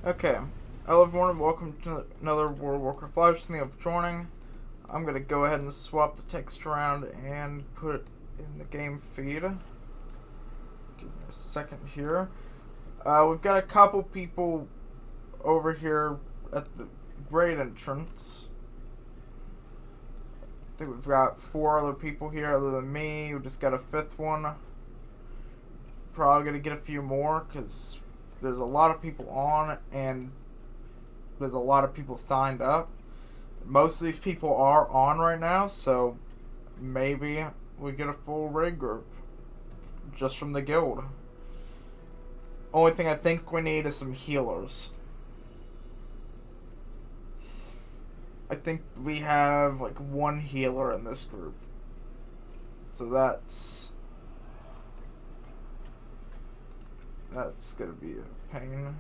Okay. Hello everyone and welcome to another World of Warcraft live stream of joining. I'm gonna go ahead and swap the text around and put it in the game feed. Give me a second here. We've got a couple people over here at the great entrance. I think we've got 4 other people here other than me. We just got a 5th one. Probably gonna get a few more because there's a lot of people on and there's a lot of people signed up. Most of these people are on right now, so maybe we get a full raid group just from the guild. Only thing I think we need is some healers. I think we have like 1 healer in this group. So that's gonna be a pain.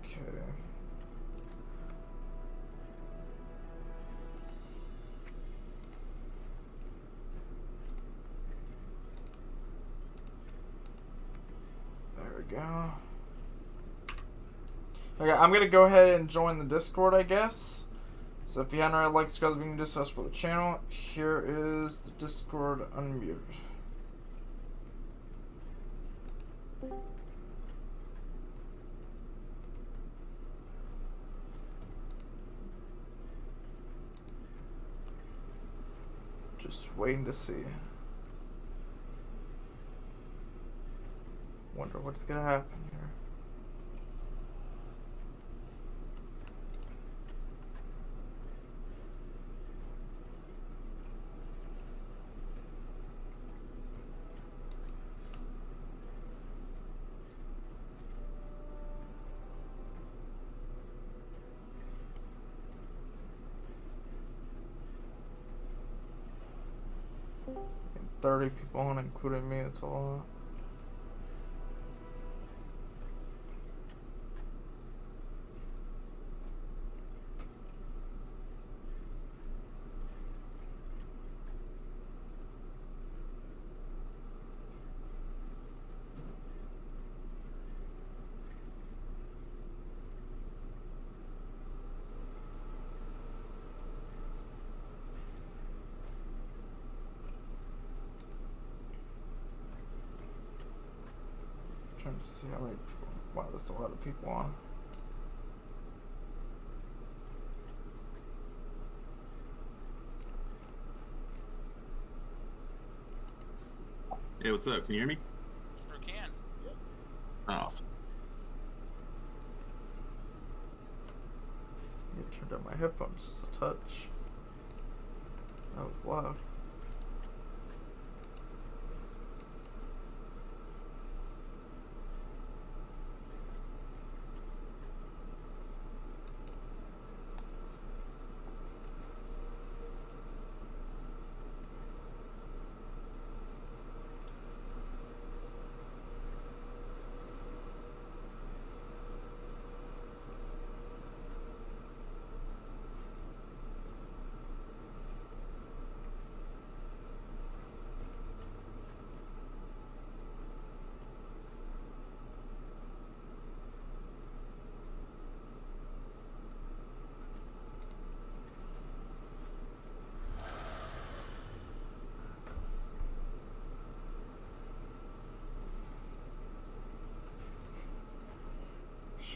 Okay. There we go. Okay, I'm gonna go ahead and join the Discord, I guess. So if you haven't already liked, subscribe, you can do so for the channel. Here is the Discord unmuted. Just waiting to see. Wonder what's gonna happen here. And 30 people on, including me. It's a lot. Trying to see how many people. Wow, there's a lot of people on. Hey, what's up? Can you hear me? Sure can. Yep. Awesome. I turned down my headphones just a touch. That was loud.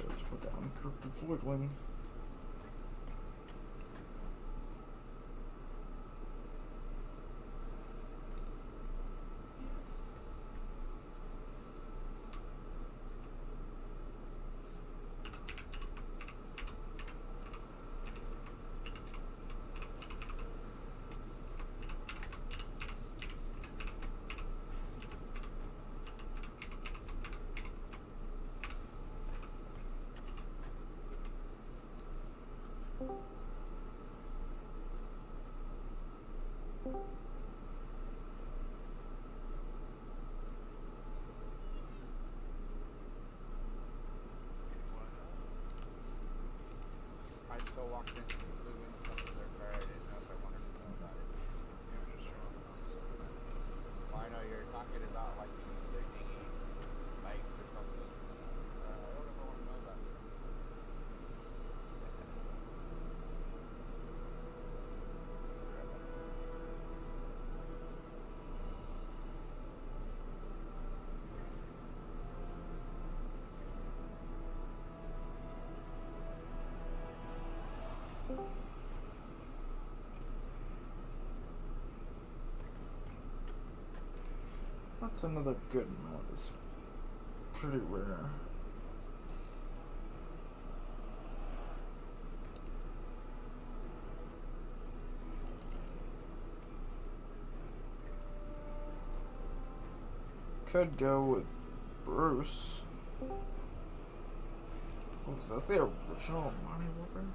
Let's put down Encrypted Voidwing. I still walked in and flew in front of their car. I didn't know if I wanted to know about it. They were just showing us. Well, I know you're talking about like the dinghy bikes or something. That's another good one. It's pretty rare. Could go with Bruce. Oh, is that the original Monty Whooper?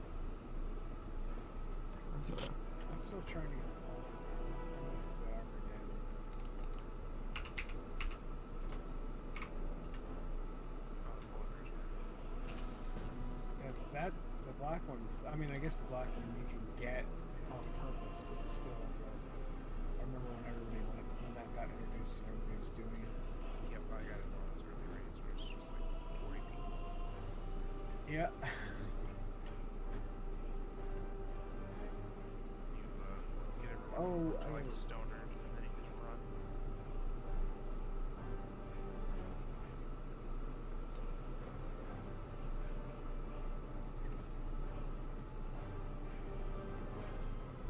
That's a... I'm still trying to get all of whatever again. That the black ones. I mean, I guess the black one you can get on purpose, but still. I remember when that got introduced and everybody was doing it. Yep, I got it on those early rates where it's just like 40 people. Yeah. You get everyone Oh, to like oh. stoner, and then you just run.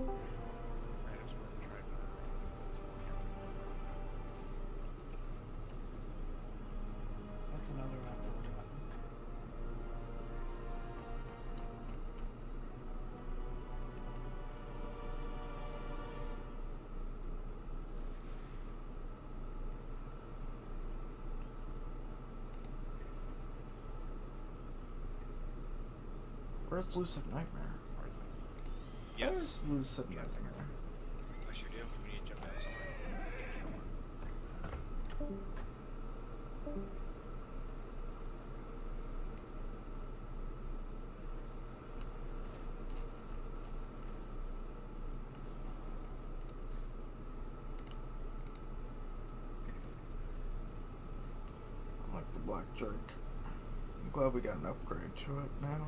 I just want to try for some more. That's another one. Where's Lucid Nightmare? Yes. Where's Lucid Yes. Nightmare? I sure do. We need to jump out somewhere. I like the black jerk. I'm glad we got an upgrade to it now.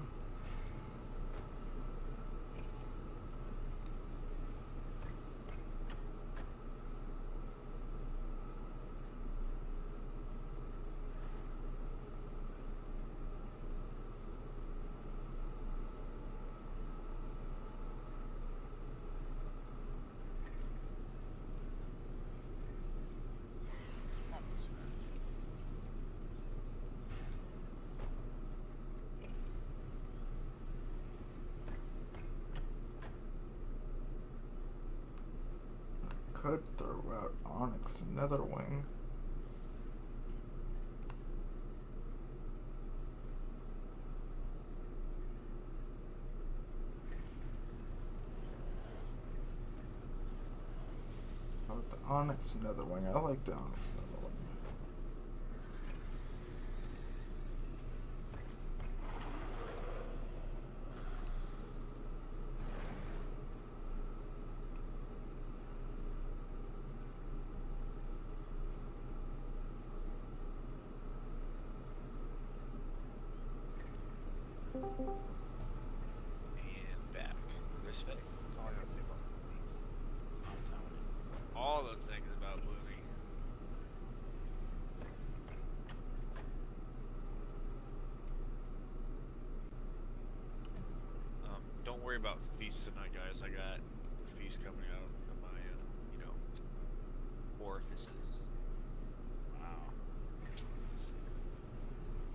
Could throw out Onyx Netherwing. How about the Onyx Netherwing? I like the Onyx Netherwing. And back. Respect. That's all I gotta say about Blooming. I'm telling you. All those things about Blooming. Don't worry about feasts tonight, guys. I got a feast coming out of my, orifices. Wow.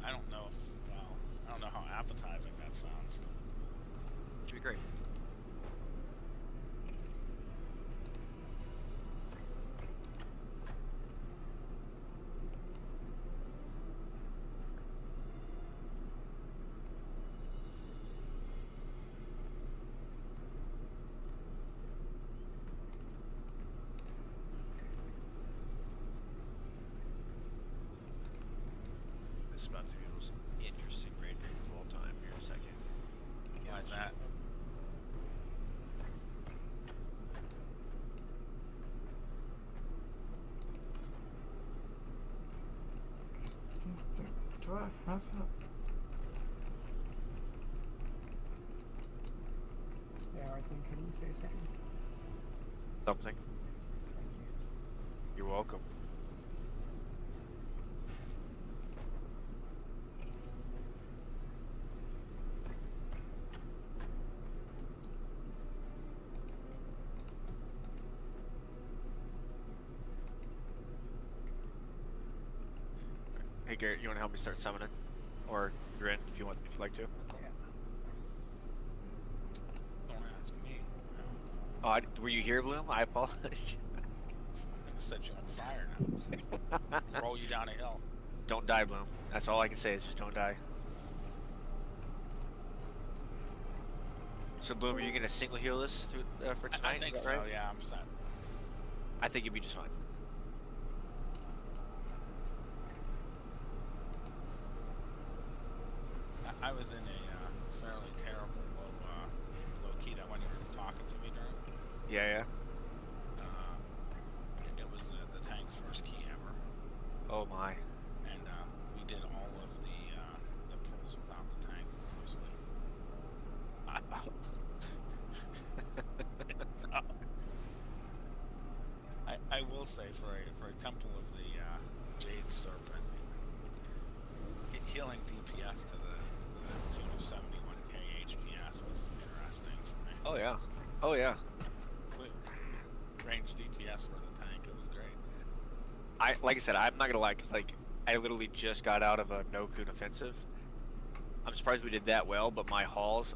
I don't know if, well, I don't know how appetizing that sounds. Should be great. This is about to be the most interesting raid of all time here in a second. Why is that? Do I have it? Yeah, Arthur, can you say something? Something. Thank you. You're welcome. Hey Garrett, you want to help me start summoning, or you're in if you want, if you'd like to. Yeah. Don't ask me. Oh, were you here, Bloom? I apologize. I'm gonna set you on fire now. Roll you down a hill. Don't die, Bloom. That's all I can say is just don't die. So Bloom, are you gonna single heal this through, for tonight? I think Is so. that right? Yeah, I'm set. I think you'd be just fine. I was in a fairly terrible low key that when you were talking to me during. Yeah, yeah. It was the tank's first key ever, Oh my. and we did all of the pulls without the tank mostly. So, I will say for a Temple of the Jade Serpent, healing DPS to the tune of 71k HPS was interesting for me. Oh yeah. Oh yeah. With range DPS for the tank, it was great. Like I said, I'm not gonna lie, cause like I literally just got out of a no-kun offensive. I'm surprised we did that well, but my hauls,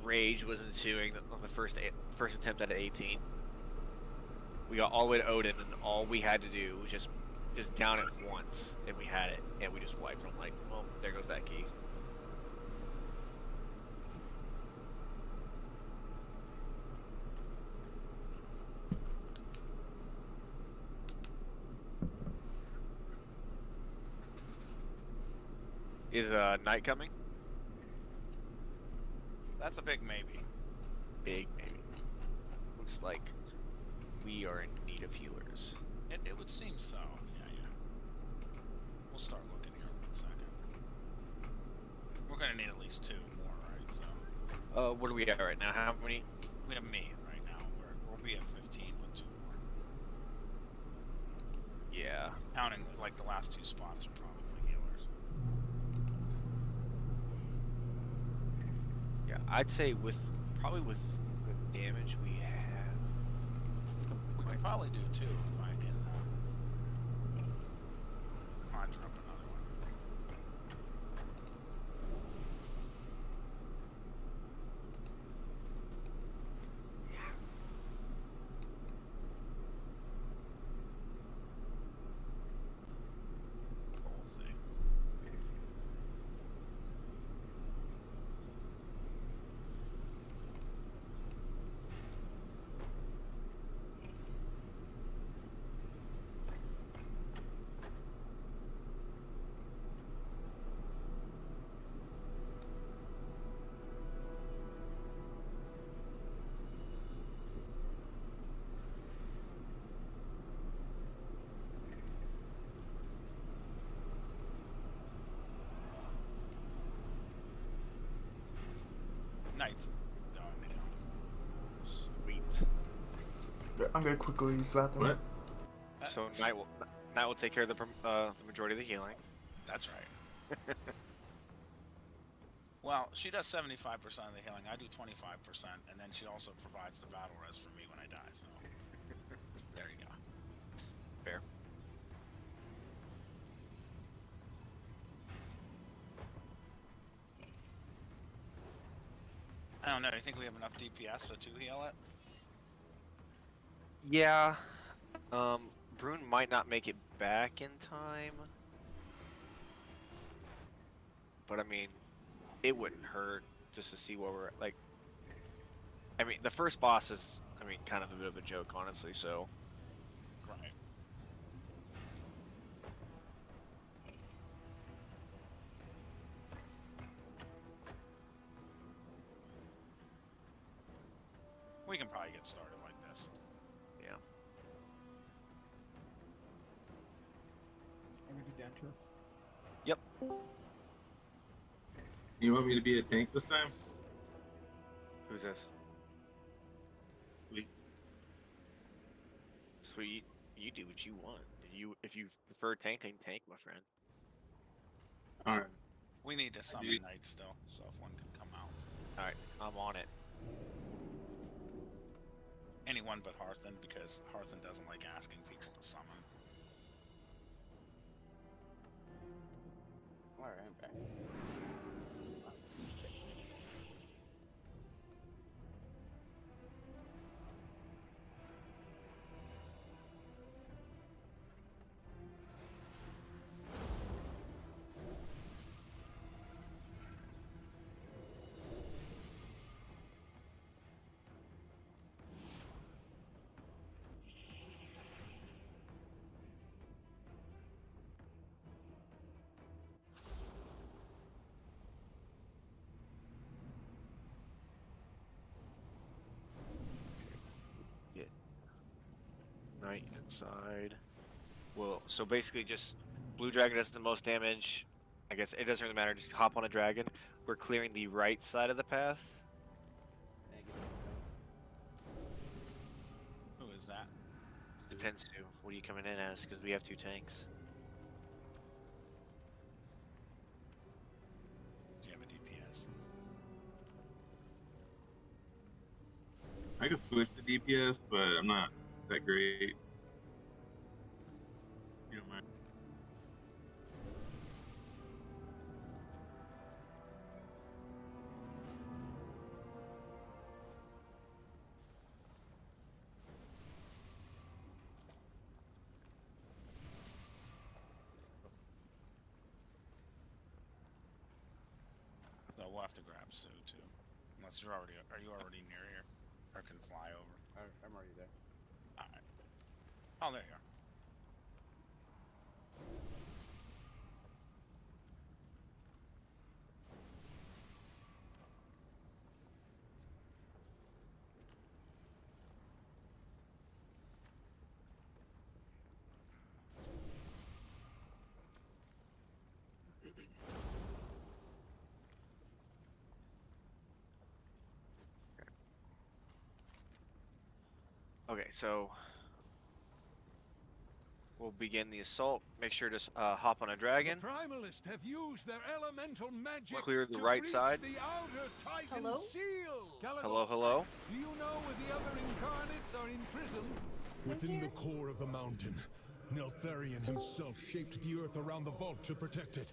rage was ensuing on the first attempt at 18. We got all the way to Odin, and all we had to do was just down it once, and we had it, and we just wiped. I'm like, well, there goes that key. Is night coming? That's a big maybe. Big maybe. Looks like we are in need of healers. It would seem so. Yeah. We'll start looking here in 1 second. We're gonna need at least 2 more, right? So What are we at right now? How many? we have me right now. We'll be at 15 with 2 more. Yeah. Counting like the last 2 spots are probably healers. Yeah, I'd say probably with the damage we have. We can probably do 2 if I can conjure up another one. We'll see. Knights. Oh, they don't. Sweet. I'm gonna quickly use the bathroom. What? So night will take care of the majority of the healing. That's right. Well, she does 75% of the healing. I do 25%, and then she also provides the battle res for me when I die. So there you go. Fair. I don't know. Do you think we have enough DPS to 2 heal it? Yeah. Brune might not make it back in time. But I mean, it wouldn't hurt just to see where we're at. Like, I mean, the first boss is, I mean, kind of a bit of a joke, honestly, so. Right. We can probably get started like this. Yeah. I'm gonna be dangerous. Yep. You want me to be a tank this time? Who's this? Sweet. Sweet. You do what you want. If you prefer tank, my friend. Alright. We need to summon do. knights still, so if one could come out. Alright, I'm on it. Anyone but Hearthen, because Hearthen doesn't like asking people to summon. Alright, I'm back. Get Knight inside. Well, so basically just blue dragon does the most damage. I guess it doesn't really matter. Just hop on a dragon. We're clearing the right side of the path. Who is that? Depends who. What are you coming in as? Because we have 2 tanks. Do you have a DPS? I could switch to DPS, but I'm not that great. You don't mind. So we'll have to grab Sue too. Unless you're already, are you already near here? Or can fly over? I'm already there. Alright. Oh, there you are. Okay, so we'll begin the assault. Make sure to hop on a dragon. The Primalists have used their elemental magic Clear the to right breach side. the outer Titan Hello? seal. Hello, hello. Do you know where the other Incarnates are imprisoned? Within the core of the mountain, Neltharion himself shaped the earth around the vault to protect it.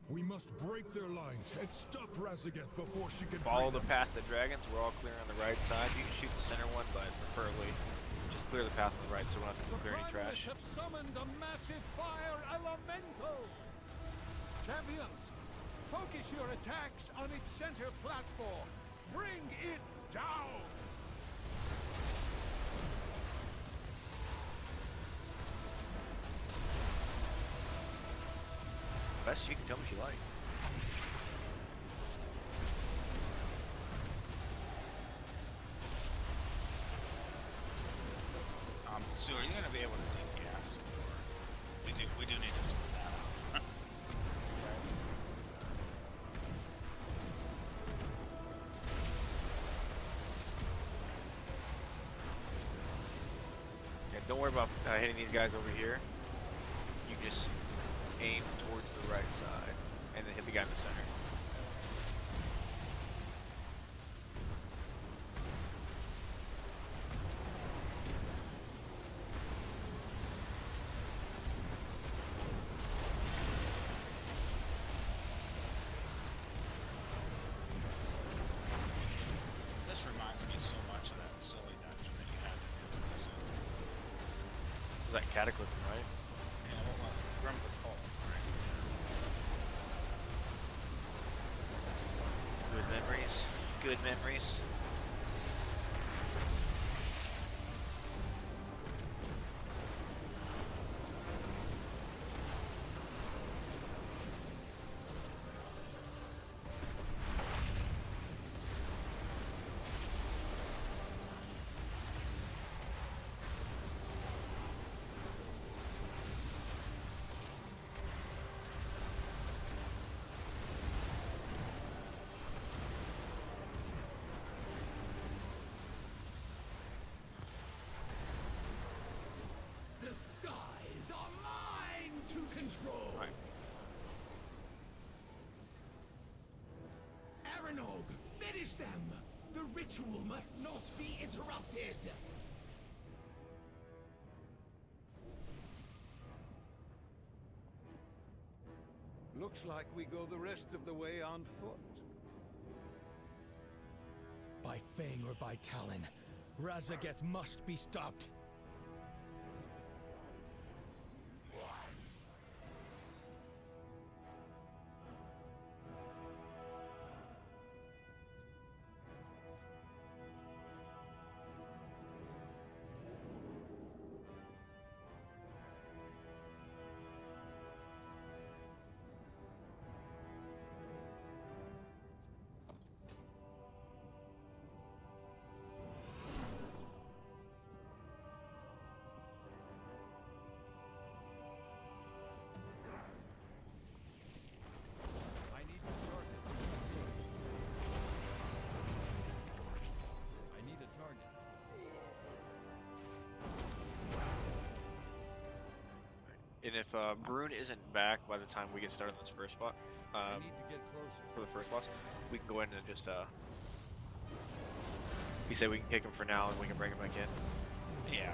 We must break their lines and stop Razageth before she can Follow free the them. path of the dragons. We're all clear on the right side. You can shoot the center one, but preferably just clear the path on the right so we don't have The to clear any Primalists trash. have summoned a massive fire elemental. Champions, focus your attacks on its center platform. Bring it down. Best you can tell me if you like. Sue, are you gonna be able to DPS? Or we do need to sort that out. Yeah, don't worry about hitting these guys over here. You just aim towards the right side and then hit the guy in the center. This reminds me so much of that silly dungeon that you had to do in this. It was that cataclysm, right? Yeah, what was it? Grim Patrol, right? Good memories. Good memories. The skies are mine to control. Right. Aranog, finish them. The ritual must not be interrupted. Looks like we go the rest of the way on foot. By Fang or by Talon, Razageth must be stopped. I need to target. I need a target. And if Brune isn't back by the time we get started on this first spot, I need to get closer. for the first boss, we can go in and just you say we can kick him for now and we can bring him back in. Yeah. Okay.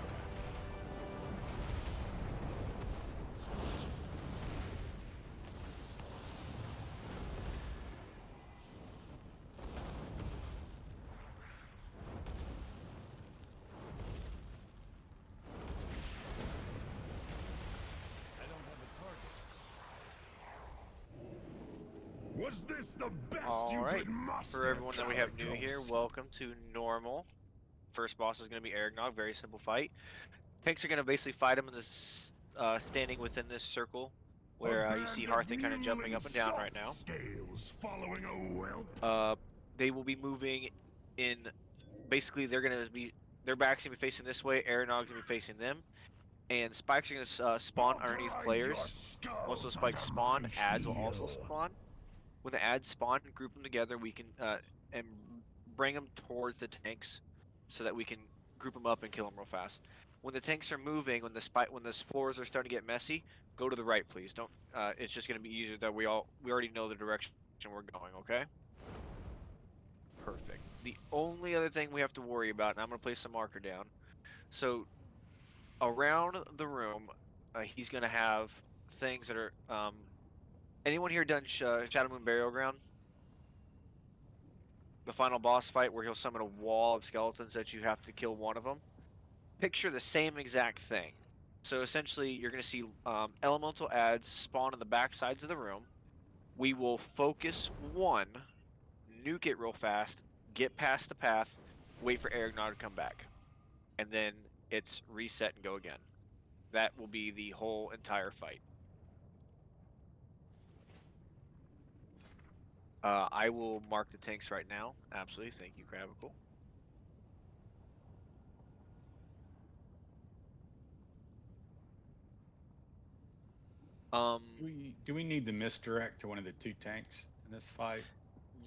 I don't have a target. Was this the best All you right. could muster? For everyone that we have new here, Calicos? welcome to normal. First boss is going to be Aragnog. Very simple fight. Tanks are going to basically fight him in this standing within this circle where you see Hearthing kind of jumping up and down right now. Scales following a whelp. They will be moving in. Basically, they're going to be. Their backs going to be facing this way. Aragnog's going to be facing them. And spikes are going to spawn underneath players. Once those spikes spawn, ads will also spawn. When the ads spawn, group them together. We can and bring them towards the tanks, so that we can group them up and kill them real fast. When the tanks are moving, when the floors are starting to get messy, go to the right, please. Don't. It's just going to be easier that we already know the direction we're going. Okay. Perfect. The only other thing we have to worry about, and I'm going to place a marker down. So around the room, he's going to have things that are. Anyone here done Shadow Moon Burial Ground? The final boss fight where he'll summon a wall of skeletons that you have to kill one of them. Picture the same exact thing. So essentially, you're going to see elemental ads spawn on the back sides of the room. We will focus one, nuke it real fast, get past the path, wait for Aragnar to come back. And then it's reset and go again. That will be the whole entire fight. I will mark the tanks right now. Absolutely. Thank you, Cravicle. Do we need the misdirect to one of the two tanks in this fight?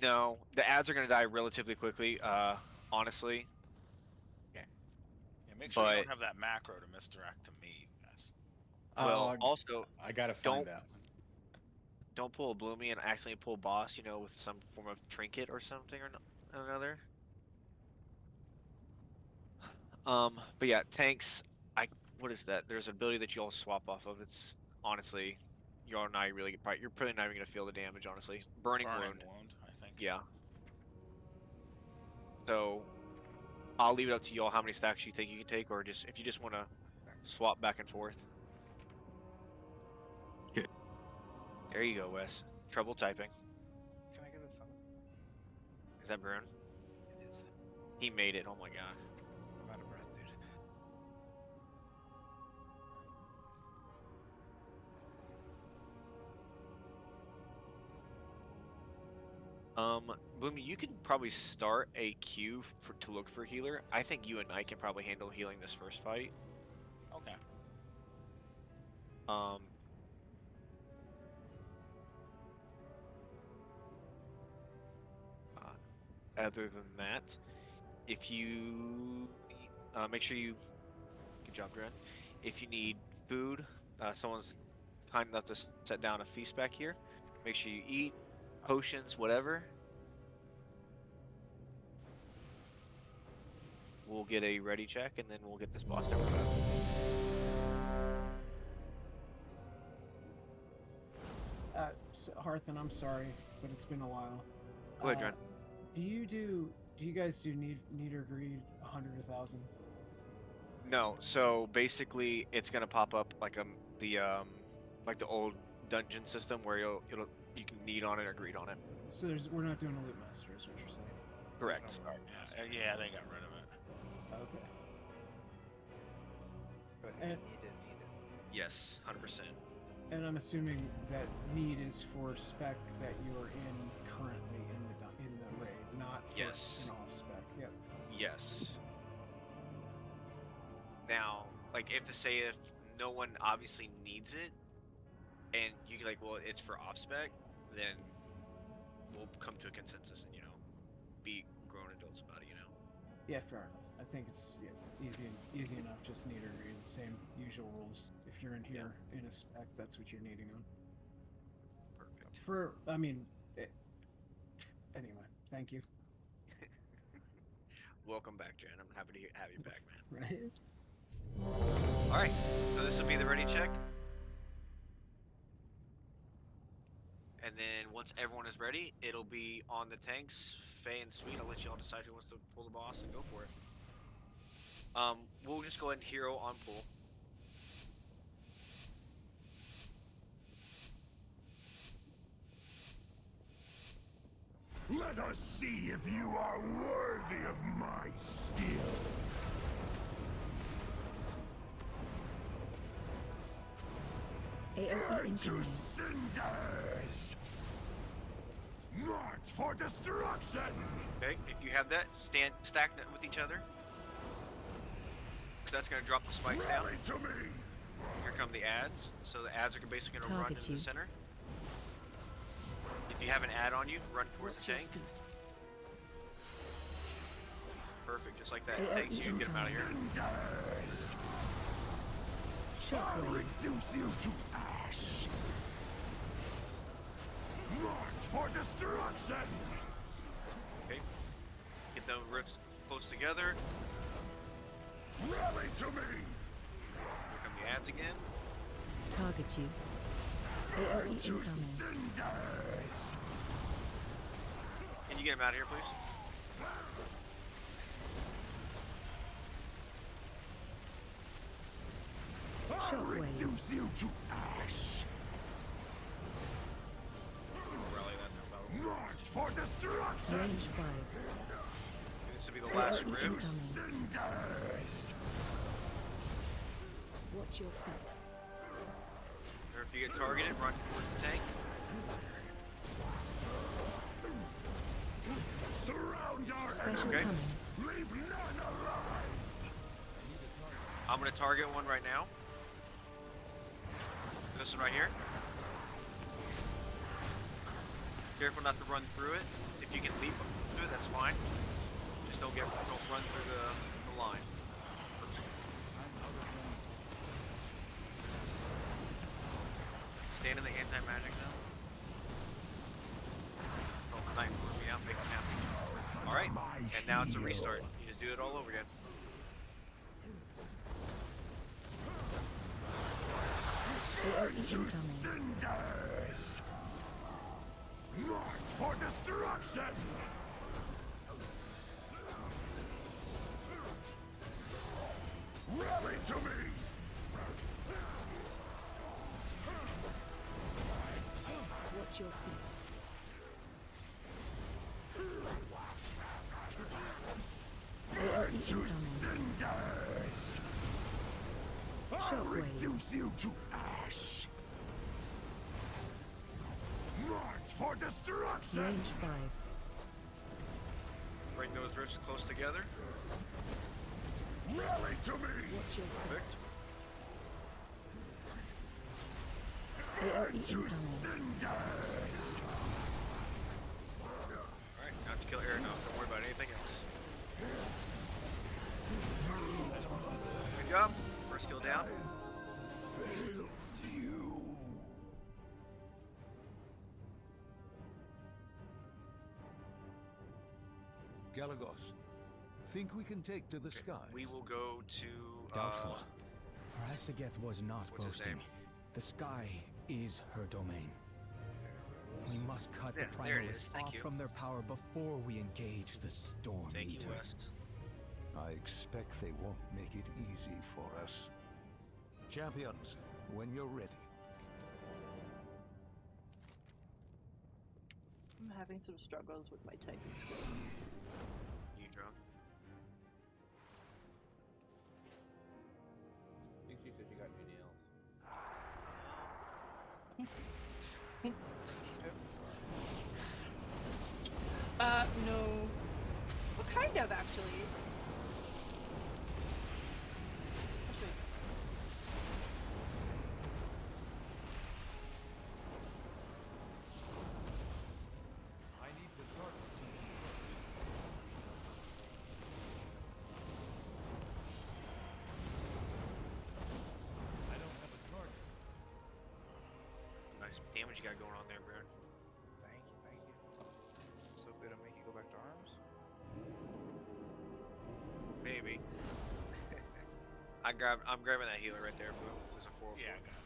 No, the ads are going to die relatively quickly, honestly. Yeah, make sure you But- don't have that macro to misdirect to me, guys. Well, also, I gotta don't- find that one. don't pull a Bloomy and accidentally pull boss, with some form of trinket or something or another. But yeah, tanks. What is that? There's an ability that you all swap off of. It's honestly, you're probably not even gonna feel the damage. Honestly, burning wound. I think. Yeah. So, I'll leave it up to y'all how many stacks you think you can take, or just if you just want to swap back and forth. Okay. There you go, Wes. Trouble typing. Can I get a summon? Is that Brune? It is. He made it. Oh my god. I'm out of breath, dude. Boomy, you can probably start a queue to look for healer. I think you and I can probably handle healing this first fight. Okay. Other than that, if you make sure you, good job, Dren. If you need food, someone's kind enough to set down a feast back here. Make sure you eat, potions, whatever. We'll get a ready check, and then we'll get this boss down real fast. Hearth, and I'm sorry, but it's been a while. Go ahead, Dren. Do you guys do need or greed 100 or 1,000? No, so basically it's gonna pop up like like the old dungeon system where you can need on it or greed on it. So we're not doing a loot master, is what you're saying. Correct. Yeah, they got rid of it. Okay. But And- need it. Yes, 100%. And I'm assuming that need is for spec that you're in currently in the raid, not for Yes. an off spec. Yep. Yes. Now, like, if no one obviously needs it, and you can like, well, it's for off spec, then we'll come to a consensus and be grown adults about it. Yeah, fair enough. I think it's easy enough. Just need or greed, same usual rules. If you're in here in a spec, that's what you're needing on. Perfect. Anyway, thank you. Welcome back, Jen. I'm happy to have you back, man. Right. All right, so this will be the ready check. And then once everyone is ready, it'll be on the tanks. Faye and Sweet, I'll let you all decide who wants to pull the boss and go for it. We'll just go ahead and hero on pull. Let us see if you are worthy of my skill. AOE Burn to incoming. cinders! March for destruction! Okay, if you have that, stack that with each other. So that's going to drop the spikes down. Rally to me! Here come the ads. So the ads are basically going to run Target into you. the center. If you have an ad on you, run towards the Watch your tank. feet. Perfect, just like that. AOE Tanks you, get them out of here. Cinders! I'll Shockwave. reduce you to ash! March for destruction! Okay. Get the rifts close together. Rally to me! Here come the ads again. Target you. AOE Burn to incoming. cinders! Can you get them out of here, please? I'll Shockwave. reduce you to ash! Rally that, no problem. March for destruction! Range 5. This will be the last AOE rift. incoming. Cinders! Watch your feet. Or if you get targeted, run towards the tank. Surround our Special Okay. enemies! coming. Leave none alive! I'm going to target one right now. This one right here. Careful not to run through it. If you can leap through it, that's fine. Just don't run through the line. Stand in the anti-magic zone. Oh, night blew me out, make it happen. Alright, and now it's a restart. You just do it all over again. AOE To incoming. cinders! March for destruction! Rally to me! Watch your feet. AOE To incoming. cinders! I'll Shockwave. reduce you to ash! March for destruction! Range 5. Bring those rifts close together. Rally to me! Watch your feet. Perfect. AOE To incoming. cinders! Alright, now to kill air now. Don't worry about anything else. Good job. First kill down. Failed you. Galagos, think we can take to the skies? We will go to Doubtful. Rasageth was not what's his boasting. name? The sky is her domain. We must cut Yeah, the there it is. primalists Thank off you. from their power before we engage the Storm Thank you, Eater. West. I expect they won't make it easy for us. Champions, when you're ready. I'm having some struggles with my typing skills. You drunk? I think she said she got new nails. No. What kind of, actually? I'll show you. I need to target something first. I don't have a target. Nice damage you got going on there, bro. Thank you, thank you. So good, I'll make you go back to arms. Maybe. I'm grabbing that healer right there, bro. There's a 404. Yeah, I got it.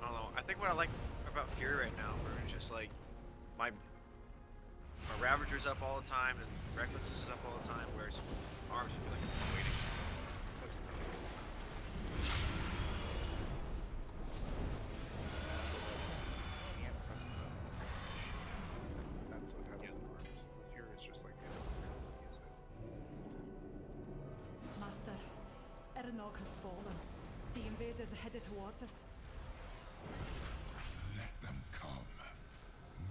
I don't know. I think what I like about Fury right now, bro, is just like my Ravager's up all the time and Reckless is up all the time, whereas Arms I feel like I'm just waiting. Can't press the button. That's what happens with arms. With Fury, it's just like, yeah, it's available, use it. Master, Erenog has fallen. The invaders are headed towards us. Let them come.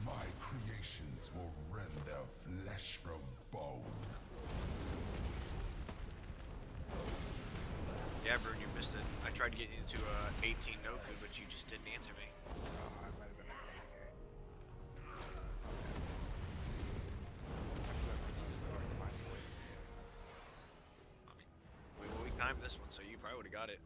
My creations will rend their flesh from bone. Yeah, Bruin, you missed it. I tried to get you into 18 Noku, but you just didn't answer me. I might have been at 8K. We timed this one, so you probably would have got it.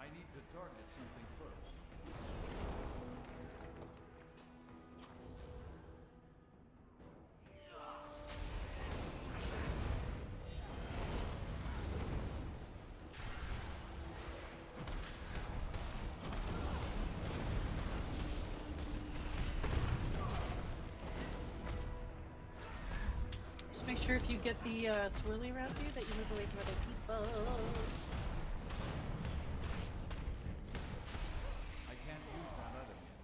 I need to target something first. Just make sure if you get the swirly around you that you move away from other people. I can't use that other yet.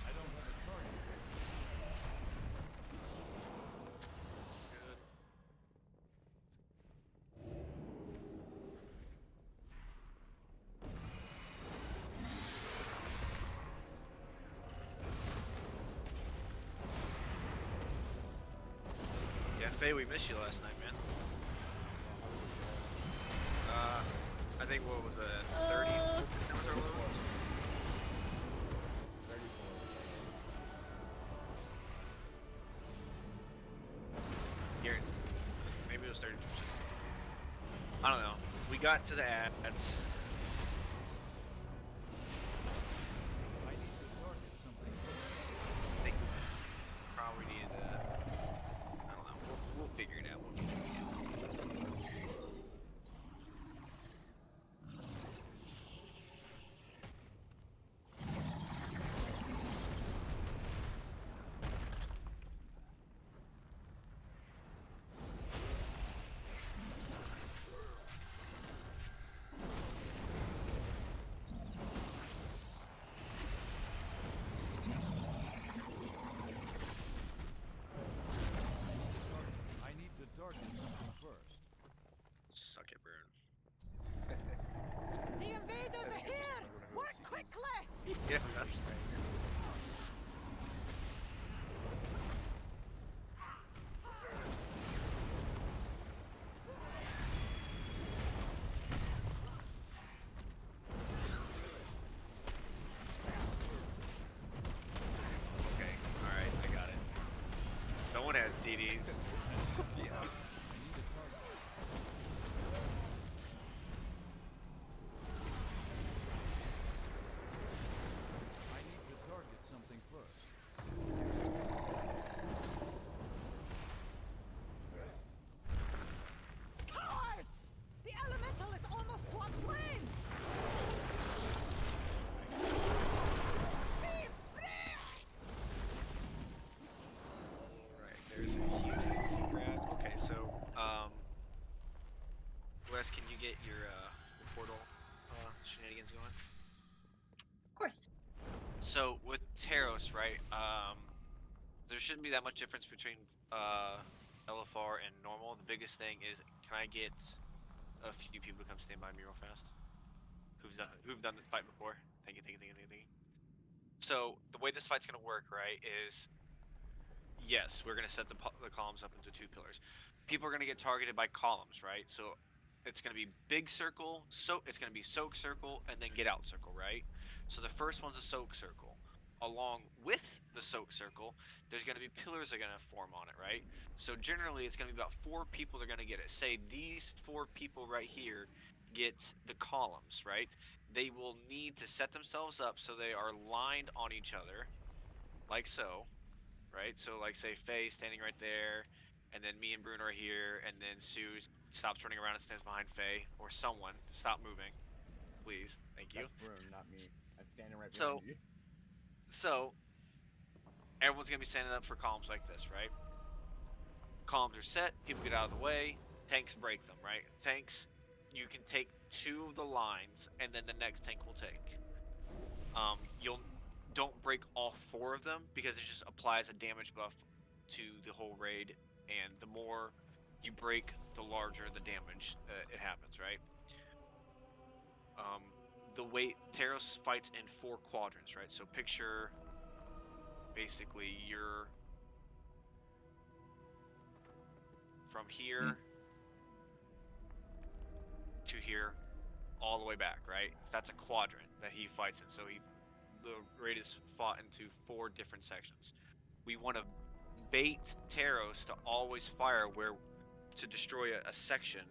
I don't have a target. Good. Yeah, Faye, we missed you last night, man. I think what was it, 30? That was our lowest. 34. Here, maybe it was 30%. I don't know. We got to the ads. I need to target something first. I think we probably needed to. I don't know. We'll figure it out. We'll figure it out. I need to target something first. Suck it, Burn. The invaders are here! Where you'll see these Yeah. creatures saying, Okay, alright, I got it. Someone had CDs. yeah. I need to target something first. Cowards! The elemental is almost to our plane! Be free! Right, there's a huge grab. Okay, so, Wes, can you get your portal shenanigans going? Of course. So with Taros, right? There shouldn't be that much difference between LFR and normal. The biggest thing is, can I get a few people to come stand by me real fast? Who've done this fight before? Thank you. So the way this fight's gonna work, right, is yes, we're gonna set the columns up into 2 pillars. People are gonna get targeted by columns, right? So it's gonna be big circle, it's gonna be soak circle, and then get out circle, right? So the first one's a soak circle. Along with the soak circle, there's gonna be pillars that are gonna form on it, right? So generally, it's gonna be about 4 people that are gonna get it. Say these 4 people right here get the columns, right? They will need to set themselves up so they are lined on each other, like so, right? So like say Faye standing right there, and then me and Bruno are here, and then Sue stops turning around and stands behind Faye, or someone stop moving, please. Thank you. That's Brune, not me. I'm standing right So, behind you. so everyone's gonna be standing up for columns like this, right? Columns are set, people get out of the way, tanks break them, right? Tanks, you can take 2 of the lines, and then the next tank will take. Don't break all 4 of them, because it just applies a damage buff to the whole raid, and the more you break, the larger the damage it happens, right? The way Taros fights in 4 quadrants, right? So picture basically you're from here to here, all the way back, right? So that's a quadrant that he fights in. So the raid is fought into 4 different sections. We want to bait Taros to always fire to destroy a section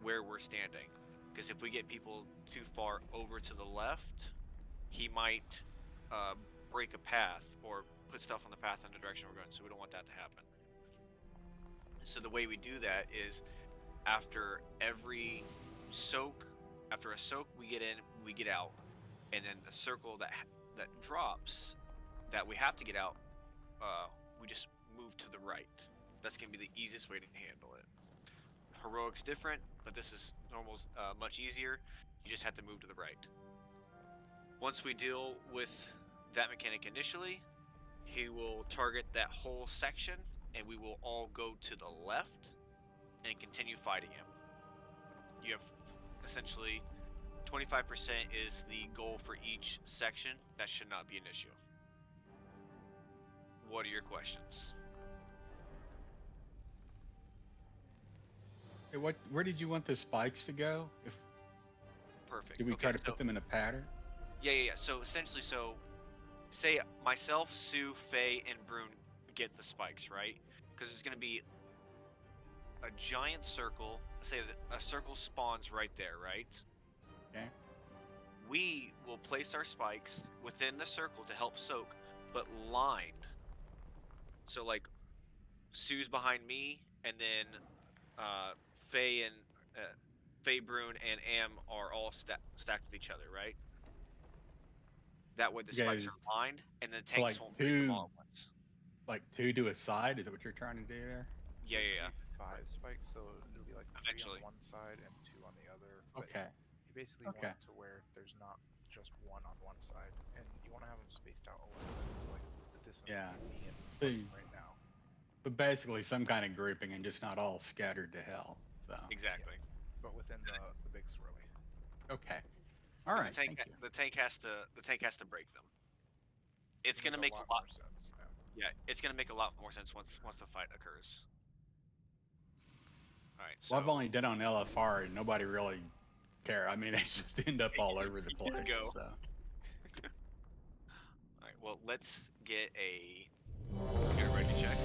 where we're standing. Because if we get people too far over to the left, he might break a path or put stuff on the path in the direction we're going. So we don't want that to happen. So the way we do that is after a soak, we get in, we get out, and then the circle that drops that we have to get out, we just move to the right. That's gonna be the easiest way to handle it. Heroic's different, but this is normal's much easier. You just have to move to the right. Once we deal with that mechanic initially, he will target that whole section, and we will all go to the left and continue fighting him. You have essentially 25% is the goal for each section. That should not be an issue. What are your questions? Hey, where did you want the spikes to go? Perfect. Did we Okay, try to so- put them in a pattern? Yeah. So essentially, say myself, Sue, Faye, and Brune get the spikes, right? Because there's going to be a giant circle. Say that a circle spawns right there, right? Okay. We will place our spikes within the circle to help soak, but lined. So like, Sue's behind me, and then Faye, Brune, and Am are all stacked with each other, right? That way the spikes are lined, and the tanks like won't break them all at once. Like 2 to a side? Is that what you're trying to do there? Yeah. Be 5 spikes, so it'll be like 3 Eventually. on one side and 2 on the other. But Okay. you basically want it to where there's not just one on one side, and you want to have them spaced out a little bit, so like the distance between me and Big. right now. But basically some kind of grouping and just not all scattered to hell. So Exactly. But within the big swirly. okay. All 'Cause right, the tank, thank you. the tank has to break them. It's gonna Make make a a lot. more sense. Yeah, it's gonna make a lot more sense once the fight occurs. All right, so Well, I've only done on LFR and nobody really care. I mean, they just end up all over the you just place. go. So. All right, well, let's get a ready check.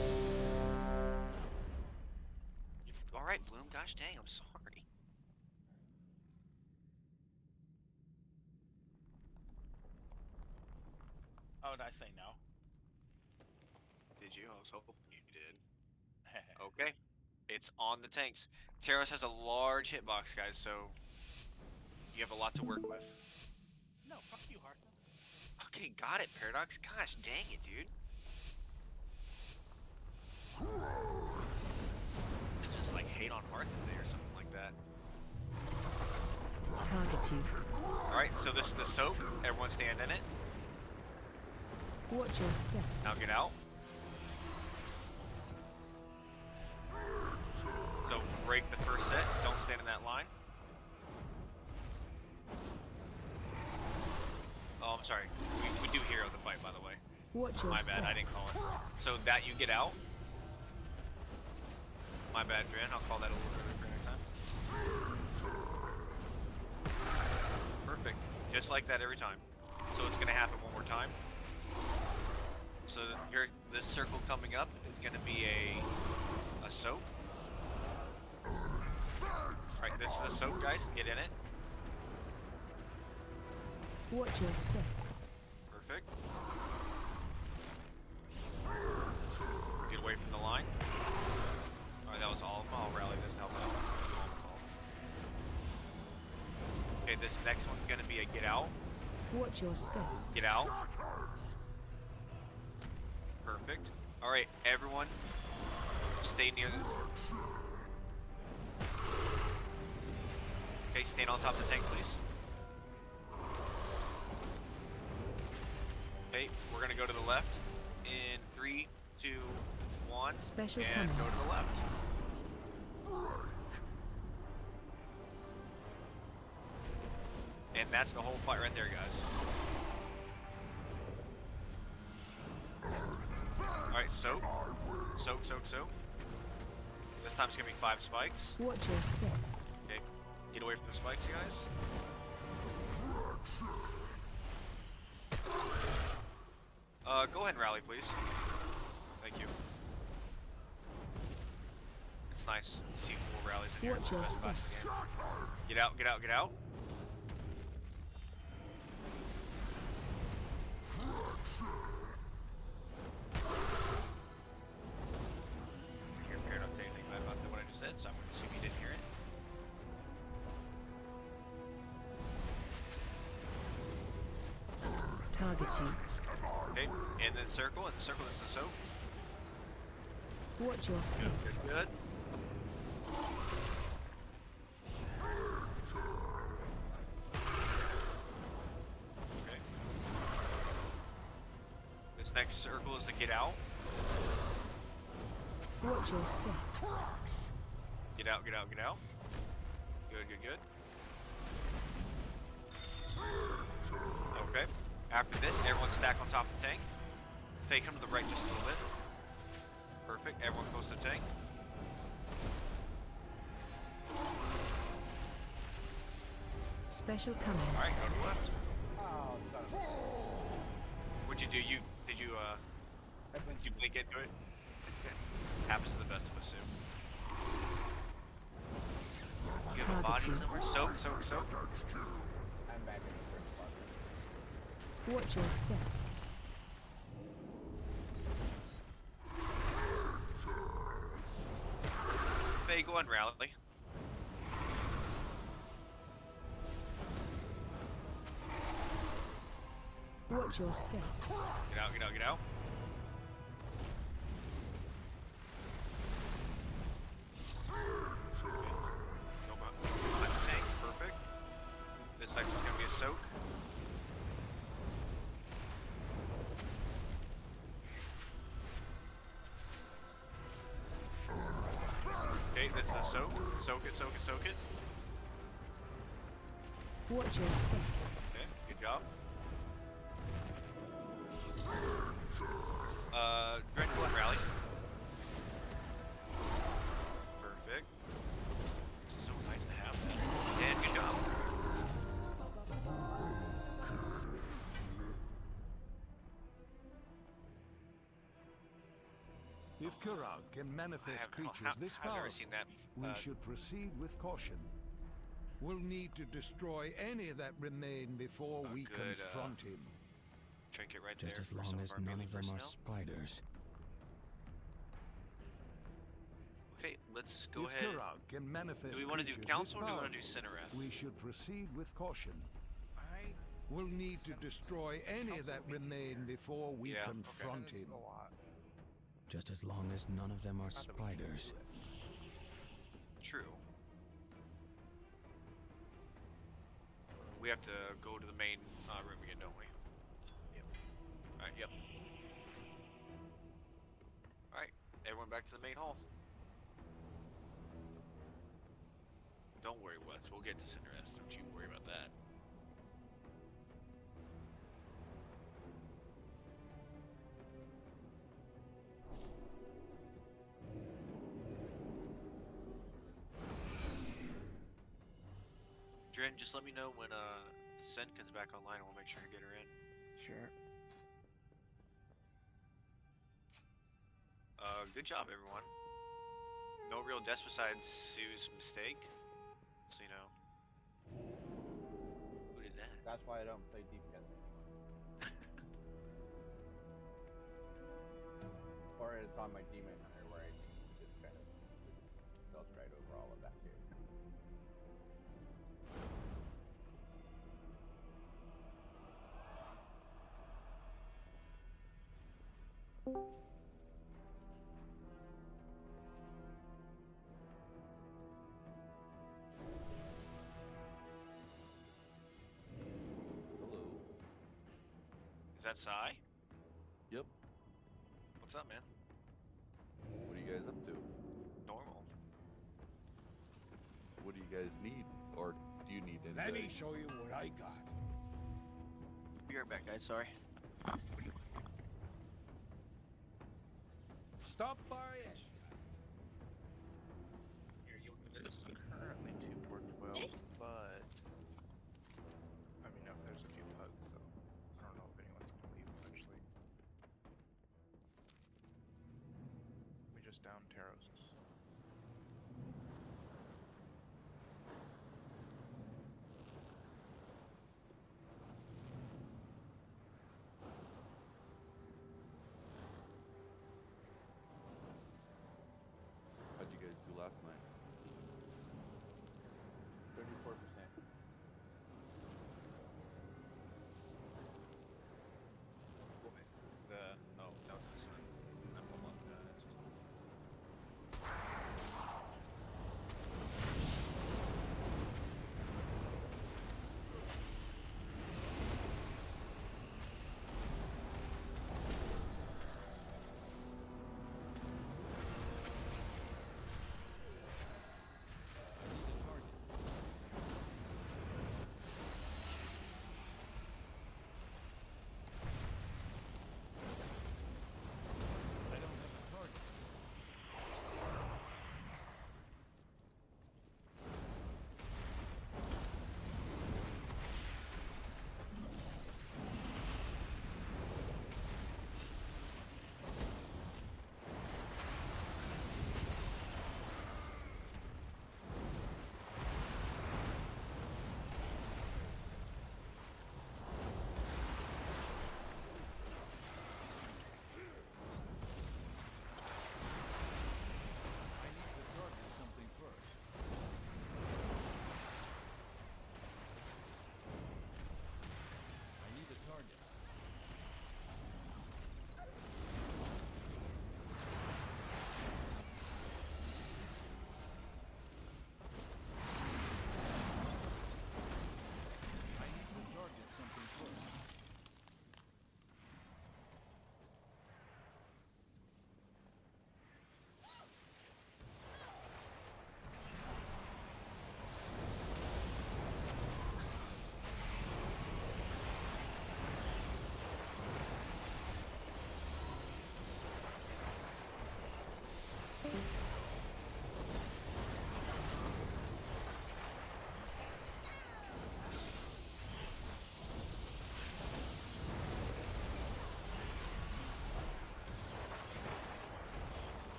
All right, Bloom. Gosh dang, I'm sorry. Oh, did I say no? Did you? I was hoping you did. Okay, it's on the tanks. Taros has a large hitbox, guys, so you have a lot to work with. No, fuck you, Hearthstone. Okay, got it, Paradox. Gosh dang it, dude. Just like hate on Hearth today or something like that. Target you. Alright, so this is the soap. Everyone stand in it. Watch your step. Now get out. So break the first set. Don't stand in that line. Oh, I'm sorry. We do hero the fight, by the way. Watch your My step. bad, I didn't call it. So that you get out. My bad, Dran. I'll call that a little earlier for next time. Perfect. Just like that every time. So it's gonna happen one more time. So this circle coming up is gonna be a soap. Alright, this is a soap, guys. Get in it. Watch your step. Perfect. Get away from the line. Alright, that was all of them. I'll rally this to help out. Okay, this next one's gonna be a get out. Watch your step. Get out. Perfect. Alright, everyone. Stay near the... Okay, stand on top of the tank, please. Okay, we're gonna go to the left. In 3, 2, 1. Special and coming. go to the left. And that's the whole fight right there, guys. Alright, soak. Soak, soak, soak. This time it's gonna be 5 spikes. Watch your step. Okay, get away from the spikes, guys. Go ahead and rally, please. Thank you. It's nice to see 4 rallies in here. Watch your That's the best step. game. Get out, get out, get out. You're paired up to anything bad about what I just said, so I'm going to assume you didn't hear it. Target you. Okay, and then circle, and the circle is the soap. Watch your step. Good, good, good. Okay. This next circle is to get out. Watch your step. Get out, get out, get out. Good, good, good. Okay. After this, everyone stack on top of the tank. Fake him to the right just a little bit. Perfect. Everyone close to the tank. Special coming. Alright, go to the left. Oh, son of a- What'd you do? Did you blink into it? Happens to the best of us too. You have a body somewhere? Soak, soak, soak. I'm back in the first spot. Watch your step. Faye, go and rally. Watch your step. Get out, get out, get out. No problem. Tank, perfect. This section's gonna be a soak. Okay, this is a soak. Soak it, soak it, soak it. Watch your step. Okay, good job. Direct one rally. Perfect. So nice to have that. And good job. If Kurag can manifest creatures this I've powerful, never seen that. we should proceed with caution. We'll need to destroy any that remain before we good, confront him. Trinket right Just there as for long some as of our none melee of them are personnel. spiders. Okay, let's go If ahead. Kurag can manifest Do we want to do creatures council or this do we want to powerful, do Cinereth? we should proceed with caution. I We'll need to destroy any that remain before we Yeah, okay. confront him. a lot. Just as long as none of them are Not that we can't spiders. do it. True. We have to go to the main room again, don't we? Yep. Alright, yep. Alright, everyone back to the main hall. Don't worry, Wes. We'll get to Cinereth. Don't you worry about that. Dren, just let me know when Sen comes back online and we'll make sure to get her in. Sure. Good job, everyone. No real deaths besides Sue's mistake. So, you know. Who did that? That's why I don't play DPS anymore. Or it's on my Demon Hunter where I just kind of goes right over all of that too. Hello. Is that Sai? Yep. What's up, man? What are you guys up to? Normal. What do you guys need? Or do you need anything? Let me show you what I got. Be right back, guys. Sorry. Stop by it. Here, you look at this. Currently 2/4/12, but I mean, there's a few bugs, so I don't know if anyone's gonna leave eventually. We just downed Taros. How'd you guys do last night? 34%. The no, this one. Hold on,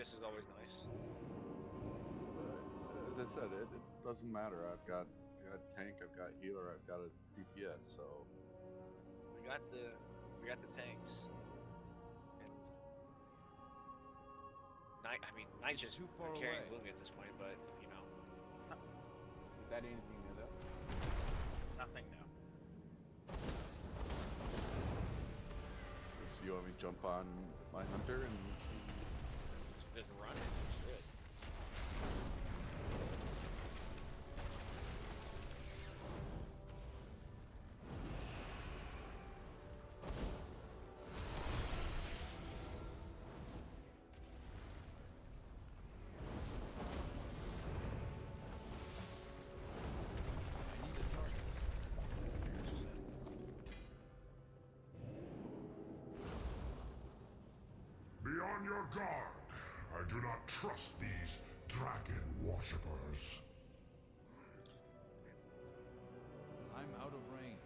DPS is always nice. As I said, it doesn't matter. I've got tank, I've got healer, I've got a DPS. So We got the tanks. And Knight's just too far carrying away. Lumi at this point, but you know. Is that anything new though? Nothing new. you want me to jump on my hunter and Just run it. Shit. Be on your guard. I do not trust these dragon worshippers. I'm out of range.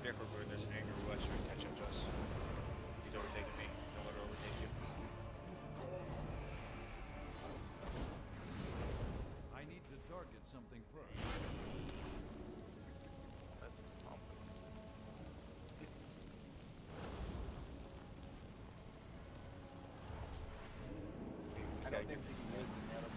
Careful, where there's an angry West trying to catch up to us. He's overtaking me. Don't let her overtake you. I need to target something first. That's Tom. I don't think we can make the metal.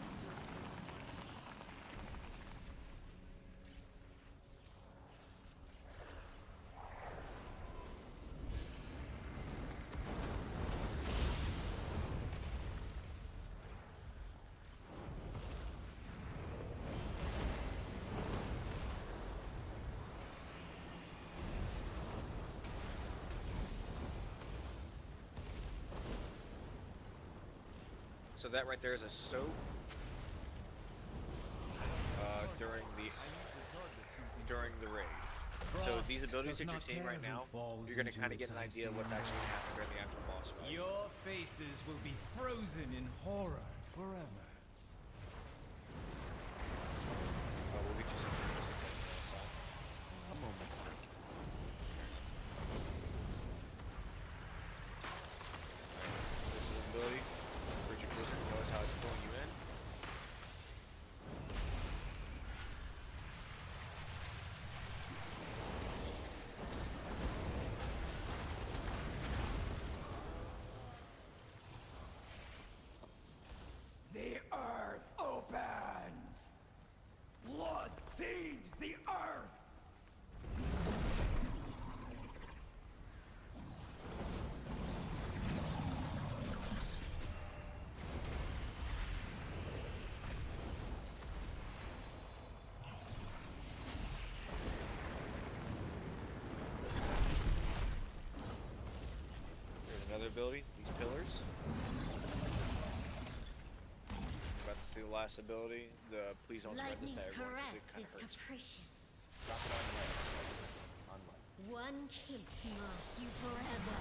So that right there is a soap. During the raid. So these abilities that you're seeing right now, you're going to kind of get an idea of what's actually going to happen during the actual boss fight. Your faces will be frozen in horror forever. We'll get you some a moment. This is an ability. Richard Blizzard knows how it's pulling you in. The earth opens! Blood feeds the earth! Here's another ability, these pillars. About to see the last ability, the please don't spread this to everyone because it kind of hurts. Capricious. Drop it on left. One kiss marks you forever.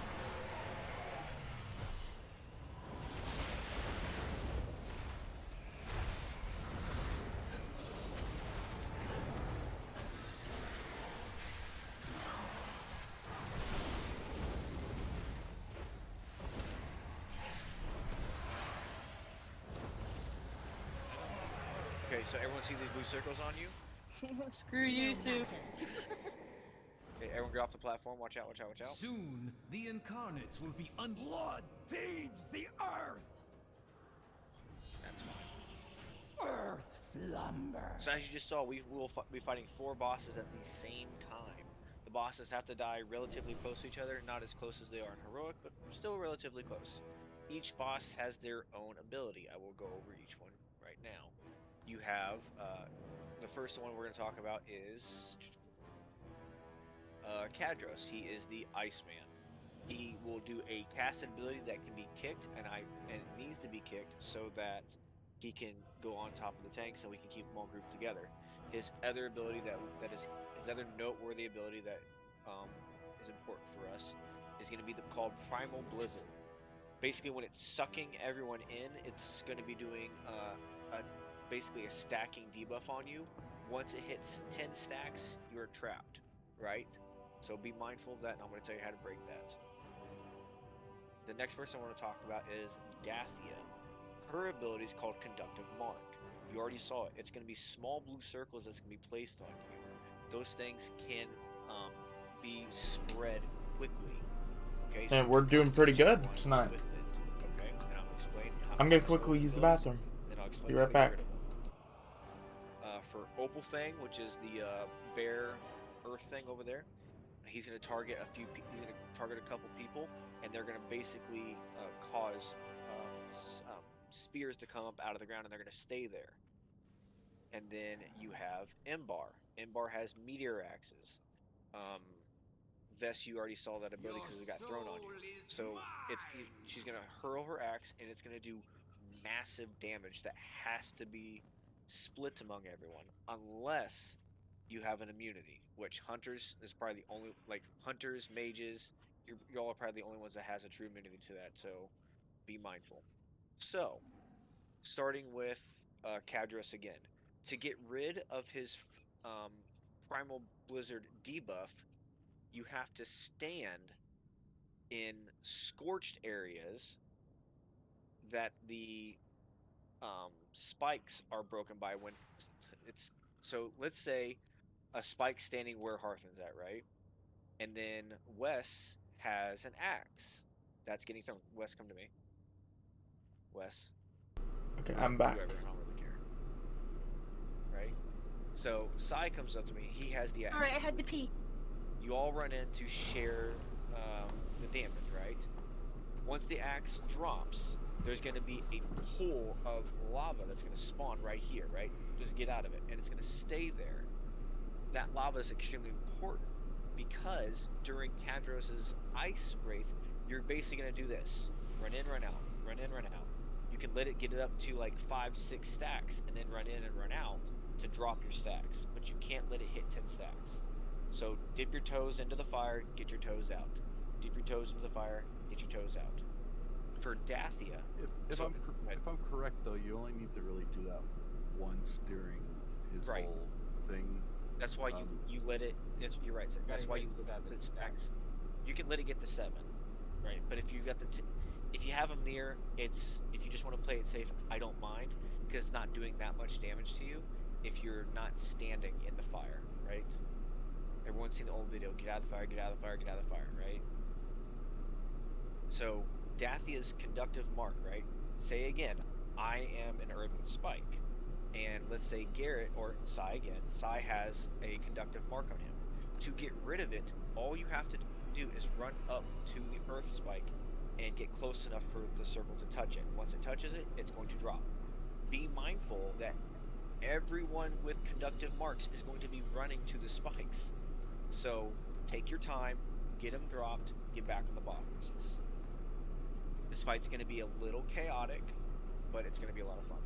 Okay, so everyone sees these blue circles on you? Screw you, Sue. Okay, everyone get off the platform. Watch out, watch out, watch out. Soon, the Incarnates will be blood feeds the earth! That's fine. Earth slumber. So as you just saw, we will be fighting 4 bosses at the same time. The bosses have to die relatively close to each other, not as close as they are in Heroic, but still relatively close. Each boss has their own ability. I will go over each one right now. You have, the first one we're going to talk about is Kadros. He is the Iceman. He will do a casted ability that can be kicked, and it needs to be kicked so that he can go on top of the tank, so we can keep them all grouped together. His other ability that is his other noteworthy ability that is important for us is going to be called Primal Blizzard. Basically, when it's sucking everyone in, it's going to be doing basically a stacking debuff on you. Once it hits 10 stacks, you're trapped, right? So be mindful of that, and I'm going to tell you how to break that. The next person I want to talk about is Dathia. Her ability is called Conductive Mark. You already saw it. It's going to be small blue circles that's going to be placed on you. Those things can be spread quickly. Okay, And we're doing pretty good tonight. With it, okay, and I'm going to explain how I'm going to quickly use the bathroom. Then I'll explain Be right back. For Opal Fang, which is the bear earth thing over there, he's going to target a couple people, and they're going to basically cause spears to come up out of the ground, and they're going to stay there. And then you have Embar. Embar has meteor axes. Vess, you already saw that ability because it got thrown on you. So she's going to hurl her axe, and it's going to do massive damage that has to be split among everyone, unless you have an immunity, which hunters is probably the only, like hunters, mages, y'all are probably the only ones that has a true immunity to that, so be mindful. So, starting with Kadros again. To get rid of his Primal Blizzard debuff, you have to stand in scorched areas that the spikes are broken by when it's... So, let's say a spike standing where Hearthen's at, right? And then Wes has an axe that's getting thrown. Wes, come to me. Wes. Okay, I'm back. Whoever, I don't really care. Right? So, Sai comes up to me. He has the axe. Alright, I had to pee. You all run in to share the damage, right? Once the axe drops, there's going to be a pool of lava that's going to spawn right here, right? Just get out of it. And it's going to stay there. That lava is extremely important because during Kadros' Ice Wraith, you're basically going to do this. Run in, run out. Run in, run out. You can let it get it up to like 5-6 stacks and then run in and run out to drop your stacks. But you can't let it hit 10 stacks. So dip your toes into the fire, get your toes out. Dip your toes into the fire, get your toes out. For Dathia... If I'm correct, though, you only need to really do that once during his whole thing. That's why you let it... You're right, sir. That's why you let the stacks. You can let it get to 7, right? But if you got if you have them near, if you just want to play it safe, I don't mind, because it's not doing that much damage to you if you're not standing in the fire, right? Everyone's seen the old video. Get out of the fire, get out of the fire, get out of the fire, right? So, Dathia's Conductive Mark, right? Say again, I am an Earthen Spike. And let's say Garrett, or Sai again, Sai has a Conductive Mark on him. To get rid of it, all you have to do is run up to the Earth Spike and get close enough for the circle to touch it. Once it touches it, it's going to drop. Be mindful that everyone with Conductive Marks is going to be running to the spikes. So, take your time, get them dropped, get back on the boxes. This fight's going to be a little chaotic, but it's going to be a lot of fun.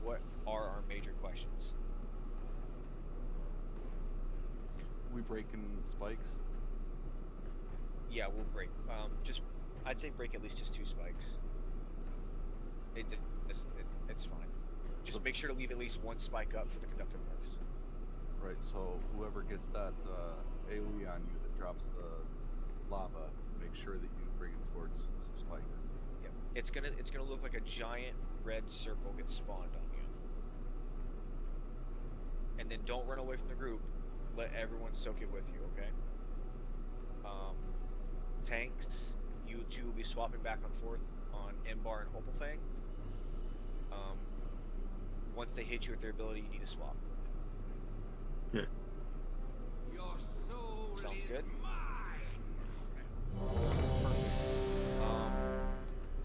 What are our major questions? We breaking spikes? Yeah, we'll break. I'd say break at least just 2 spikes. It's fine. Just make sure to leave at least 1 spike up for the Conductive Marks. Right, so whoever gets that AoE on you that drops the lava, make sure that you bring it towards some spikes. Yep. It's gonna look like a giant red circle gets spawned on you. And then don't run away from the group. Let everyone soak it with you, okay? Tanks, you two will be swapping back and forth on Embar and Opal Fang. Once they hit you with their ability, you need to swap. Yeah. Your soul Sounds is good.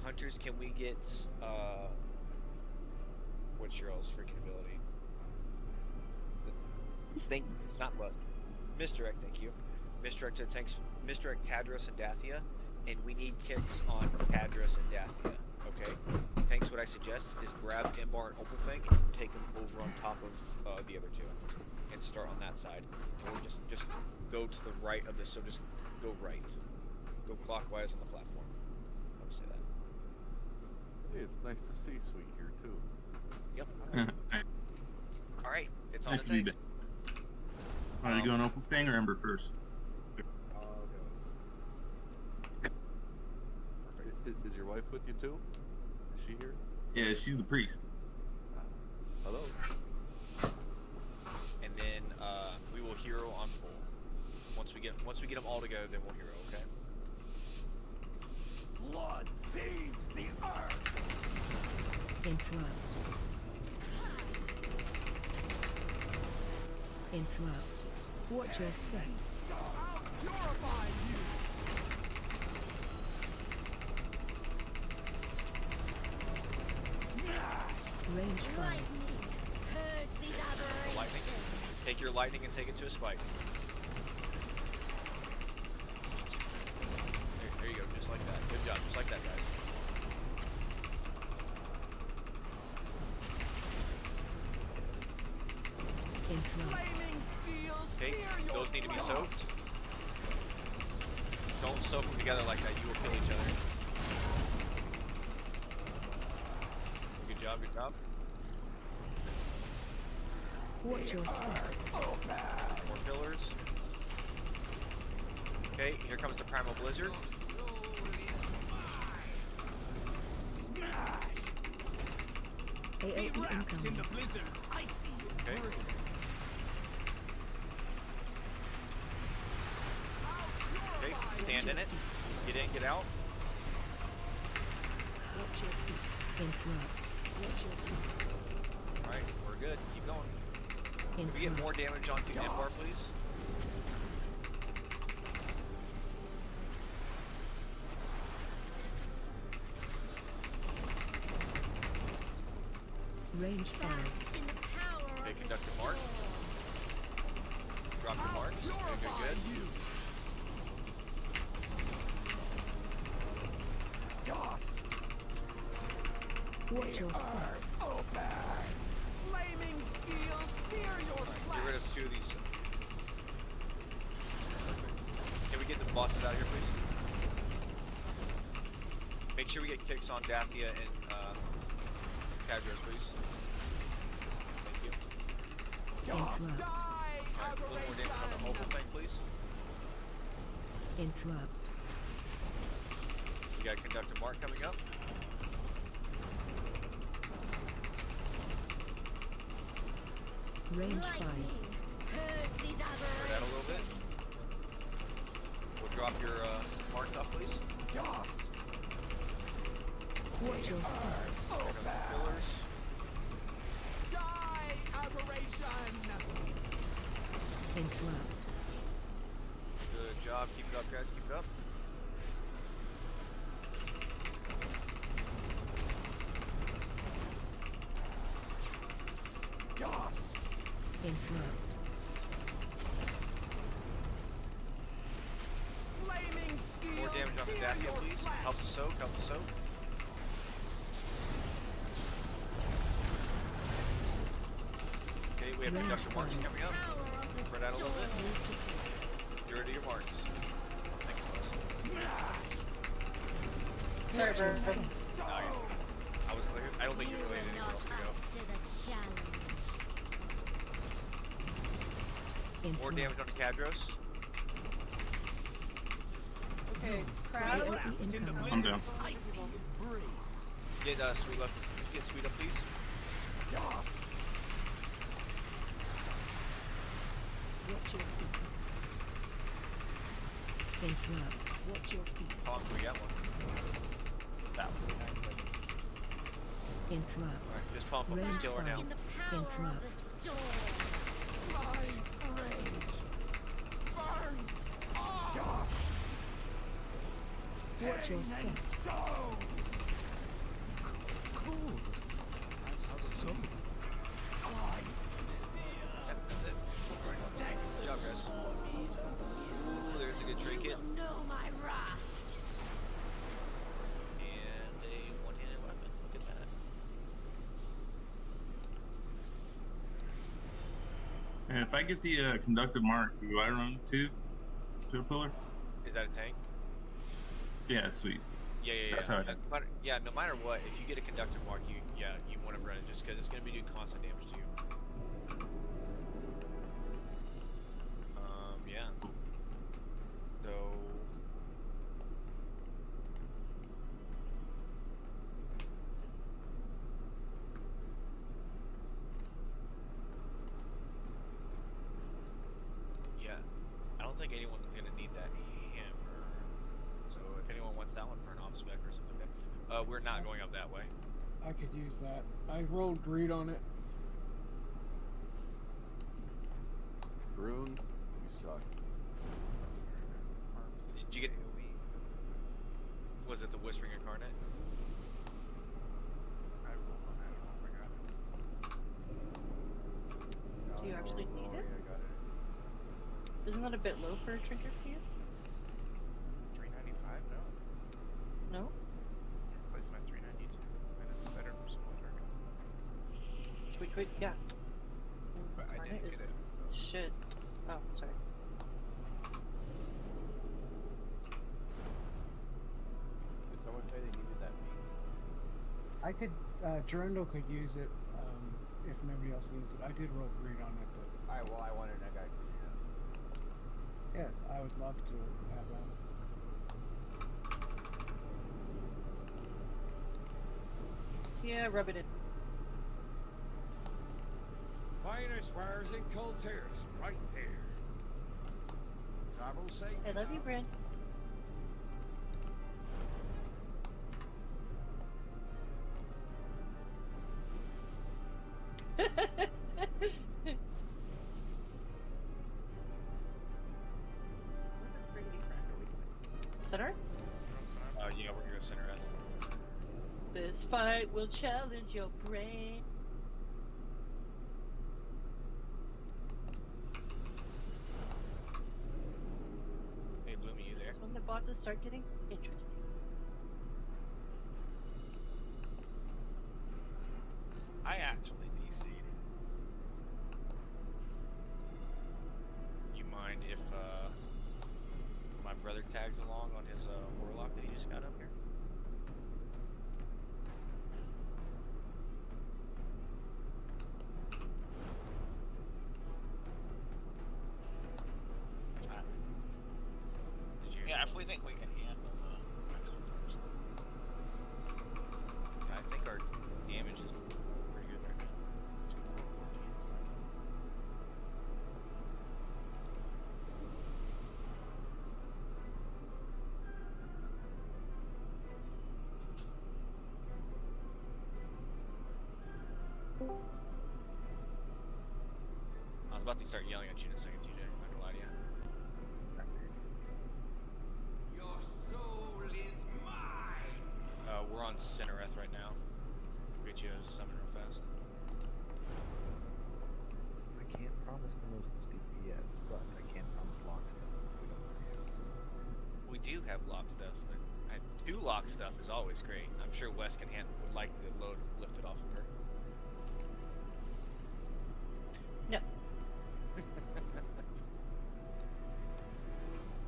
Hunters, can we get what's your all's freaking ability? Misdirect, thank you. Misdirect to the tanks. Misdirect Kadros and Dathia, and we need kicks on Kadros and Dathia. Okay. Tanks, what I suggest is grab Imbar and Opalfang and take them over on top of the other two, and start on that side. Or just go to the right of this. So just go right. Go clockwise on the platform. I would say that. Hey, it's nice to see Sweet here too. Yep. Alright. All right. It's on Nice the to be tanks. back. Are you going Opal Fang or Ember first? Is your wife with you too? Is she here? Yeah, she's the priest. Hello. And then we will hero on full. Once we get them all together, then we'll hero. Okay. Blood feeds the earth. Interrupt. Interrupt. Watch your step. I'll purify you. Range 5. Lightning. Purge these aberrations. Lightning. Take your lightning and take it to a spike. There you go, just like that. Good job, just like that, guys. Flaming steels. Okay, those need to be soaked. Don't soak them together like that, you will kill each other. Good job, good job. Watch your step. More pillars. Okay, here comes the Primal Blizzard. AOE incoming. blizzard's icy Okay. Okay, stand in it. Get in, get out. Watch your feet. Interrupt. Watch your feet. Alright, we're good. Keep going. Can we get more damage onto Imbar, please? Range 5. In the power Okay, of the conduct your mark. Drop your marks. Good, good, good. Watch your step. Flaming steel, sear your Get rid of two of these. Can we get the bosses out of here, please? Make sure we get kicks on Dathia and Cadros, please. Thank you. Interrupt. Alright, a little more damage on the mobile thing, please. Interrupt. We got Conductor Mark coming up. Range 5. lightning. Purge these Clear that a aberrations. little bit. We'll drop your marks off, please. Watch your step. Here comes the pillars. die, aberration. Interrupt. Good job. Keep it up, guys. Keep it up. Interrupt. Flaming steel. More damage on the Dathia, please. Help the soak. Help the soak. Okay, we have Conductor Marks coming up. Spread out a little bit. Get rid of your marks. Thanks, Watch your step. I don't think you really had anywhere else to go. To the challenge. More damage on the Cadros. Okay, crowd. AOE incoming. I'm down. Get Sweet up. Get Sweet up, please. Watch your feet. Interrupt. Watch your feet. Tom, we got one. That was a nice one. Interrupt. Alright, just pump him. Range Just kill her now. In the power Interrupt. of the storm. My rage burns. Watch your step. Stone. That's it. Alright, dang. Good job, guys. Ooh, there's a good trinket. Know my wrath. And a one-handed And if I get the conductive mark, do I run to a pillar? Is that a tank? Yeah, sweet. Yeah. That's how I did. No matter what, if you get a conductive mark, you want to run it just because it's going to be doing constant damage to you. Yeah. So. Yeah. I don't think anyone's going to need that hammer. So if anyone wants that one for an off spec or something like that, we're not going up that way. I could use that. I rolled greed on it. Brune, you suck. Did you get? Was it the Whispering Incarnate? I rolled on it. I don't know if I got it. Do you actually need it? I got it. Isn't that a bit low for a trinket for you? $395? No. No? Replace my $392, and it's better for small target. Wait, yeah. But I didn't Incarnate get is it. So. Shit. Oh, sorry. Did someone say they needed that meat? I could, Durandal could use it if nobody else needs it. I did roll greed on it, but Alright, well, I wanted that guy. yeah, I would love to have that. Yeah, rub it in. Finest wares in Colteris, right there. Travel safe. I love you, Bryn. Center? Yeah, we're gonna go center S. This fight will challenge your brain. Hey, Bloomy, you there? This is when the bosses start getting interesting. I actually DC'd. You mind if my brother tags along on his warlock that he just got up here? Did you? Yeah, if we think we can handle I go first. I think our damage is pretty good right now. 214, it's fine. I was about to start yelling at you in a second, TJ. I'm not gonna lie to you. Your soul is mine. We're on center F right now. We'll get you a summon real fast. I can't promise the most DPS, but I can promise lock stuff if we don't hurry up. We do have lock stuff, but 2 lock stuff is always great. I'm sure Wes would like the load lifted off of her. No.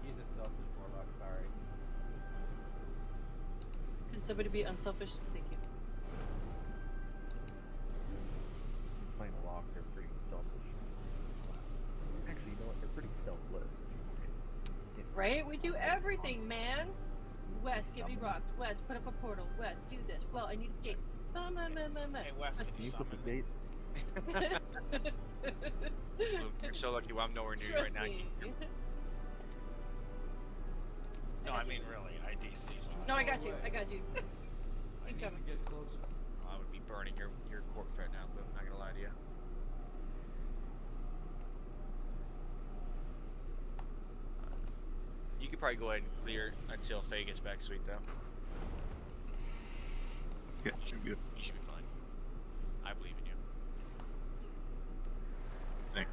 He's a selfish warlock, sorry. Can somebody be unselfish? Thank you. Playing a lock, they're pretty selfish. Actually, you know what? They're pretty selfless. If Right? We do everything, man. Wes, give me rocks. Wes, put up a portal. Wes, do this. Well, I need a gate. Hey, Wes, can Can you you put the summon? gate? Luke, you're so lucky. Well, I'm nowhere near you right Trust now. me. No, I mean really, I DC'd. No, I got you. I got you. I Keep need coming. to get closer. I would be burning your corpse right now, but I'm not gonna lie to you. You could probably go ahead and clear until Faye gets back, sweet though. Yeah, should be good. You should be fine. I believe in you. Thanks.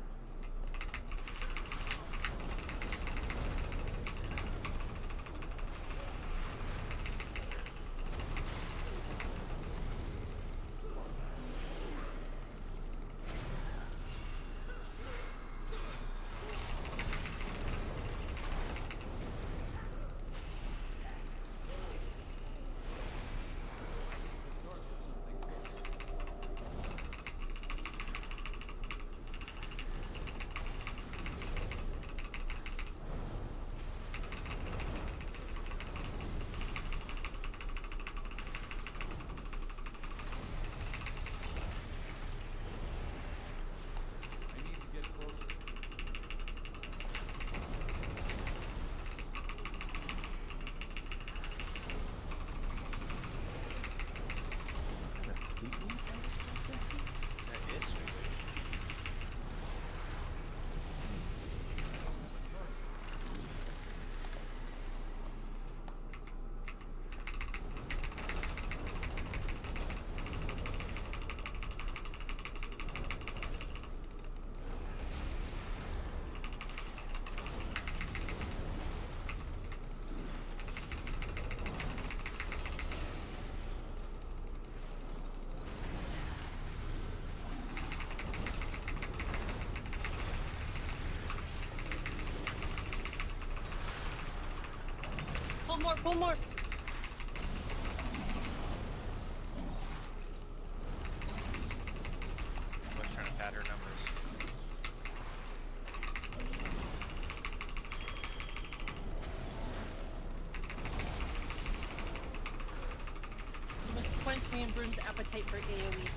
One more. I was trying to pad her numbers. You must quench me and Broom's appetite for AoE.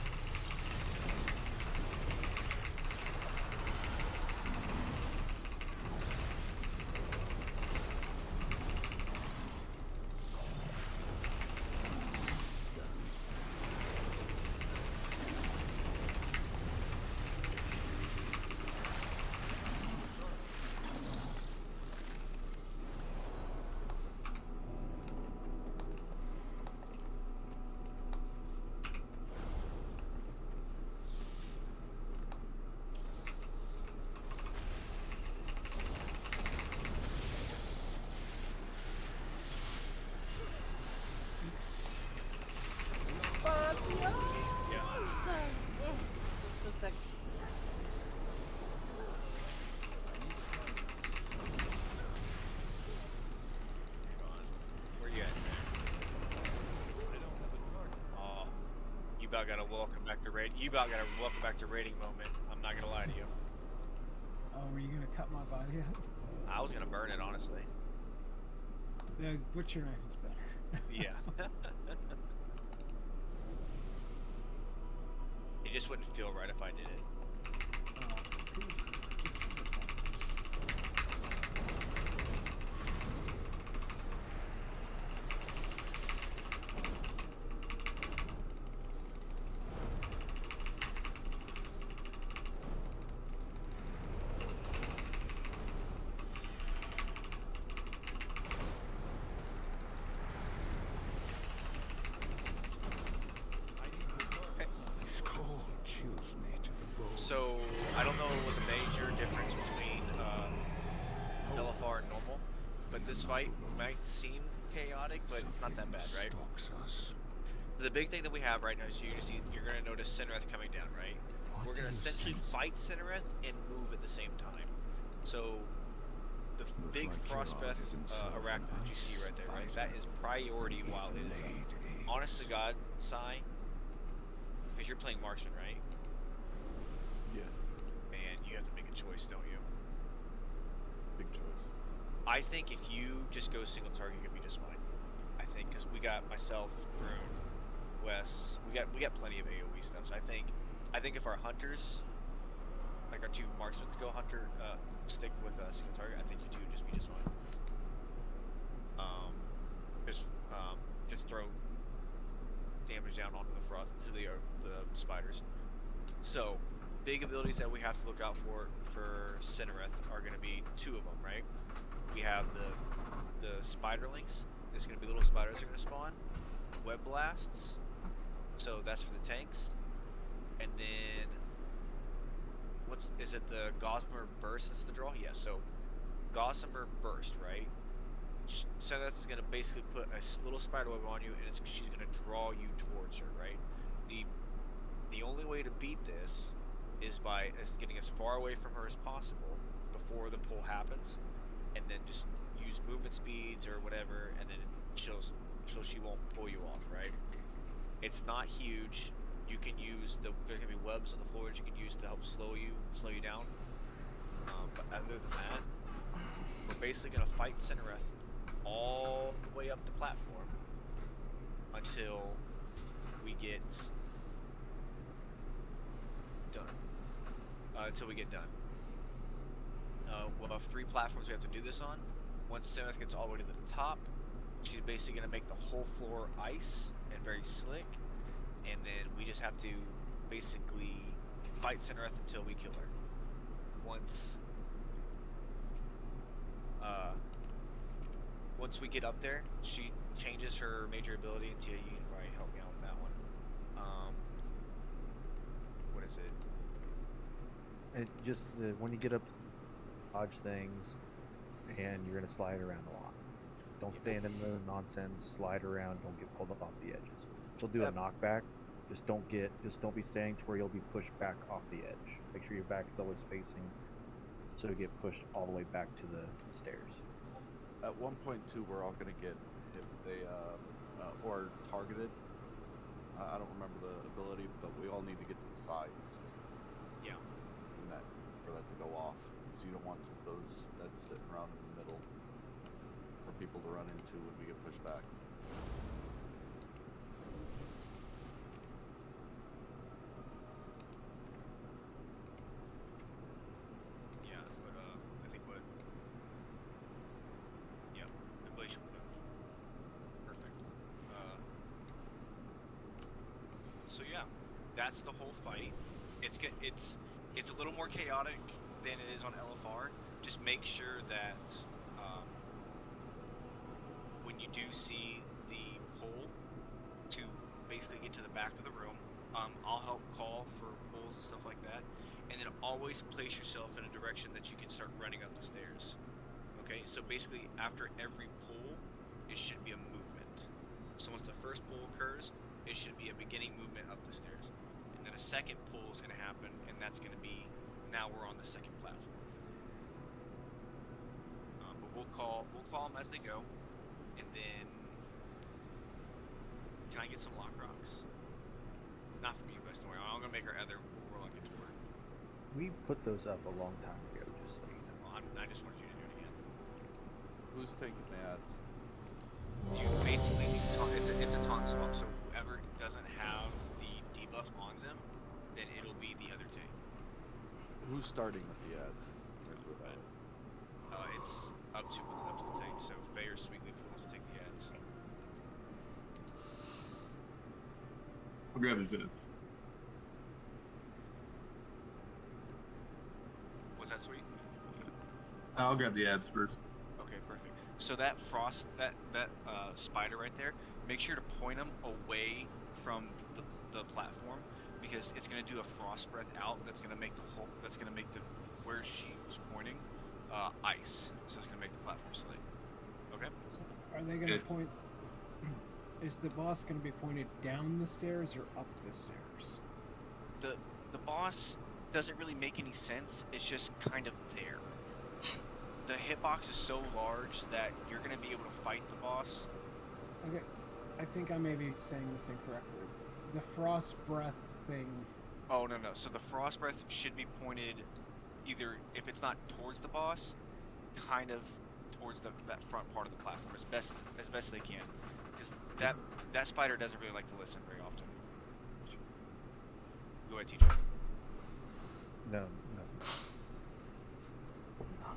Where you at, man? Oh, you about got a welcome back to raid. You about got a welcome back to raiding moment. I'm not gonna lie to you. Oh, were you gonna cut my body up? I was gonna burn it, honestly. The butcher knife is better. Yeah. It just wouldn't feel right if I did it. So, I don't know what the major difference between LFR and normal, but this fight might seem chaotic, but it's not that bad, right? So the big thing that we have right now is you're going to notice Cindereth coming down, right? We're going to essentially fight Cindereth and move at the same time. So, the big Frostbreath arachnid that you see right there, right? That is priority while it is up. Honest to God, Sai, because you're playing Marksman, right? Yeah. Man, you have to make a choice, don't you? Big choice. I think if you just go single target, you'll be just fine. I think because we got myself, Rune, Wes, we got plenty of AOE stuff. So I think if our hunters, like our two marksmen, go hunter, stick with a single target, I think you two just be just fine. Just throw damage down onto the frost to the spiders. So. Big abilities that we have to look out for Cindereth are going to be two of them, right? We have the spiderlings. There's going to be little spiders that are going to spawn. Web blasts. So that's for the tanks. And then is it the Gossamer Burst that's the draw? Yeah, so Gossamer Burst, right? Cindereth is going to basically put a little spider web on you, and she's going to draw you towards her, right? The only way to beat this is by getting as far away from her as possible before the pull happens, and then just use movement speeds or whatever, and then so she won't pull you off, right? It's not huge. You can use there's gonna be webs on the floor that you can use to help slow you down. But other than that, we're basically gonna fight Cindereth all the way up the platform until we get done. Until we get done. We'll have 3 platforms we have to do this on. Once Cindereth gets all the way to the top, she's basically going to make the whole floor ice and very slick, and then we just have to basically fight Cindereth until we kill her. Once we get up there, she changes her major ability into, you can probably help me out with that one. What is it? And just when you get up, dodge things, and you're gonna slide around a lot. Don't stand in the nonsense. Slide around. Don't get pulled up off the edges. She'll do a knockback. Just don't be standing to where you'll be pushed back off the edge. Make sure your back is always facing, so you get pushed all the way back to the stairs. At 1.2, we're all gonna get hit with a or targeted. I don't remember the ability, but we all need to get to the sides. Yeah. And that for that to go off, because you don't want those that's sitting around in the middle for people to run into when we get pushed back. Yeah, but I think what. Yeah, ablation would have. Perfect. So yeah, that's the whole fight. It's a little more chaotic than it is on LFR. Just make sure that when you do see the pole to basically get to the back of the room, I'll help call for poles and stuff like that, and then always place yourself in a direction that you can start running up the stairs. Okay, so basically after every pull, it should be a movement. So once the first pull occurs, it should be a beginning movement up the stairs. And then a second pull is going to happen, and that's going to be, now we're on the second platform. But we'll call them as they go, and then, can I get some lock rocks? Not from you guys, don't worry. I'm going to make our other warlock into work. We put those up a long time ago, just so you know. Well, I just wanted you to do it again. Who's taking the ads? You basically need it's a taunt swap, so whoever doesn't have the debuff on them, then it'll be the other tank. Who's starting with the ads? It's up to the tank, so Faye or Sweetleaf wants to take the ads. I'll grab his ads. Was that sweet? I'll grab the ads first. Okay, perfect. So that frost, that spider right there, make sure to point them away from the platform, because it's gonna do a frost breath out. That's gonna make the where she was pointing, ice. So it's gonna make the platform slate. Okay. So are they gonna point? Is the boss gonna be pointed down the stairs or up the stairs? The boss doesn't really make any sense. It's just kind of there. The hitbox is so large that you're gonna be able to fight the boss. Okay, I think I may be saying this incorrectly. The frost breath thing. Oh no. So the frost breath should be pointed either, if it's not towards the boss, kind of towards that front part of the platform as best they can, because that spider doesn't really like to listen very often. Go ahead, teacher. No, nothing.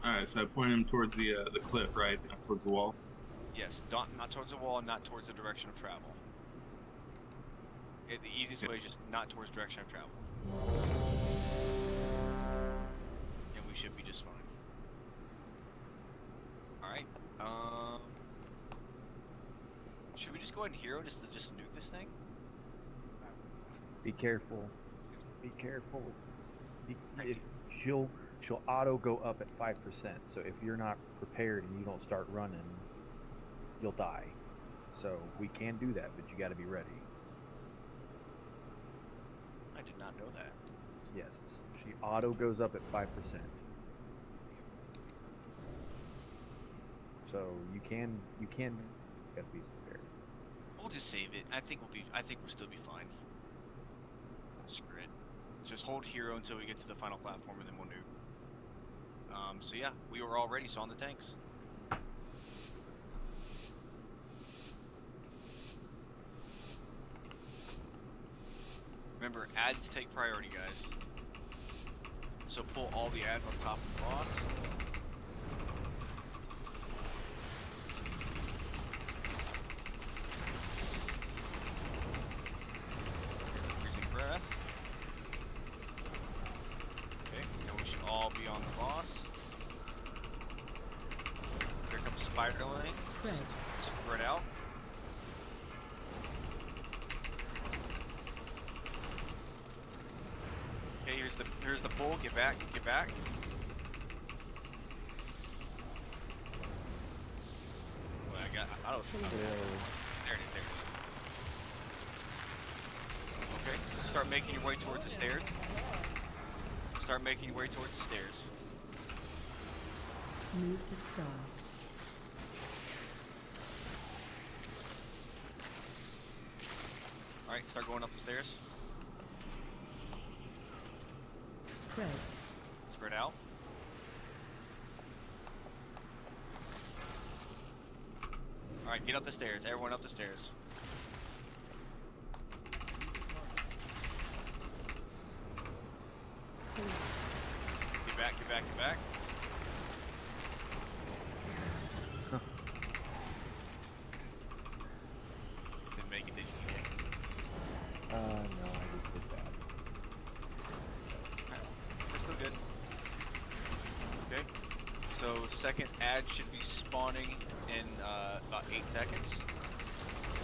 Alright, so I point him towards the cliff, right? Not towards the wall. Yes, not towards the wall, not towards the direction of travel. The easiest way is just not towards direction of travel. And we should be just fine. Alright, should we just go ahead and hero just nuke this thing? Be careful. Be careful. She'll auto go up at 5%. So if you're not prepared and you don't start running, you'll die. So we can do that, but you got to be ready. I did not know that. Yes, she auto goes up at 5%. So you can gotta be prepared. We'll just save it. I think we'll still be fine. Screw it. Just hold hero until we get to the final platform, and then we'll nuke. So yeah, we were all ready, so on the tanks. Remember, ads take priority, guys. So pull all the ads on top of the boss. Here's the freezing breath. Okay, and we should all be on the boss. Here comes Spiderling. Spread out. Okay, here's the bull. Get back. Well, I thought it was. There it is. Okay, start making your way towards the stairs. Move to start. Alright, start going up the stairs. Spread. Spread out. Alright, get up the stairs. Everyone up the stairs. Get back, get back, get back. Didn't make it, did you? No, I just did that. Alright, we're still good. Okay. So second ad should be spawning in about 8 seconds.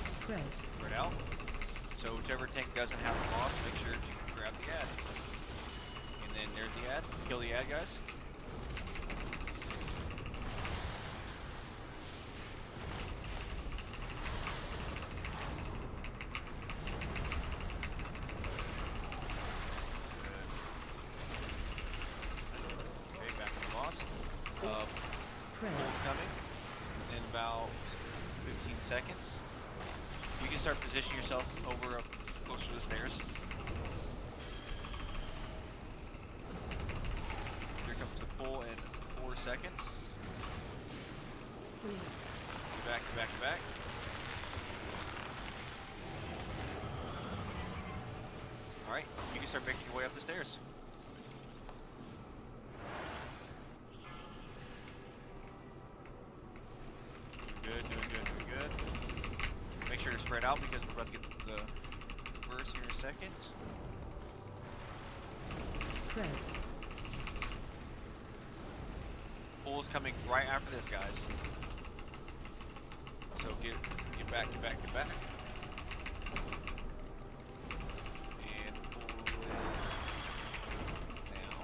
Spread. Spread out. So whichever tank doesn't have a boss, make sure to grab the ad. And then there's the ad. Kill the ad, guys. Okay, back on the boss. Spread. Pull's coming in about 15 seconds. You can start positioning yourself over up close to the stairs. Here comes the pull in 4 seconds. Get back, get back, get back. Alright, you can start making your way up the stairs. Doing good, doing good, doing good. Make sure to spread out because we're about to get the burst here in a second. Spread. Pull is coming right after this, guys. So get back, get back, get back. And pull is now.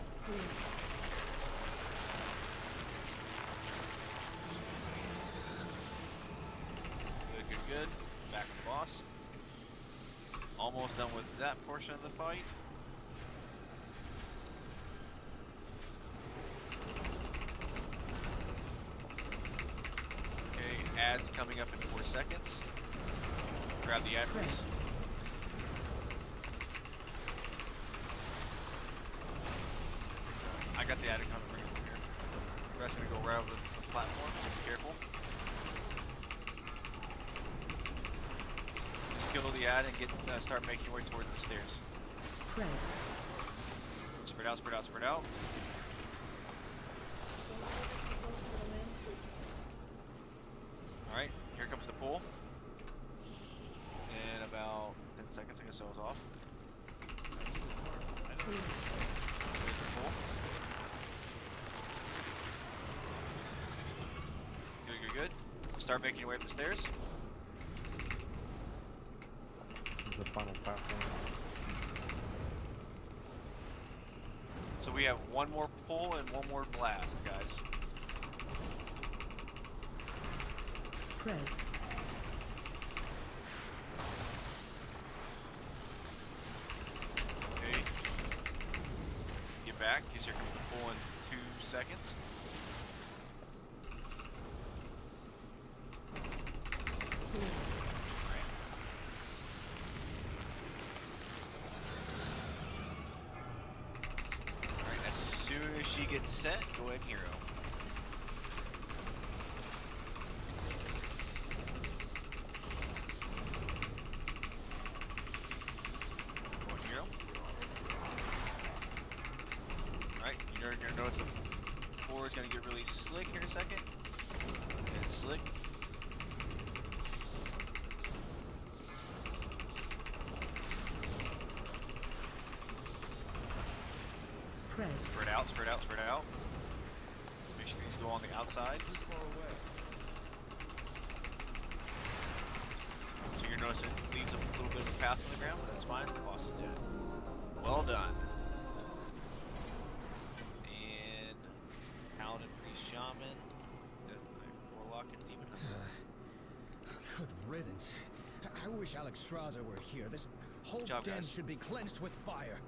Good, good, good. Back on the boss. Almost done with that portion of the fight. Okay, ads coming up in 4 seconds. Grab the ad, please. I got the ad coming right over here. The rest gonna go right over the platform, so be careful. Just kill the ad and get start making your way towards the stairs. Spread. Spread out, spread out, spread out. Alright, here comes the pull. In about 10 seconds, I guess I was off. There's the pull. Good, good, good. Start making your way up the stairs. This is the final platform. So we have one more pull and one more blast, guys. Spread. Okay. Get back, because here comes the pull in 2 seconds. Alright, as soon as she gets set, go ahead, hero. Go ahead, hero. Alright, you're gonna notice the floor is gonna get really slick here in a second. And it's slick. Spread. Spread out, spread out, spread out. Make sure these go on the outsides. So you're noticing it leaves a little bit of a path on the ground, but that's fine. The boss is dead. Well done. And Paladin, Priest, Shaman, Death Knight, Warlock, and Demon Hunter. Good riddance. I wish Alexstrasza were here. This whole Good job, den guys. should be cleansed with fire.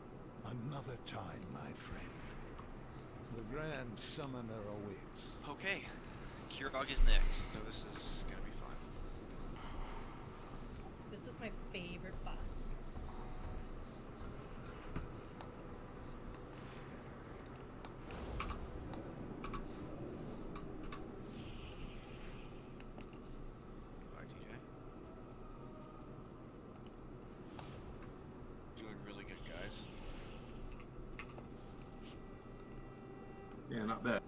Another time, my friend. The Grand Summoner awaits. Okay, Kirog is next, so this is gonna be fun. This is my favorite boss. Yeah, not bad.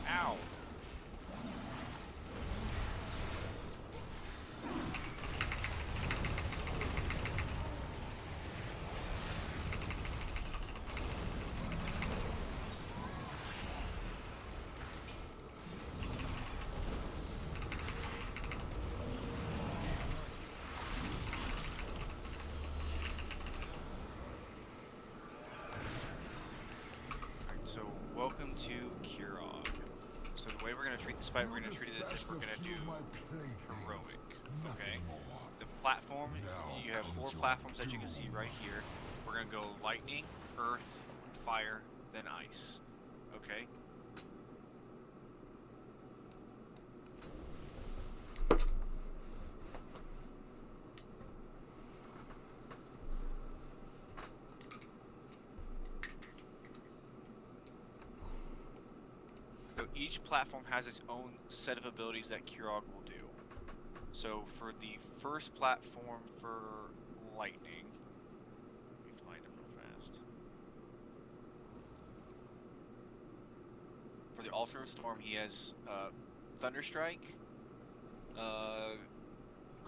Ow. Alright, so welcome to Kurog. So the way we're going to treat this fight, we're going to treat it as if we're going to do heroic, okay? The platform, you have 4 platforms that you can see right here. We're going to go lightning, earth, fire, then ice, okay? So each platform has its own set of abilities that Kurog will do. So for the first platform for lightning, let me find it real fast. For the Ultra Storm, he has Thunderstrike.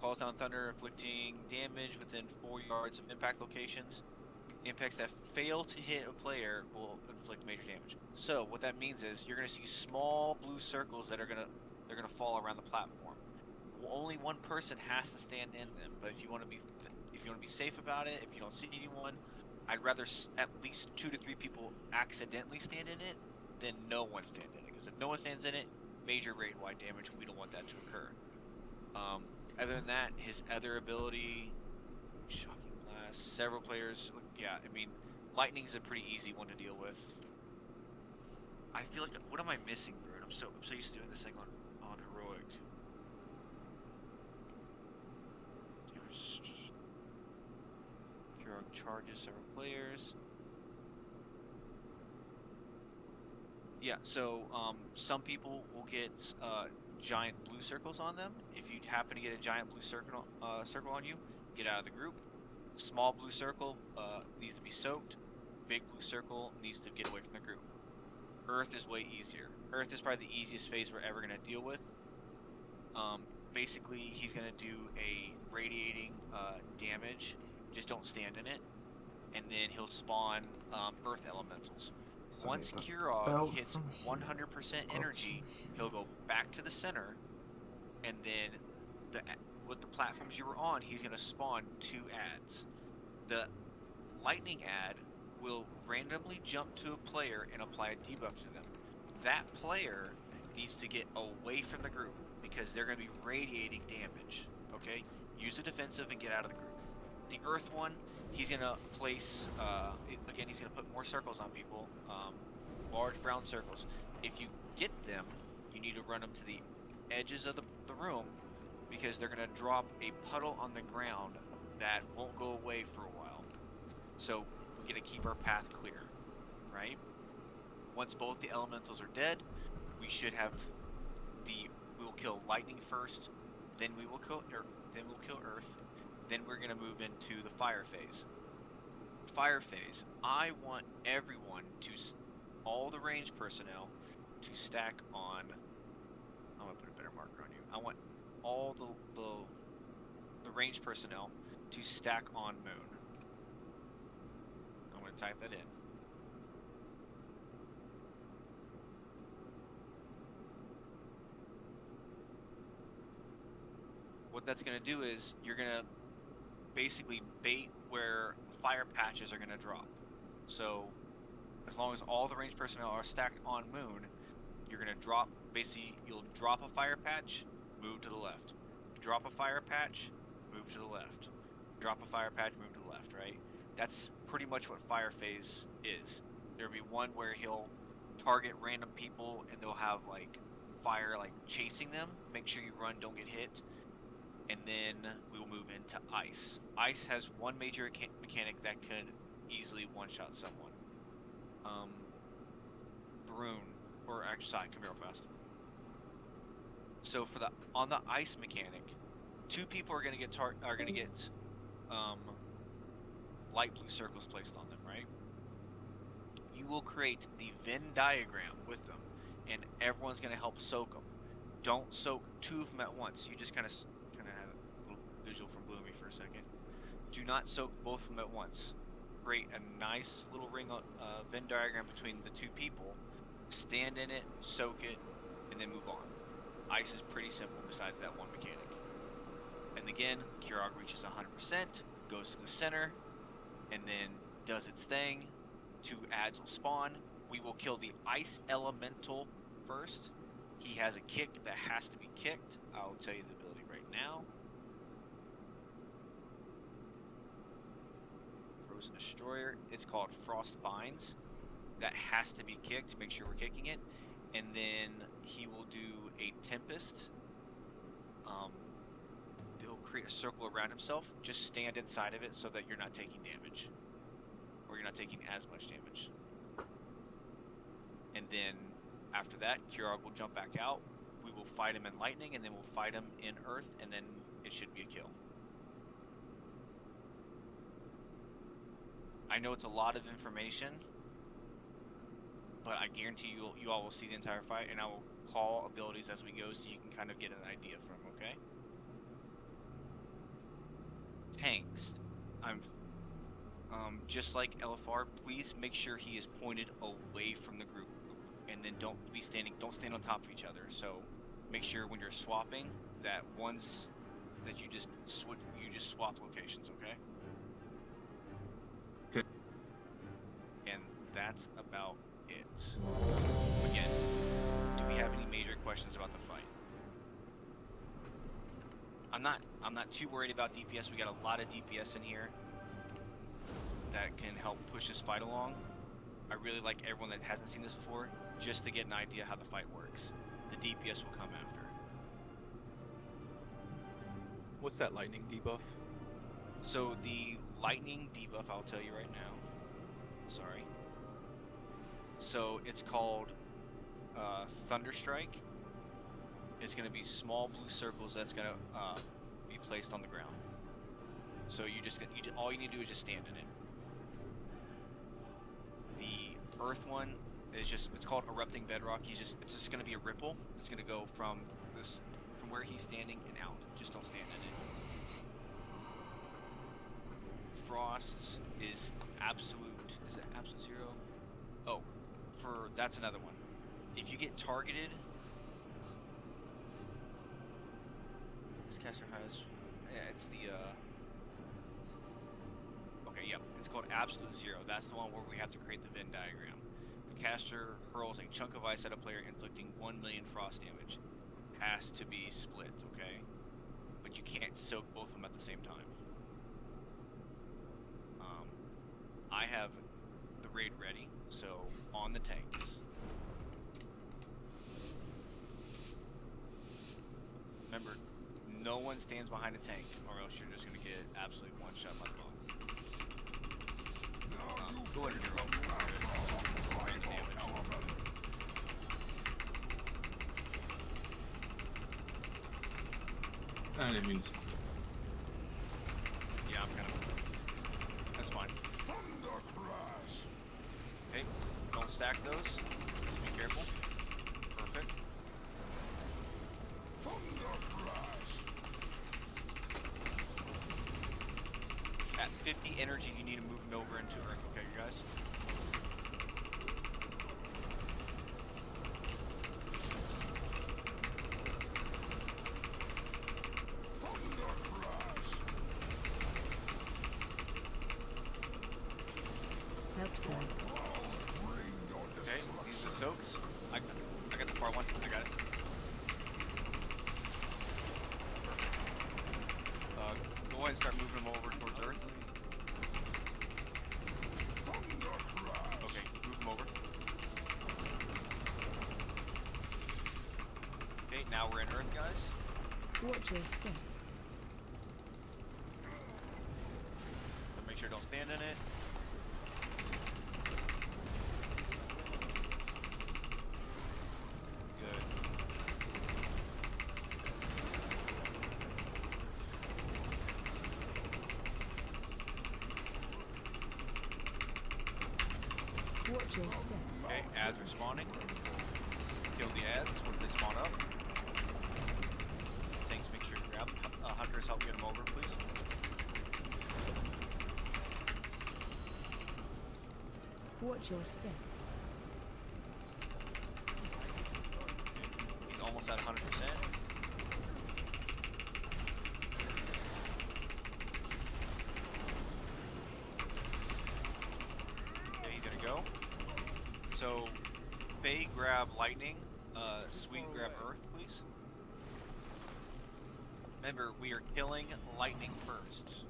Calls down thunder, inflicting damage within 4 yards of impact locations. Impacts that fail to hit a player will inflict major damage. So what that means is you're going to see small blue circles that are going to fall around the platform. Only one person has to stand in them. But if you want to be safe about it, if you don't see anyone, I'd rather at least 2 to 3 people accidentally stand in it than no one stand in it. Because if no one stands in it, major rate-wide damage. We don't want that to occur. Other than that, his other ability, shocking blast. Several players. Yeah, I mean, lightning's a pretty easy one to deal with. I feel like, what am I missing, Bird? I'm so used to doing this thing on heroic. Kurog charges several players. Yeah, so some people will get giant blue circles on them. If you happen to get a giant blue circle on you, get out of the group. Small blue circle needs to be soaked. Big blue circle needs to get away from the group. Earth is way easier. Earth is probably the easiest phase we're ever going to deal with. Basically, he's going to do a radiating damage. Just don't stand in it. And then he'll spawn Earth Elementals. So Once the Kurog belt hits from 100% energy, he'll go back to the center, and then with the platforms you were on, he's going to spawn 2 ads. The lightning ad will randomly jump to a player and apply a debuff to them. That player needs to get away from the group because they're going to be radiating damage. Okay? Use the defensive and get out of the group. The earth one, he's going to place, again, he's going to put more circles on people. large brown circles. If you get them, you need to run them to the edges of the room, because they're going to drop a puddle on the ground that won't go away for a while. So we're going to keep our path clear, right? Once both the elementals are dead, we should have we will kill lightning first, then we will kill earth, then we're going to move into the fire phase. Fire phase, I want everyone all the range personnel to stack on, I'm going to put a better marker on you. I want all the range personnel to stack on Moon. I'm going to type that in. What that's going to do is you're going to basically bait where fire patches are going to drop. So as long as all the range personnel are stacked on Moon, you're going to drop, basically you'll drop a fire patch, move to the left. Drop a fire patch, move to the left. Drop a fire patch, move to the left, right? That's pretty much what fire phase is. There'll be one where he'll target random people and they'll have like fire like chasing them. Make sure you run, don't get hit. And then we will move into ice. Ice has one major mechanic that could easily one-shot someone. Barun, or actually, sorry, come here real fast. So for on the ice mechanic, 2 people are gonna get light blue circles placed on them, right? You will create the Venn diagram with them, and everyone's gonna help soak them. Don't soak 2 of them at once. You just kind of had a little visual from Bloomy for a second. Do not soak both of them at once. Create a nice little ring, Venn diagram between the 2 people. Stand in it, soak it, and then move on. Ice is pretty simple besides that one mechanic. And again, Kurog reaches 100%, goes to the center, and then does its thing. 2 adds will spawn. We will kill the ice elemental first. He has a kick that has to be kicked. I'll tell you the ability right now. Frozen Destroyer. It's called Frost Binds. That has to be kicked. Make sure we're kicking it. And then he will do a Tempest. He'll create a circle around himself. Just stand inside of it so that you're not taking damage. Or you're not taking as much damage. And then after that, Kurog will jump back out. We will fight him in lightning, and then we'll fight him in earth, and then it should be a kill. I know it's a lot of information, but I guarantee you all will see the entire fight, and I will call abilities as we go so you can kind of get an idea from, okay? Tanks. Just like LFR, please make sure he is pointed away from the group, and then don't stand on top of each other. So make sure when you're swapping that ones that you just swap locations, okay? Okay. And that's about it. Again, do we have any major questions about the fight? I'm not too worried about DPS. We got a lot of DPS in here that can help push this fight along. I really like everyone that hasn't seen this before, just to get an idea how the fight works. The DPS will come after. What's that lightning debuff? So the lightning debuff, I'll tell you right now. Sorry. So it's called Thunderstrike. It's going to be small blue circles that's going to be placed on the ground. So all you need to do is just stand in it. The earth one is it's called Erupting Bedrock. It's just going to be a ripple. It's going to go from where he's standing and out. Just don't stand in it. Frost is absolute. Is it absolute 0? Oh, that's another one. If you get targeted, this caster has. Yeah, it's the. Okay, yep. It's called absolute 0. That's the one where we have to create the Venn diagram. The caster hurls a chunk of ice at a player, inflicting 1 million frost damage. Has to be split, okay? But you can't soak both of them at the same time. I have the raid ready, so on the tanks. Remember, no one stands behind a tank, or else you're just gonna get absolutely one shot by the boss. Go ahead and do your own range damage. I didn't mean to. Yeah, I'm kind of. That's fine. Okay, don't stack those. Just be careful. Perfect. At 50 energy, you need to move them over into Earth, okay, you guys? Help, sir. Okay, these are soaks. I got the far one. I got it. Go ahead and start moving them over towards Earth. Okay, move them over. Okay, now we're in Earth, guys. Watch your step. So make sure don't stand in it. Good. Watch your step. Okay, ads are spawning. Kill the ads once they spawn up. Tanks, make sure you grab. Hunters, help get them over, please. Watch your step. He's almost at 100%. Okay, he's gonna go. So, Faye, grab lightning. Sweet, grab earth, please. Remember, we are killing lightning first.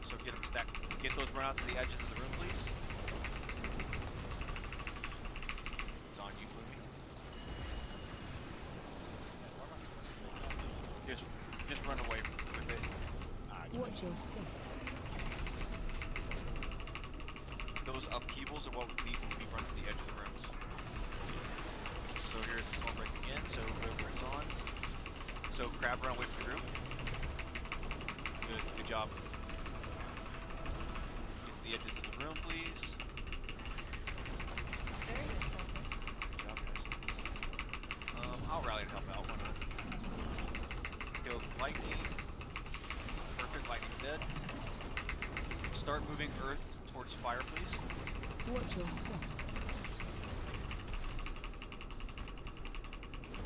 So get them stacked. Get those run out to the edges of the room, please. It's on you, Gloomy. Just run away with it. Watch your step. Those upheavals are what needs to be run to the edge of the rooms. So here's the storm break again, so whoever it's on. So crab run away from the group. Good job. Get to the edges of the room, please. Very good. Good job, guys. I'll rally to help out. Why not? Killed lightning. Perfect, lightning dead. Start moving earth towards fire, please. Watch your step.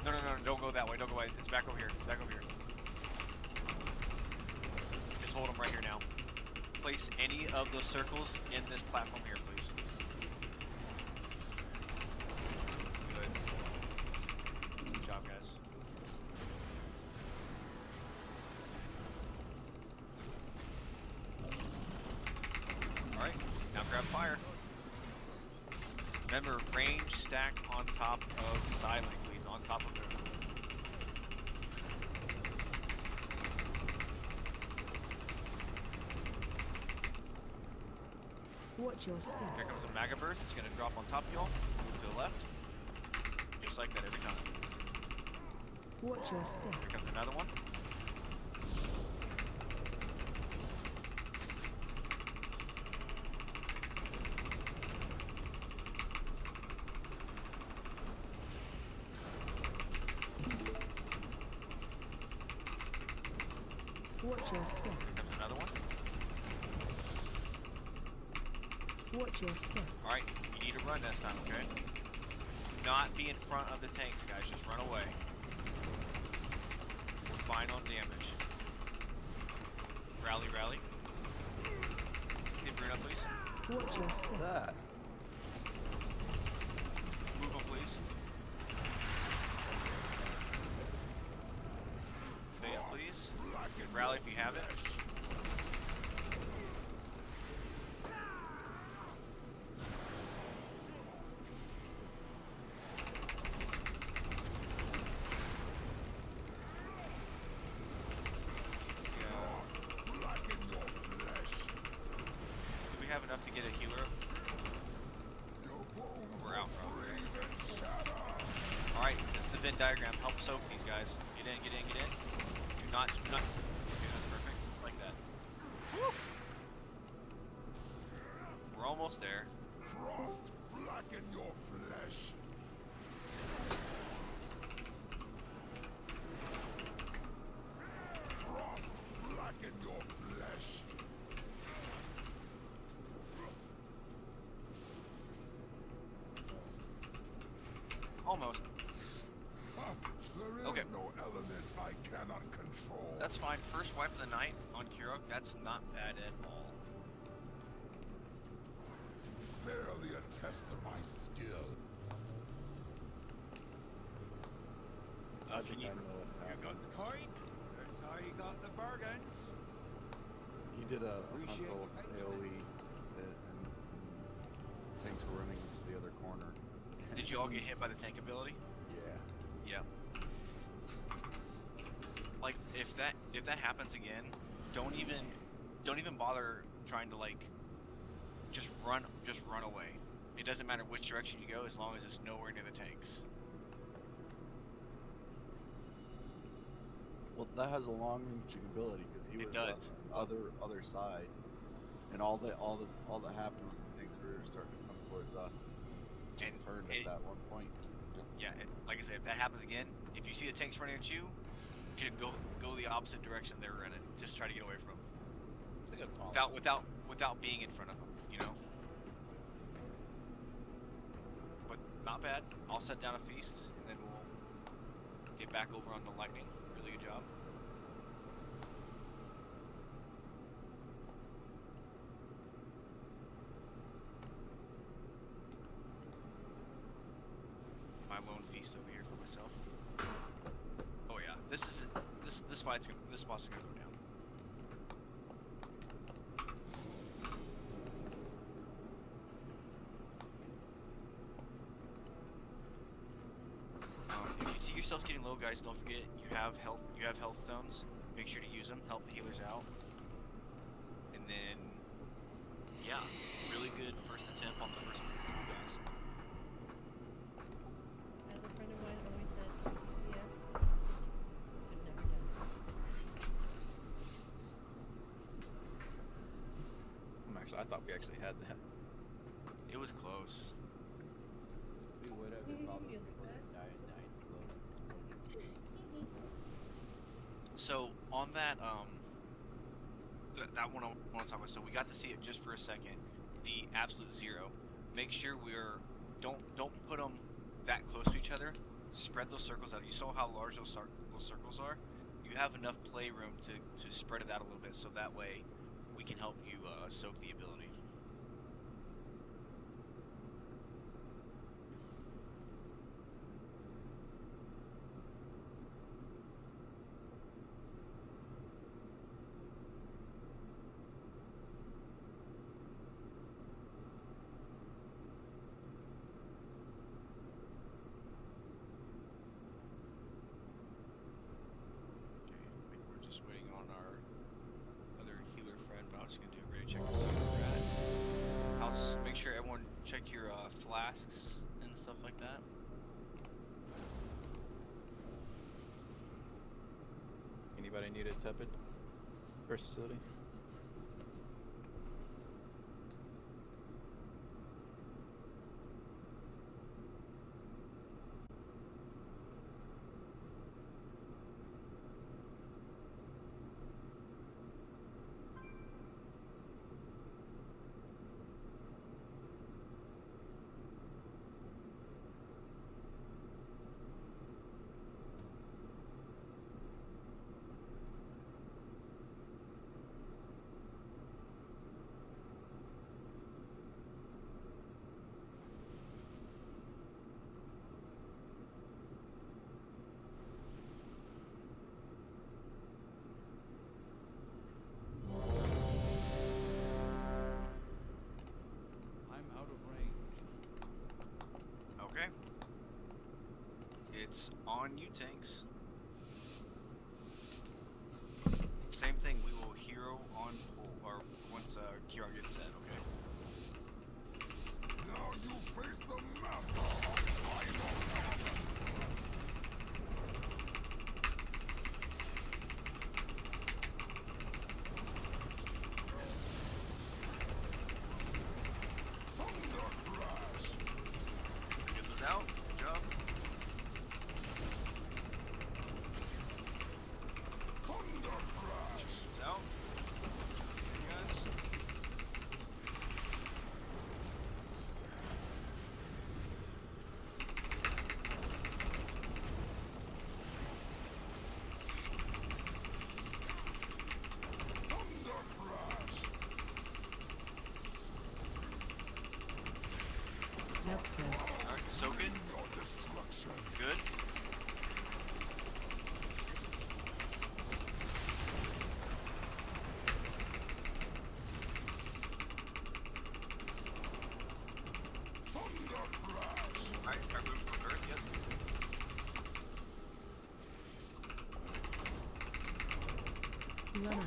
No, don't go that way, don't go away. It's back over here, Just hold them right here now. Place any of those circles in this platform here, please. Good. Good job, guys. Alright, now grab fire. Remember, range stack on top of silent, please. On top of it. Watch your step. Here comes the Maga Burst. It's going to drop on top of y'all. Move to the left. Just like that every time. Watch your step. Here comes another one. Watch your step. Here comes another one. Watch your step. Alright, you need to run this time, okay? Do not be in front of the tanks, guys. Just run away. We're fine on damage. Rally, rally. Hit Bruno, please. Watch your step. Move him, please. Stay up, please. Good rally if you have it. diagram. Help soak these guys. Get in, get in, get in. Do not. Okay, that's perfect. Like that. Woo! We're almost there. Frost blacken your flesh. Frost blacken your flesh. Almost. There is Okay. no element I cannot control. That's fine. First wipe of the night on Kirok. That's not bad at all. Barely a test of my skill. I think I know what You got happened. the coin? That's how you got the bargains. He did a Appreciate frontal the AoE and things were running into the other corner. Did you all get hit by the tank ability? Yeah. Yeah. Like if that happens again, don't even bother trying to like just run away. It doesn't matter which direction you go as long as it's nowhere near the tanks. Well, that has a long-reaching ability because he It was on does. the other side, and all that happened was the tanks were starting to come towards us. Just And turned at that one point. Yeah, like I said, if that happens again, if you see the tanks running at you, you can go the opposite direction they're running. Just try to get away from them. It's a good policy. Without being in front of them, you know. But not bad. I'll set down a feast, and then we'll get back over on the lightning. Really good job. My lone feast over here for myself. Oh yeah, this boss is gonna go down. If you see yourselves getting low, guys, don't forget you have health stones. Make sure to use them. Help the healers out. And then, yeah, really good first attempt on the first one, guys. As a friend of mine always said, yes, but never done. I thought we actually had that. It was close. We would have if all the people that died slow. So on that that one I want to talk about. So we got to see it just for a second. The absolute zero. Make sure don't put them that close to each other. Spread those circles out. You saw how large those circles are. You have enough playroom to spread it out a little bit, so that way we can help you soak the ability. Just waiting on our other healer friend, but I'm just gonna do a ready check to see where we're at. Make sure everyone check your flasks and stuff like that. Anybody need a tepid versatility? Okay. It's on you, tanks. Same thing, we will hero on pull, or once Kieran gets set, okay? Now you face the master of final elements. up, sir. Alright, soak it. Good. Alright, start moving from Earth, yep. Run out.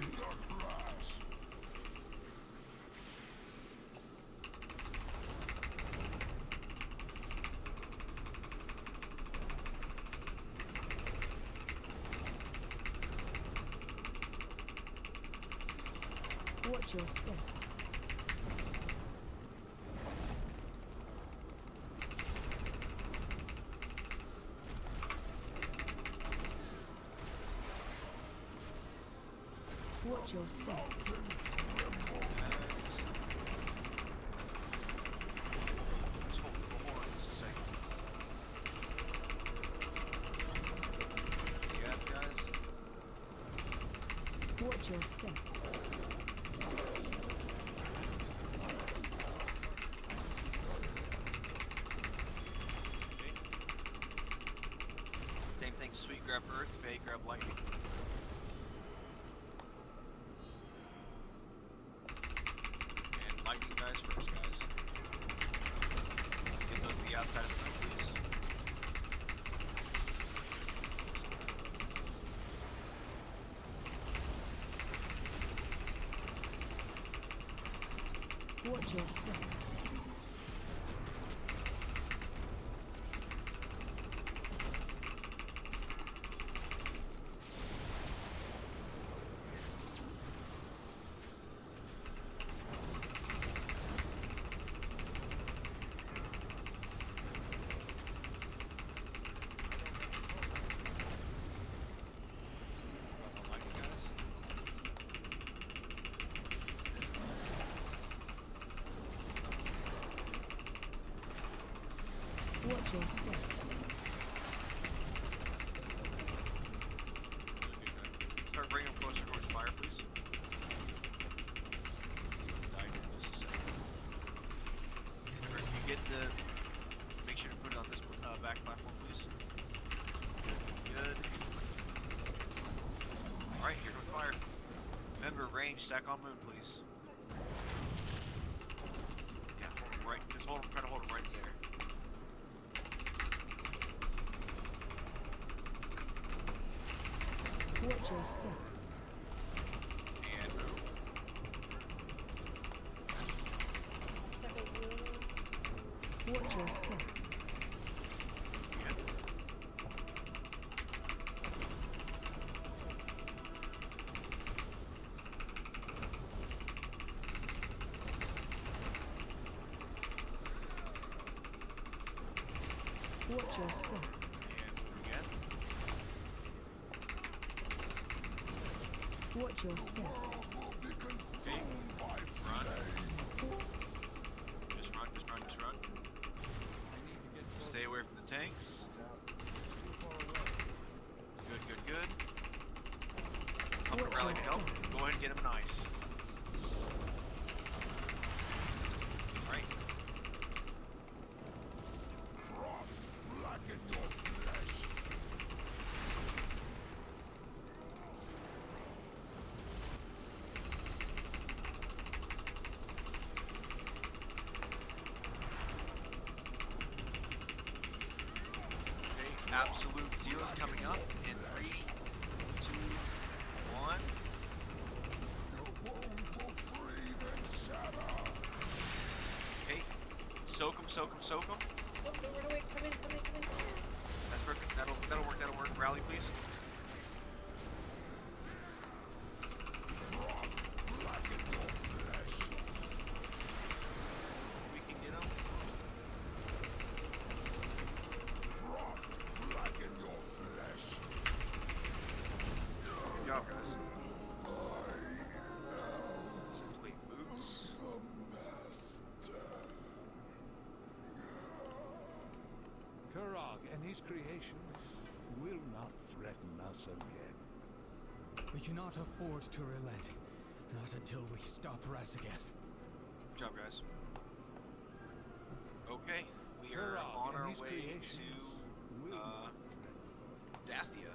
Watch your step. Watch your step. Watch your step. Same thing, sweet grab Earth, Faye grab Lightning. And Lightning guys first, guys. Get those to the outside of the room, please. Watch your step. Watch your step. Start bringing them closer towards fire, please. Remember, if you get the... Make sure to put it on this back platform, please. Good. Alright, here goes fire. Remember, range, stack on moon, please. Yeah, hold them right. Just hold them, try to hold them right there. Watch your step. And move. Watch your step. Good. Watch your step. And move again. Watch your step. Okay. Run. Just run, just run, just run. Stay away from the tanks. Good, good, good. I'm gonna rally to help. Go ahead and get him an ice. Alright. Absolute zeros coming up in 3, 2, 1. Okay. Soak them, soak them, soak them. Okay, run away. Come in, come in, come in. That's perfect. That'll work, that'll work. Rally, please. We can get them. Good job, guys. Simply boots. Kurog and his creations will not threaten us again. We cannot afford to relent. Not until we stop Razageth. Good job, guys. Okay, we These way creations to will Dathia,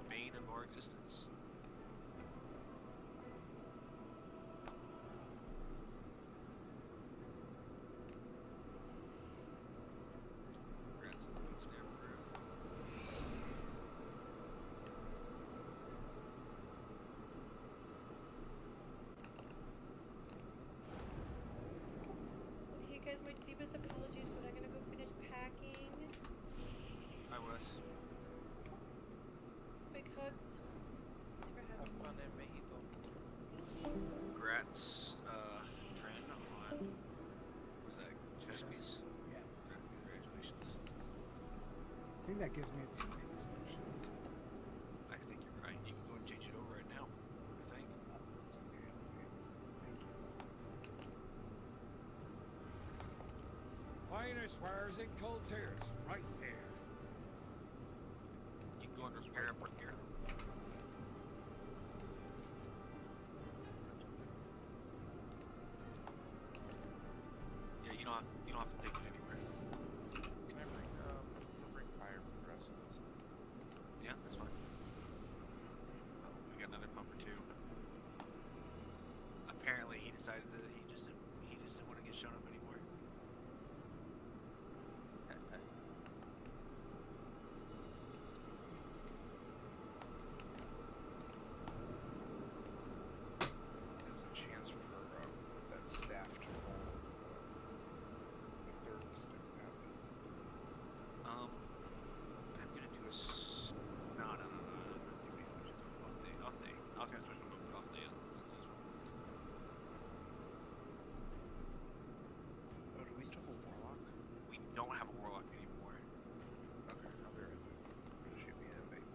bane of our existence. Congrats on the beats there, bro. Okay, guys, my deepest apologies, but I'm gonna go finish packing. I was. Big hugs. Thanks for having me. Have fun in Mexico. Congrats, Tran, on, was that chess piece? Yeah. Congratulations. I think that gives me a 2-piece actually. I think you're right. You can go and change it over right now, I think. It's okay. Thank you. finest wares in Coltears, right there. You can go and repair it from here. Yeah, you don't have to take it anywhere. Can I bring fire for the rest of this? Yeah, that's fine. Oh, we got another pumper too. Apparently, he decided that he just didn't want to get shown up anymore. There's a chance for that staff to roll with the third student now. I'm gonna do a no. I was gonna switch them off the on this one. Oh, do we still have a warlock? We don't have a warlock anymore. Okay, I'll be right there. Gonna shoot me an invite.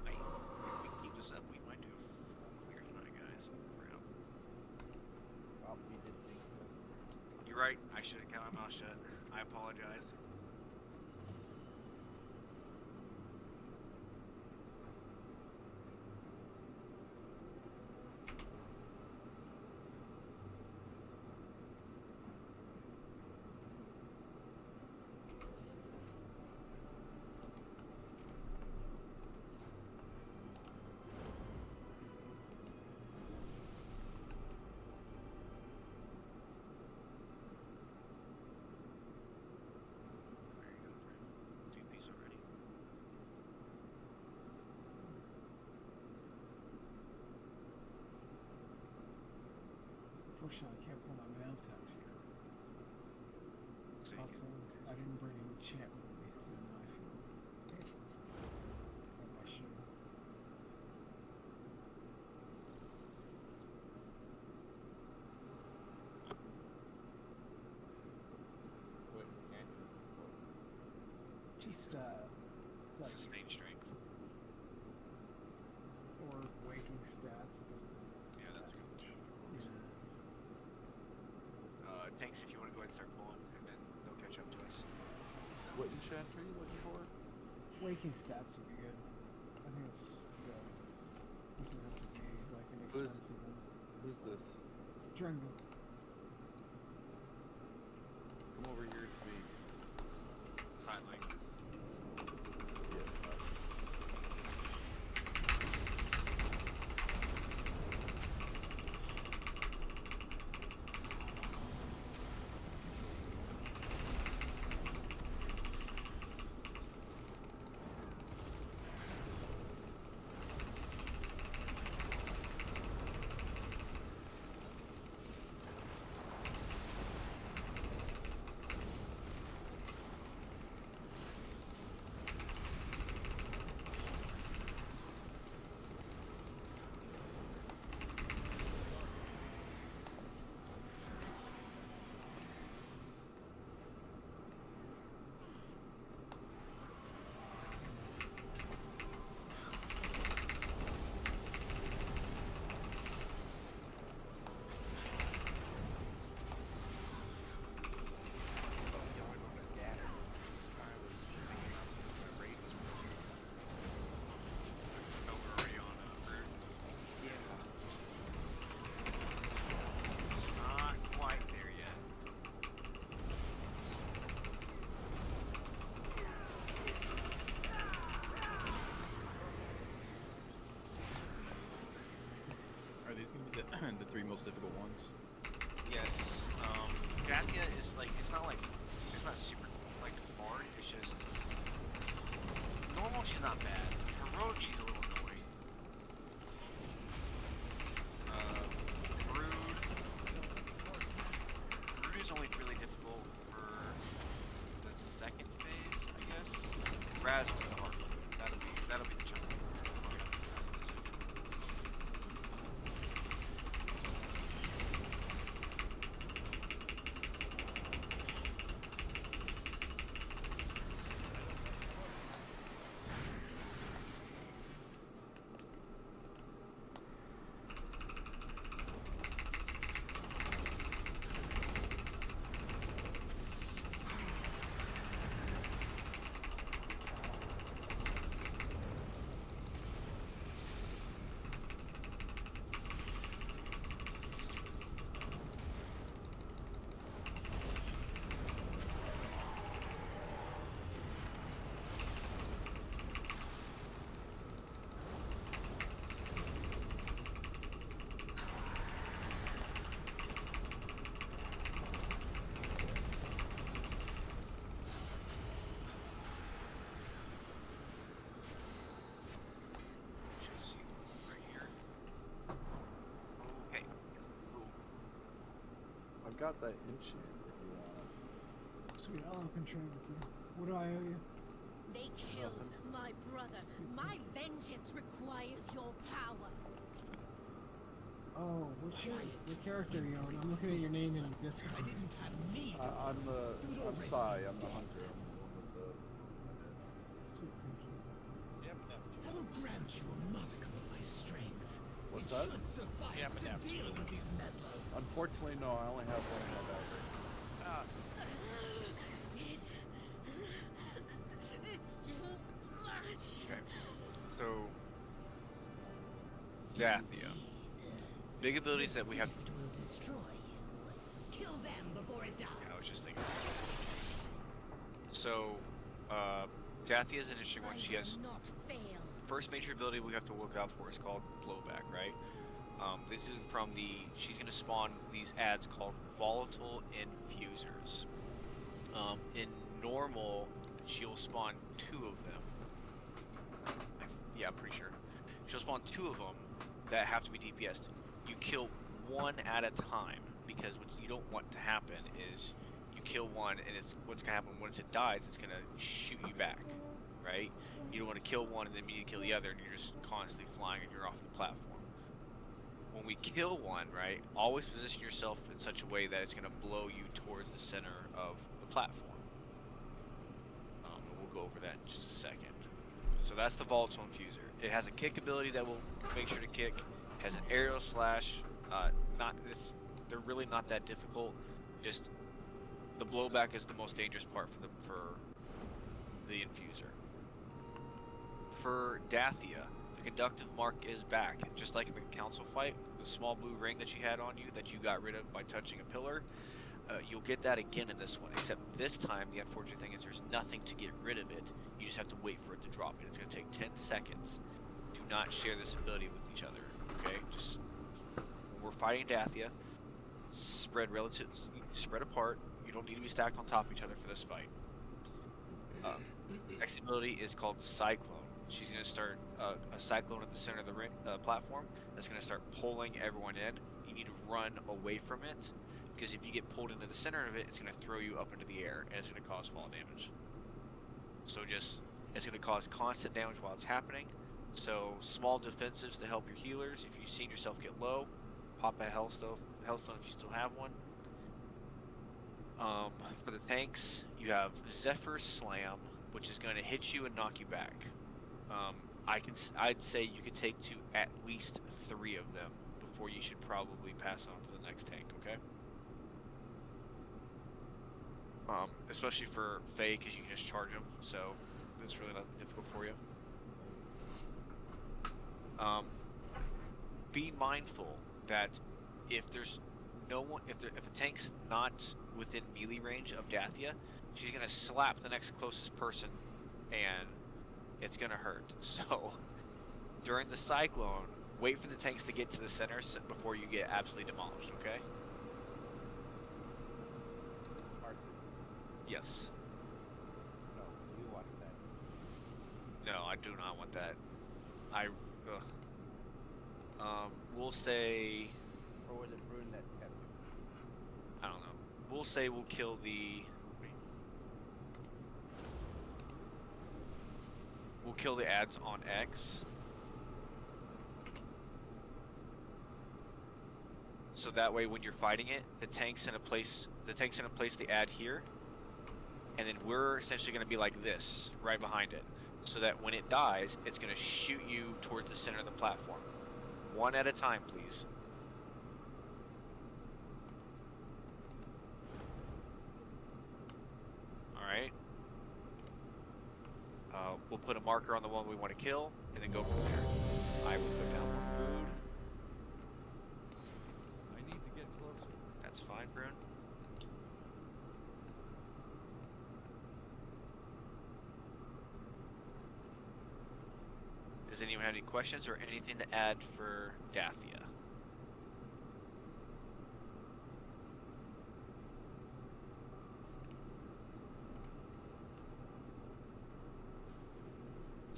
If we keep this up, we might do a full clear tonight, guys. Crap. Well, we did think that. You're right. I should have kept my mouth shut. I apologize. There you go, friend. 2 piece already. Unfortunately, I can't pull my mount out here. So you Also, I didn't bring any chat with me, so now I feel like I should. What can you for? Just, like, sustain strength. or waking stats, it doesn't matter. Yeah, that's good. Yeah. Tanks, if you want to go ahead and start pulling, and then they'll catch up to us. What enchant are you looking for? Waking stats would be good. I think it's good. Doesn't have to be like an Who is- expensive one. Who's this? Drengo. Come over here to me. Side lane. Yeah. most difficult ones. Yes. Dathia is like, it's not super like hard. It's just normal. She's not bad. Heroic, she's a little annoying. Brood. Brood is only really difficult for the second phase, I guess. Raz is the hard one. That'll be the challenge. I've got that enchant if you want. Sweet, I'll open trade with you. What do I owe you? They killed my brother. My vengeance requires your power. Oh, what's your character you own? I'm looking at your name in Discord. I didn't have need. I'm Sai. I'm the hunter. I'm the one with the. Sweet, thank you. I will grant you a modicum of my strength. What's it that? should suffice to deal with these meddlers. Unfortunately, no. I only have one hand out right now. It's too much. Okay. So, Dathia. Big abilities that we have. Will destroy you. Kill them before it dies. I was just thinking. So, Dathia is an interesting one. She has Not fail. first major ability we have to look out for is called blowback, right? This is from she's going to spawn these ads called volatile infusers. In normal, she'll spawn 2 of them. Yeah, I'm pretty sure. She'll spawn 2 of them that have to be DPS'd. You kill 1 at a time, because what you don't want to happen is you kill 1 and what's going to happen once it dies, it's going to shoot you back, right? You don't want to kill 1 and then immediately kill the other and you're just constantly flying and you're off the platform. When we kill 1, right, always position yourself in such a way that it's going to blow you towards the center of the platform. And we'll go over that in just a second. So that's the volatile infuser. It has a kick ability that will make sure to kick. It has an aerial slash. They're really not that difficult. Just the blowback is the most dangerous part for the infuser. For Dathia, the conductive mark is back. Just like in the council fight, the small blue ring that you had on you that you got rid of by touching a pillar, you'll get that again in this one. Except this time, the unfortunate thing is there's nothing to get rid of it. You just have to wait for it to drop it. It's going to take 10 seconds. Do not share this ability with each other. Okay, just when we're fighting Dathia, spread apart. You don't need to be stacked on top of each other for this fight. Next ability is called Cyclone. She's going to start a cyclone at the center of the platform that's going to start pulling everyone in. You need to run away from it, because if you get pulled into the center of it, it's going to throw you up into the air and it's going to cause fall damage. So it's going to cause constant damage while it's happening. So small defensives to help your healers. If you've seen yourself get low, pop a Hellstone if you still have one. For the tanks, you have Zephyr Slam, which is going to hit you and knock you back. I'd say you could take to at least 3 of them before you should probably pass on to the next tank. Okay. Especially for Faye, because you can just charge them, so it's really not difficult for you. Be mindful that if there's no one, if a tank's not within melee range of Dathia, she's gonna slap the next closest person, and it's gonna hurt. So during the cyclone, wait for the tanks to get to the center before you get absolutely demolished, okay? Yes. No, you want that. No, I do not want that. We'll say... Or was it Brune that kept it? I don't know. We'll say we'll kill the... We'll kill the ads on X. So that way when you're fighting it, the tank's gonna place the ad here. And then we're essentially gonna be like this, right behind it. So that when it dies, it's gonna shoot you towards the center of the platform. One at a time, please. Alright. We'll put a marker on the one we want to kill, and then go from there. I will put down more food. I need to get closer. That's fine, Brune. Does anyone have any questions or anything to add for Dathia?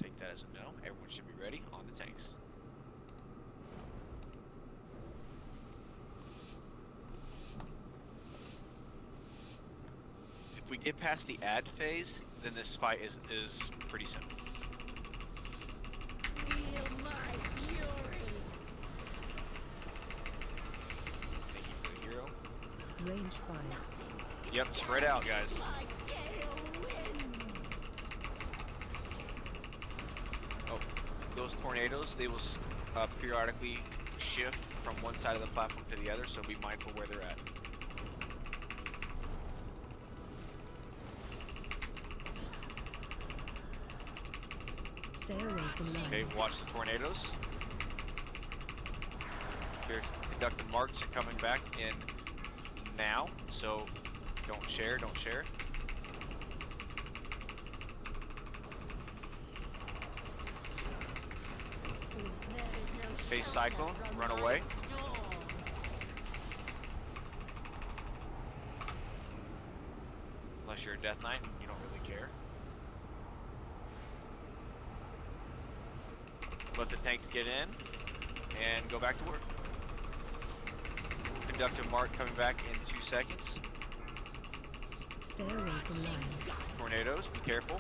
Take that as a no. Everyone should be ready on the tanks. If we get past the ad phase, then this fight is pretty simple. Feel my fury. Thank you for the hero. Range 5. Yep, spread out, guys. Oh, those tornadoes, they will periodically shift from one side of the platform to the other, so be mindful where they're at. Stay away from lines. Okay, watch the tornadoes. Here's conducted marks are coming back in now, so don't share. Face cyclone, run away. Unless you're a Death Knight, you don't really care. Let the tanks get in and go back to work. Conductive mark coming back in 2 seconds. Stay away from lines. Tornadoes, be careful.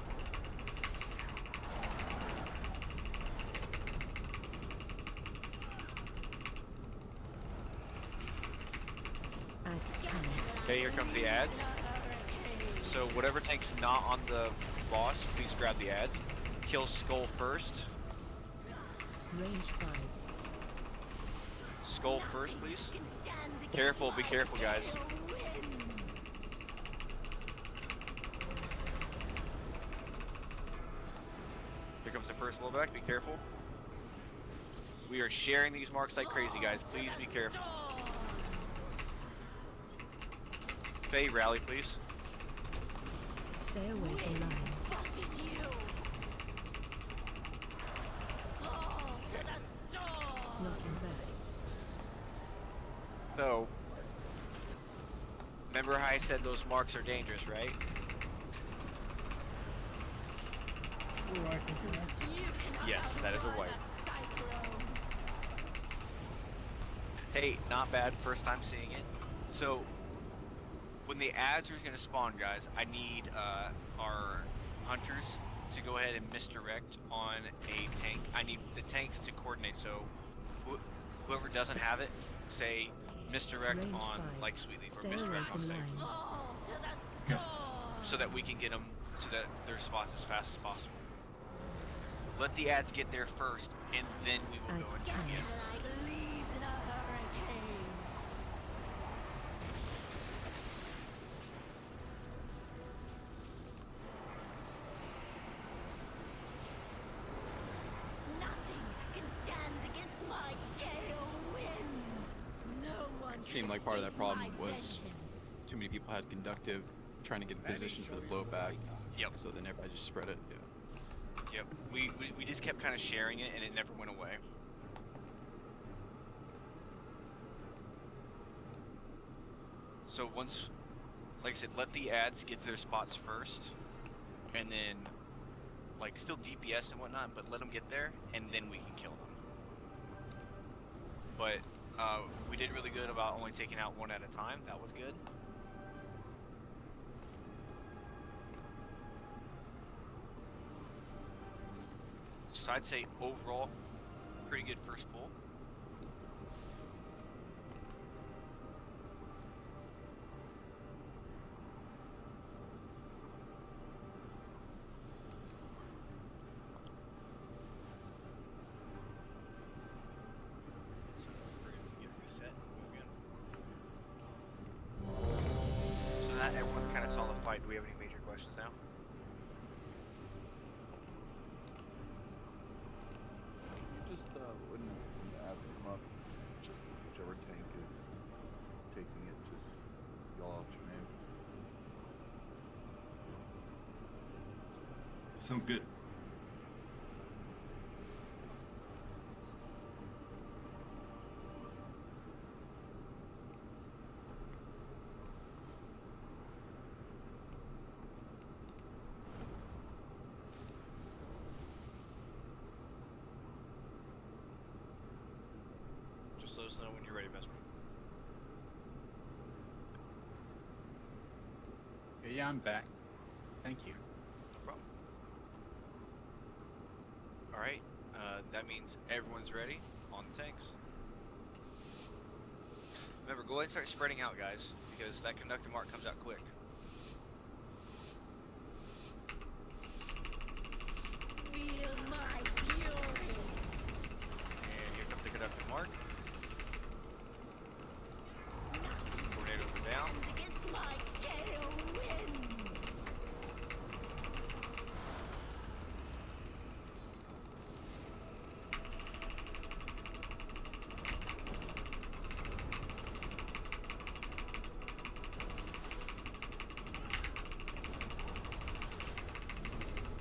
Okay, here come the ads. So whatever tank's not on the boss, please grab the ads. Kill Skull first. Range 5. Skull first, please. Careful, be careful, guys. Here comes the first blowback, be careful. We are sharing these marks like crazy, guys. Please be careful. Faye, rally, please. Stay away from lines. Knocking back. So, remember how I said those marks are dangerous, right? Yes, that is a wipe. Hey, not bad, first time seeing it. So, when the ads are going to spawn, guys, I need our hunters to go ahead and misdirect on a tank. I need the tanks to coordinate, so whoever doesn't have it, say misdirect Range on 5. like Sweetleaf or Stay away misdirect on from Safe. lines. So that we can get them to their spots as fast as possible. Let the ads get there first, and then we will go into yes. Seemed like part of that problem was too many people had conductive trying to get in position for the blowback. Yep. So then everybody just spread it. Yeah. Yep. We just kept kind of sharing it, and it never went away. So once, like I said, let the ads get to their spots first, and then, like, still DPS and whatnot, but let them get there, and then we can kill them. But we did really good about only taking out one at a time. That was good. So I'd say overall, pretty good first pull. So we're gonna get reset and go again. So that everyone kind of saw the fight. Do we have any major questions now? Just when the ads come up, just whichever tank is taking it, just yell out your name. Sounds good. Just let us know when you're ready, Vesper. Yeah, I'm back. Thank you. No problem. Alright, that means everyone's ready on the tanks. Remember, go ahead and start spreading out, guys, because that conductor mark comes out quick. Feel my fury. And here comes the conductor mark. Tornadoes are down. And against my gale winds.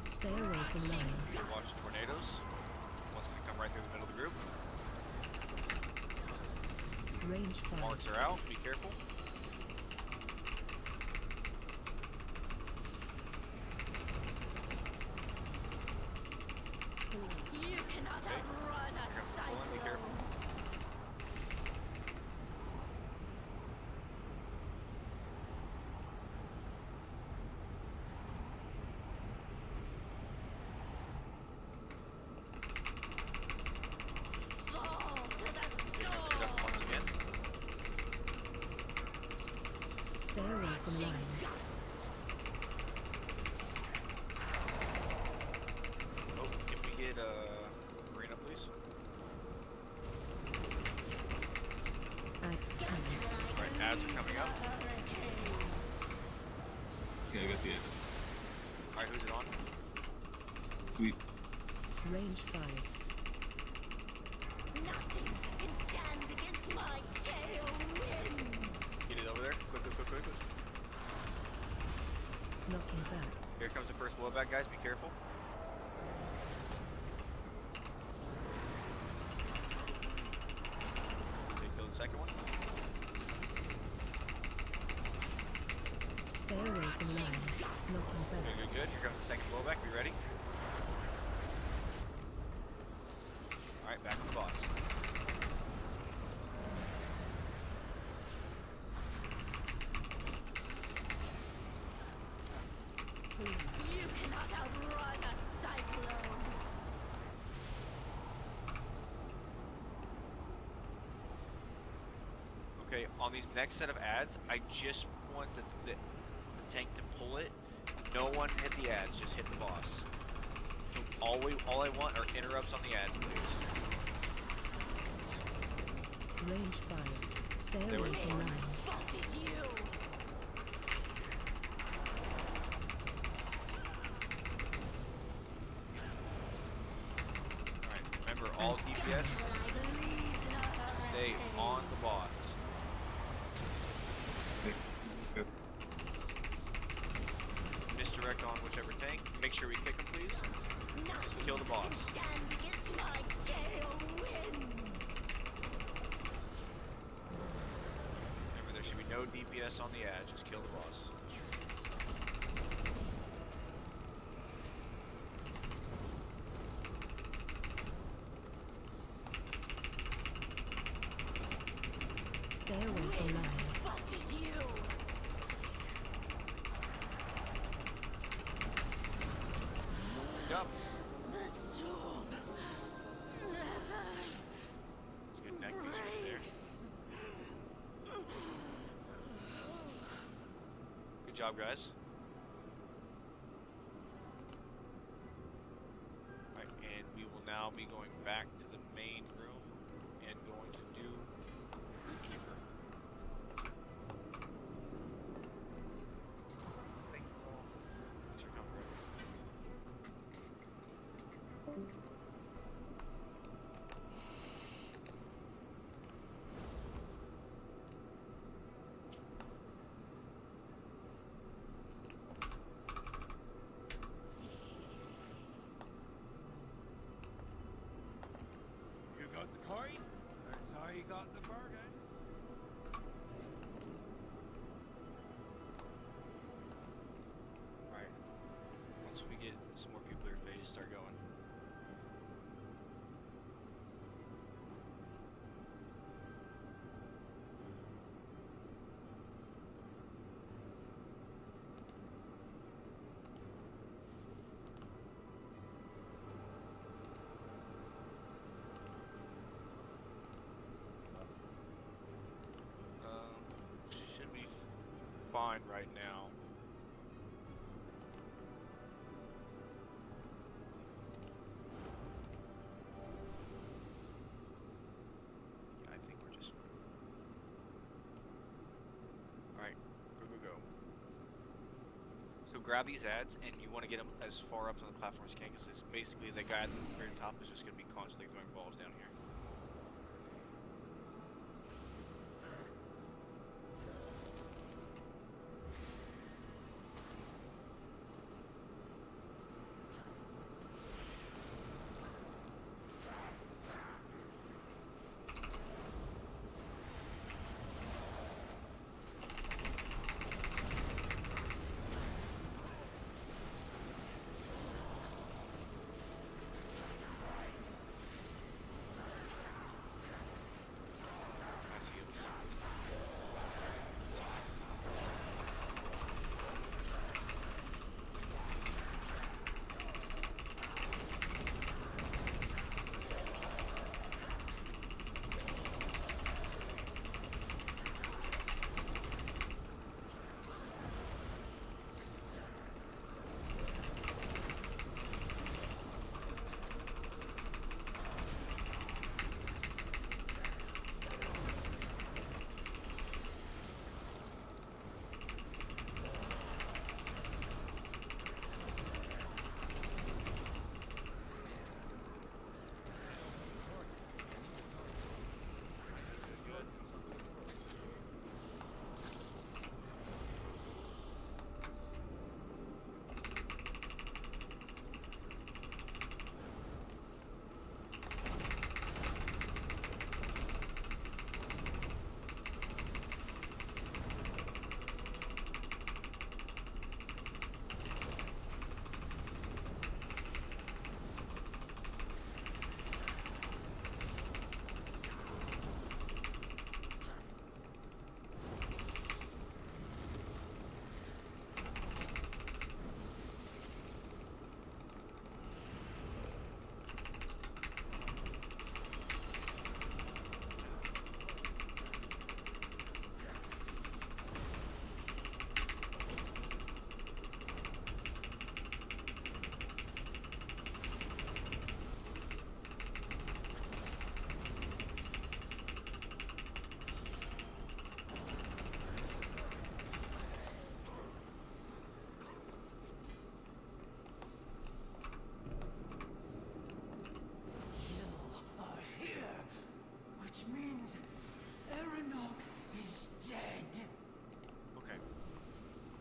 Stay away from lines. Watch the tornadoes. One's gonna come right through the middle of the group. Range 5. Marks are out. Be careful. You cannot outrun a Be cyclone. careful. Fall to the storm. Conduct once again. Stay away from lines. Oh, can we get Marina, please? Ads coming. Alright, ads are coming up. Yeah, I got the ad. Alright, who's it on? Sweet. Range 5. Nothing can stand against my gale winds. Get it over there. Quick, quick, quick, quick, quick. Knocking back. Here comes the first blowback, guys. Be careful. Okay, kill the second one. Stay away from lines. Knocking Good, back. good, good. Here comes the second blowback. Be ready. Alright, back to the boss. You cannot outrun a cyclone. Okay, on these next set of ads, I just want the tank to pull it. No one hit the ads, just hit the boss. So all I want are interrupts on the ads, please. Range 5. Stay There away we from go. lines. Buffet you. Alright, remember all DPS, stay on the boss. Good. Misdirect on whichever tank. Make sure we pick them, please. Just kill the boss. Stand against my gale winds. Remember, there should be No DPS on the edge, just kill the boss. Stay away from lines. Jump. The storm never It's a good neck piece right there. Good job, guys. Right, and we will now be going back to the main room and going to do Keeper. Thanks for coming, Rick. You got the coin? That's how you got the bargains. Alright. Once we get some more people here, phase, start going. Should be fine right now. I think we're just... Alright, go. So grab these ads, and you want to get them as far up on the platform as you can, because it's basically the guy at the very top is just going to be constantly throwing balls down here.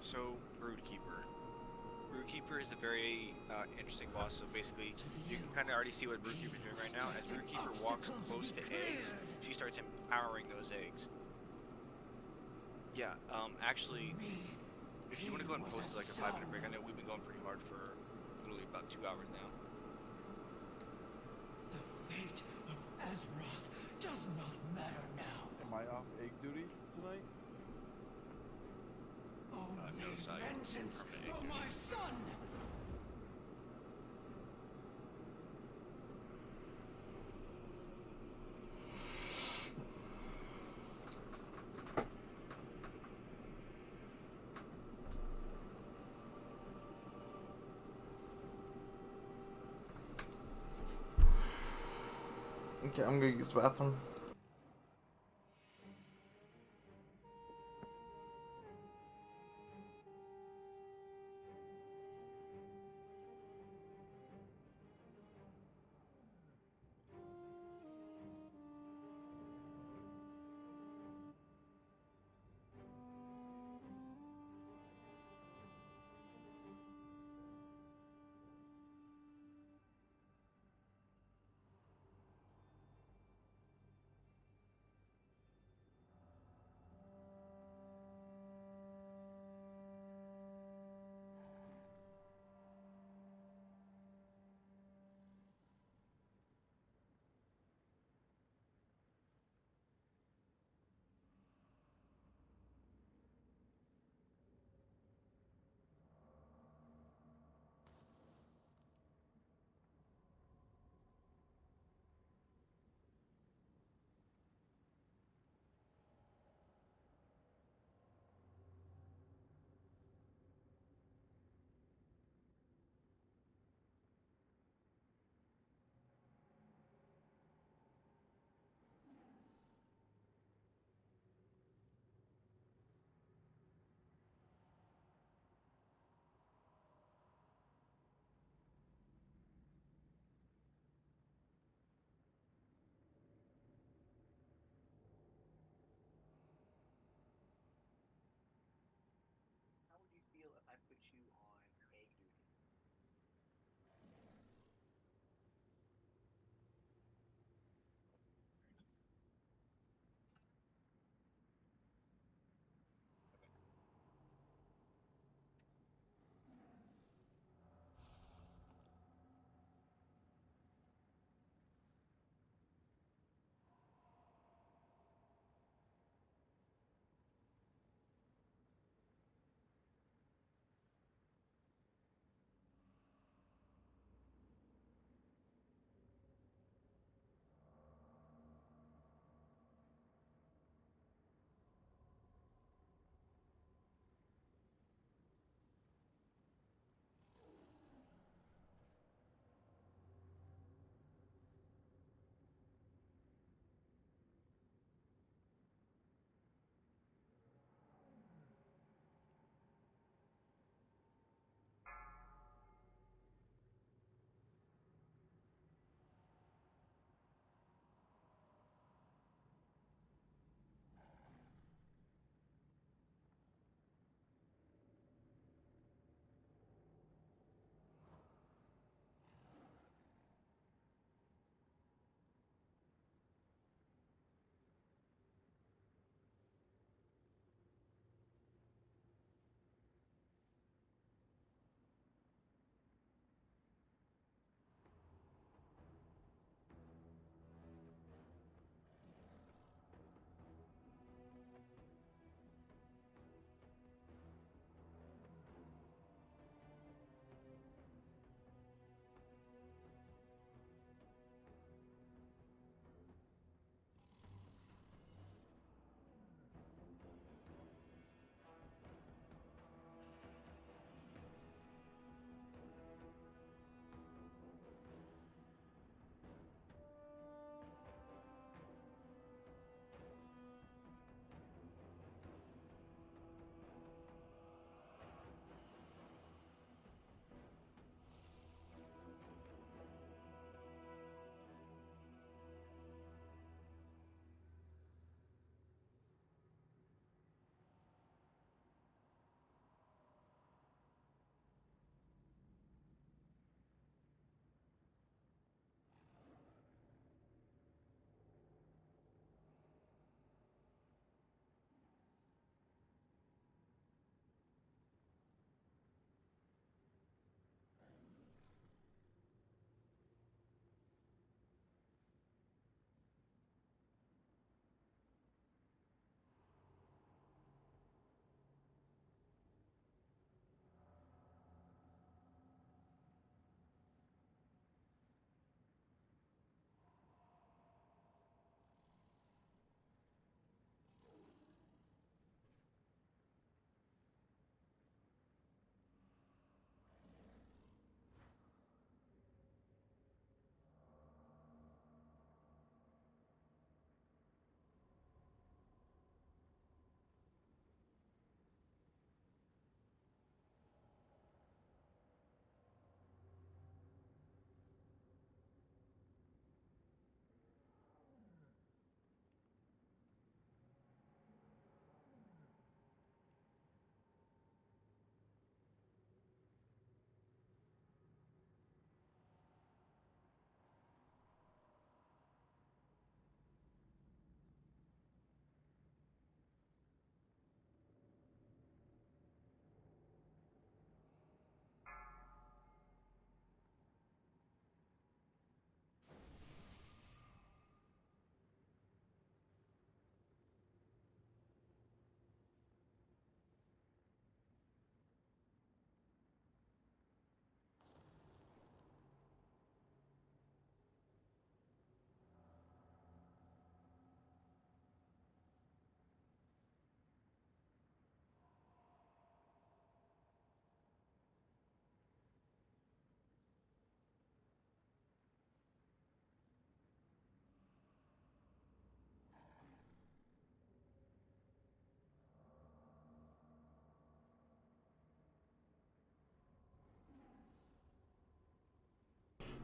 So, Broodkeeper. Broodkeeper is a very interesting boss. So basically, you can kind of already see what Broodkeeper is doing right now. As Broodkeeper walks close to eggs, she starts empowering those eggs. Yeah, actually, if you want to go and post like a 5-minute break, I know we've been going pretty hard for literally about 2 hours now. The fate of Azeroth does not matter now. Am I off egg duty tonight? No, sorry. Vengeance for my son! Okay, I'm gonna use the bathroom.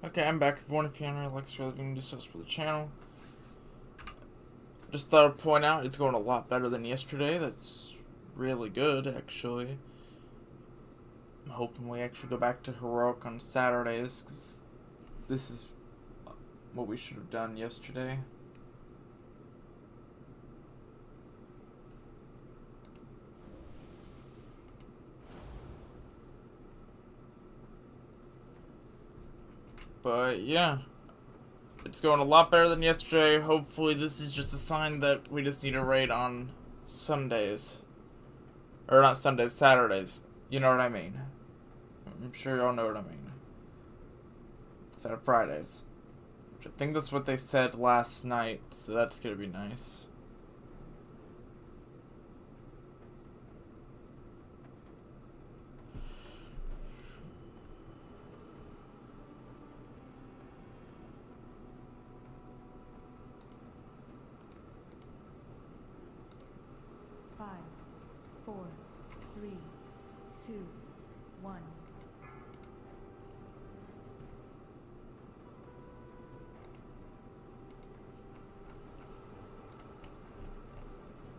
Okay, I'm back. Everyone, if you haven't liked living do stuff for the channel. Just thought I'd point out it's going a lot better than yesterday. That's really good, actually. I'm hoping we actually go back to heroic on Saturdays, because this is what we should have done yesterday. But yeah, it's going a lot better than yesterday. Hopefully this is just a sign that we just need a raid on Sundays. Or not Sundays, Saturdays. You know what I mean. I'm sure y'all know what I mean. Instead of Fridays. Which I think that's what they said last night, so that's gonna be nice. Five, 4, 3, 2, 1.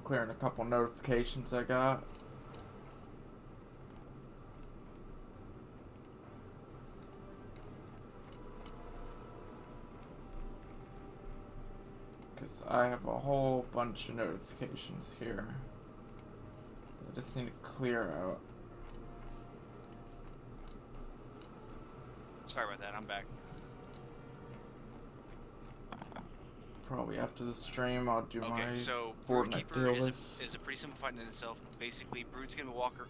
Clearing a couple notifications I got. Because I have a whole bunch of notifications here. I just need to clear out. Sorry about that. I'm back. Probably after the stream, I'll do my so Fortnite deal is a pretty simple fight in itself. Basically, Brood's gonna walk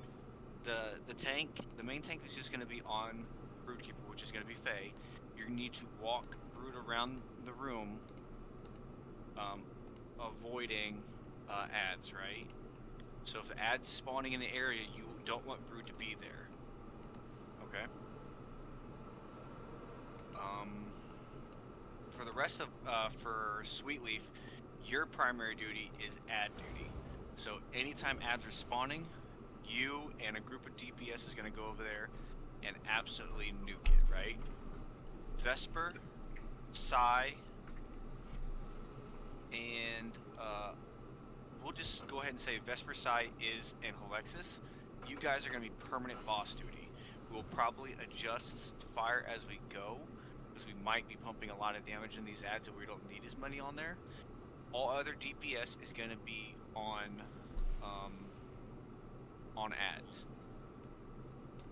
the tank. The main tank is just gonna be on Broodkeeper, which is gonna be Faye. You're gonna need to walk Brood around the room, avoiding ads, right? So if ads spawning in the area, you don't want Brood to be there. Okay. For the rest of, for Sweetleaf, your primary duty is ad duty. So anytime ads are spawning, you and a group of DPS is going to go over there and absolutely nuke it, right? Vesper, Psy, and we'll just go ahead and say Vesper, Psy, Iz, and Halexis. You guys are going to be permanent boss duty. We'll probably adjust fire as we go, because we might be pumping a lot of damage in these ads and we don't need as many on there. All other DPS is going to be on ads.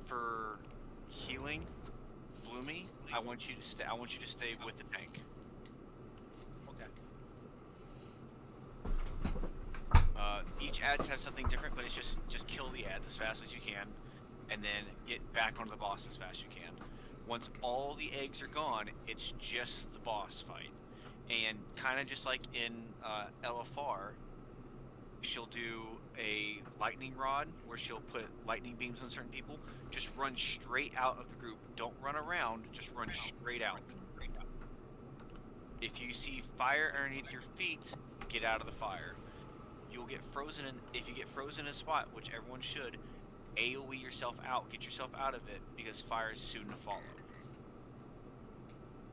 For healing, Bloomy, I want you to stay with the tank. Okay. Each ads have something different, but it's just kill the ads as fast as you can, and then get back onto the boss as fast as you can. Once all the eggs are gone, it's just the boss fight. And kind of just like in LFR, she'll do a lightning rod where she'll put lightning beams on certain people. Just run straight out of the group. Don't run around, just run straight out. If you see fire underneath your feet, get out of the fire. You'll get frozen if you get frozen in a spot, which everyone should, AoE yourself out, get yourself out of it, because fire is soon to follow.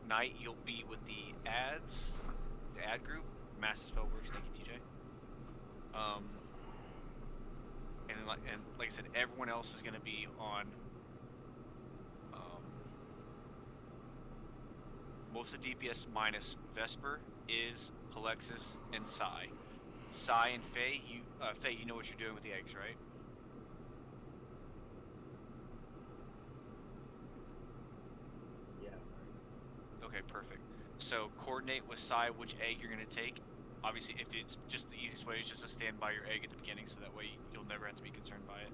Night, you'll be with the ads, the ad group, Massive Spell Works, thank you, TJ. And like I said, everyone else is going to be on most of DPS minus Vesper, Iz, Halexis, and Psy. Psy and Faye, you know what you're doing with the eggs, right? Yeah, sorry. Okay, perfect. So coordinate with Psy which egg you're going to take. Obviously, if it's just the easiest way is just to stand by your egg at the beginning, so that way you'll never have to be concerned by it.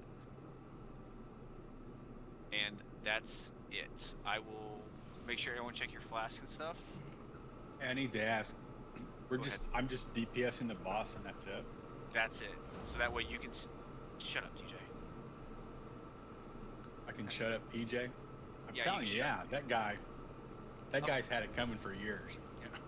And that's it. I will make sure everyone check your flasks and stuff. I need to ask. I'm just DPSing the boss and that's it. That's it. So that way you can shut up, TJ. I can shut up PJ. I'm Yeah, telling you you, yeah, that guy's had it coming for years. You know?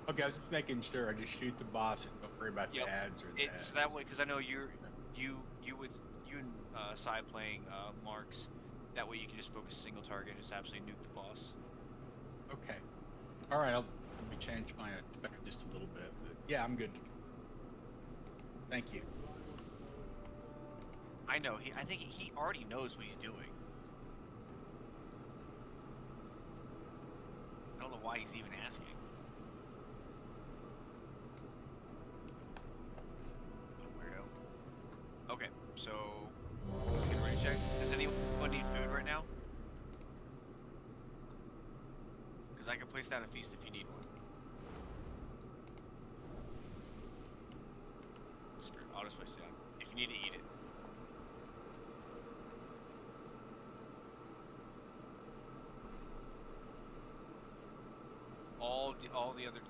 Okay, I was just making sure. I just shoot the boss and don't worry about the ads or the It's that way because I know you and Psy playing Marks. That way you can just focus single target and just absolutely nuke the boss. Okay. All right. Let me change my spec just a little bit. But yeah, I'm good. Thank you. I know. I think he already knows what he's doing. I don't know why he's even asking. Weirdo. Okay, so let's get ready to check. Does anyone need food right now? Because I can place down a feast if you need one. I'll just place it down. If you need to eat it. All the other.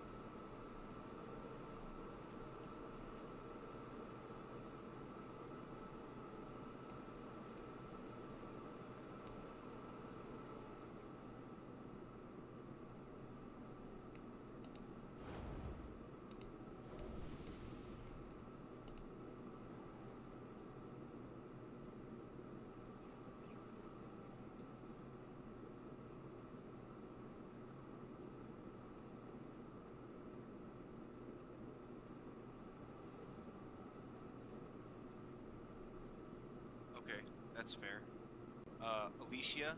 Okay, that's fair. Alicia,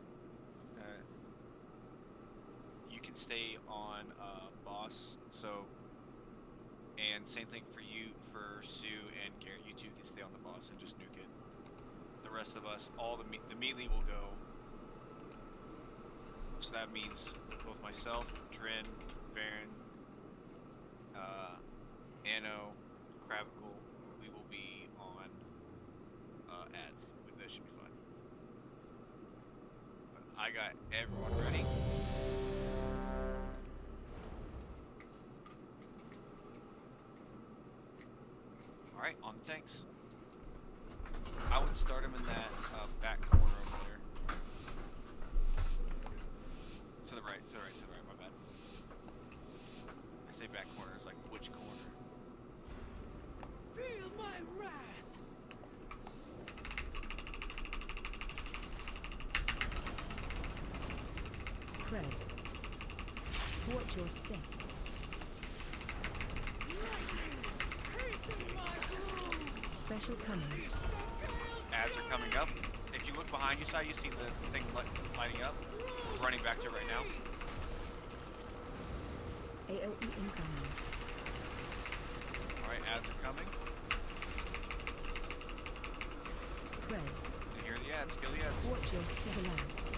you can stay on boss. So, and same thing for you, for Sue and Garrett. You two can stay on the boss and just nuke it. The rest of us, all the melee will go. So that means both myself, Drin, Varen, Anno, Kravical, we will be on ads. That should be fun. But I got everyone ready. Alright, on the tanks. I would start him in that back corner over there. To the right, my bad. I say back corner, it's like which corner? Feel my wrath! Spread. Watch your step. Special coming. Ads are coming up. If you look behind you, you see the thing lighting up. We're running back to it right now. AOE incoming. Alright, ads are coming. Spread. And here are the ads. Kill the ads. Watch your step. Relax.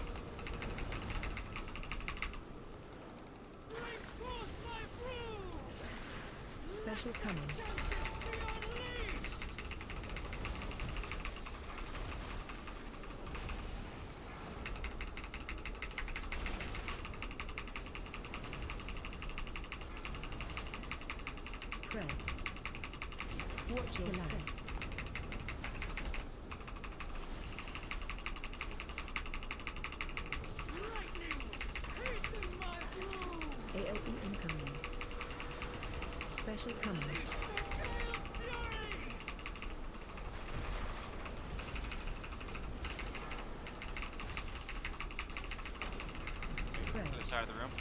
Special coming. Spread. Watch your steps. AOE incoming. Special coming. Spread. Other side of the room.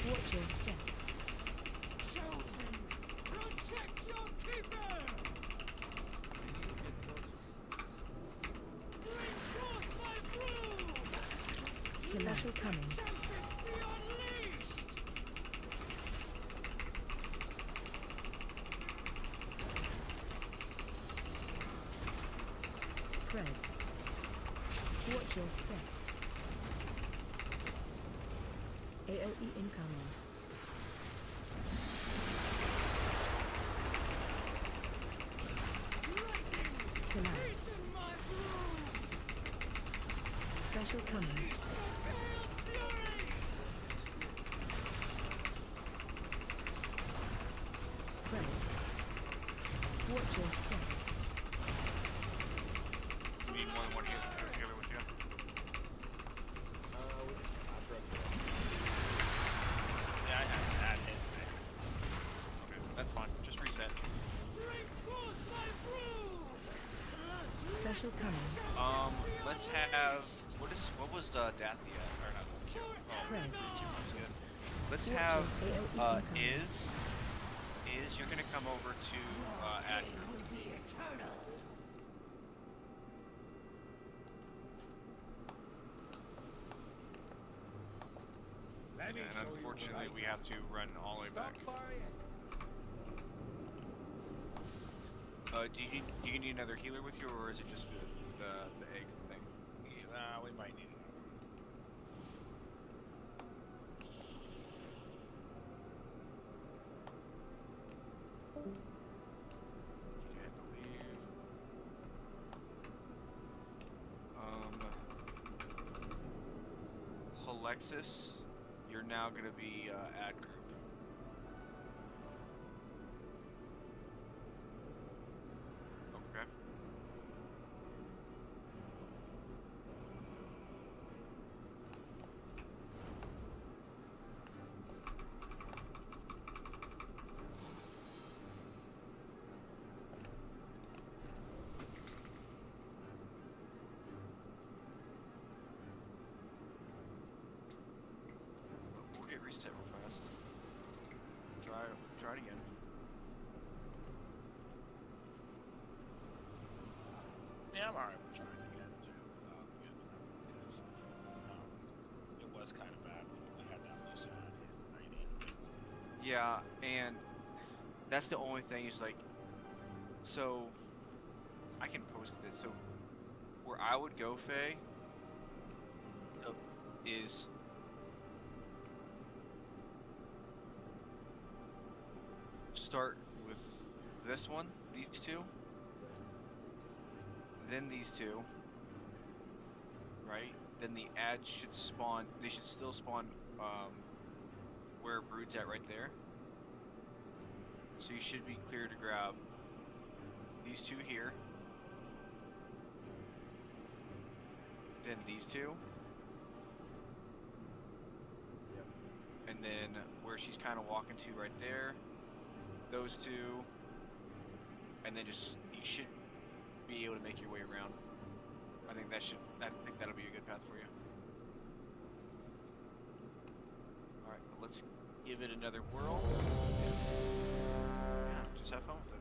Watch your step. Chosen, protect your keeper! Bring forth my brood! Special coming. Spread. Watch your step. AOE incoming. Collapse. Special coming. Spread. Watch your step. You need more than one here. Here with you. Yeah, I have that hit. Okay, that's fine. Just reset. Special coming. Let's have What was Dathia or not? Q. Spread. Q was good. Let's Watch have your AoE incoming. is you're gonna come over to ad group. And unfortunately, we have to run all the way back. Do you need another healer with you, or is it just the egg thing? We might need another Okay, I believe. Alexis, you're now gonna be ad group. Okay. We'll get reset real fast. Try it again. Yeah, I'm alright with trying again too. Because it was kind of bad when we had that loose ad hit 90. Yeah, and that's the only thing is like, so I can post this. So where I would go, Faye, is start with this one, these two, then these two, right? Then the ads should spawn. They should still spawn where Brood's at right there. So you should be clear to grab these two here, then these two, and then where she's kind of walking to right there, those two, and then just you should be able to make your way around. I think that'll be a good path for you. All right, let's give it another whirl. Yeah, just have fun with it.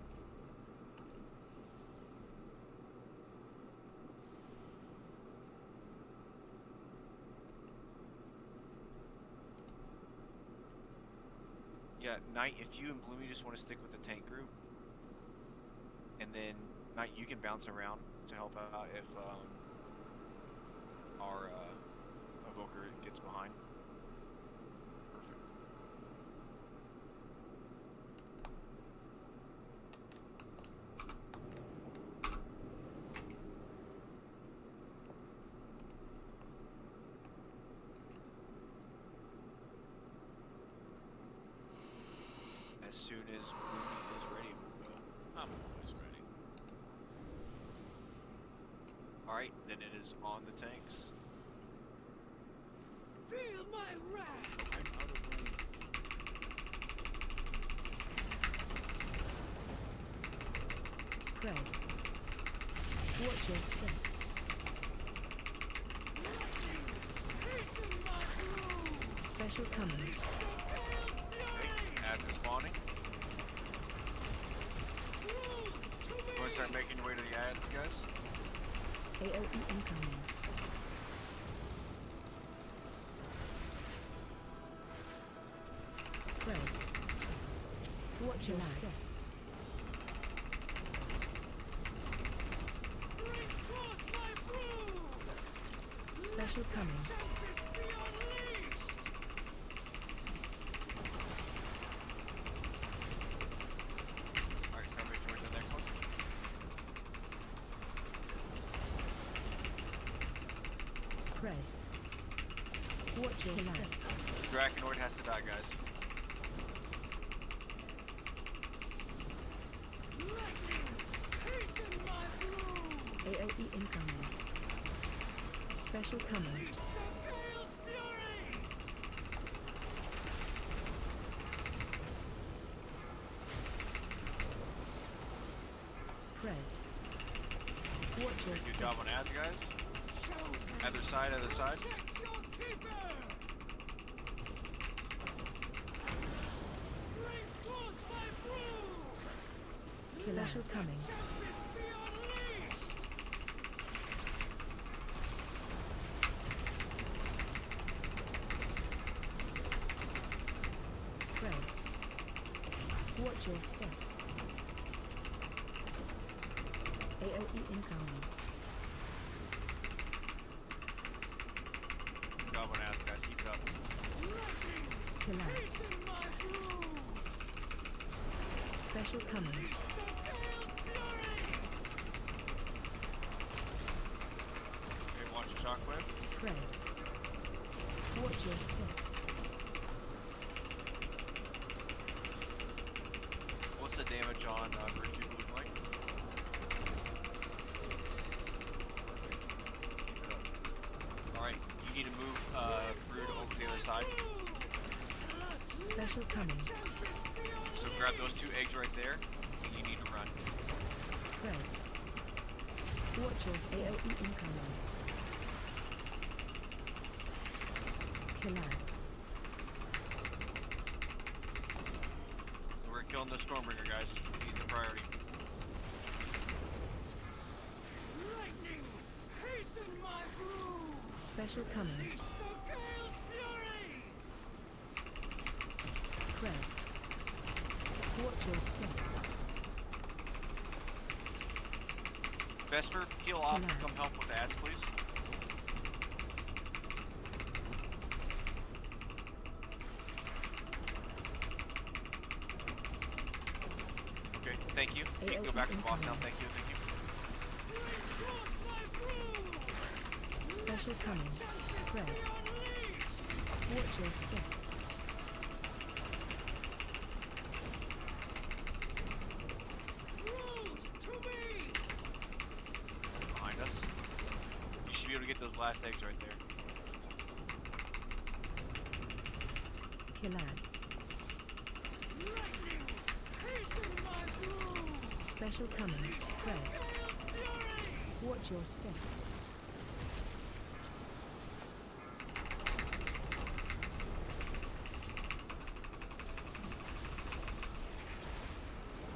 Yeah, Knight, if you and Bloomy just want to stick with the tank group, and then Knight, you can bounce around to help out if our evoker gets behind. Perfect. As soon as Bloomy is ready, we'll go. I'm always ready. Alright, then it is on the tanks. Feel my wrath! I'm out of range. Spread. Watch your step. Special coming. Okay, ads are spawning. You want to start making your way to the ads, guys? AoE incoming. Spread. Watch your step. Special coming. Alright, start making your way to the next one. Spread. Watch your step. Drakenoid has to die, guys. AoE incoming. Special coming. Spread. Watch your Good step. job on ads, guys. Other side, other side. Special coming. Spread. Watch your step. AOE incoming. Job on ass, guys. Keep it up. Collapse. Special coming. Okay, watch the shockwave. Spread. Watch your step. What's the damage on Virtue Blue like? Alright, you need to move Brood over to the other side. Special coming. So grab those 2 eggs right there, and you need to run. Spread. Watch your step. AOE incoming. Collapse. We're killing the Stormbringer, guys. He's the priority. Special coming. Spread. Watch your step. Vesper, peel off and come help with ads, please. Okay, thank you. You can go back to the boss now. Thank you, thank you. Special coming. Spread. Watch your step. Behind us. You should be able to get those last eggs right there. Collapse. Special coming. Spread. Watch your step.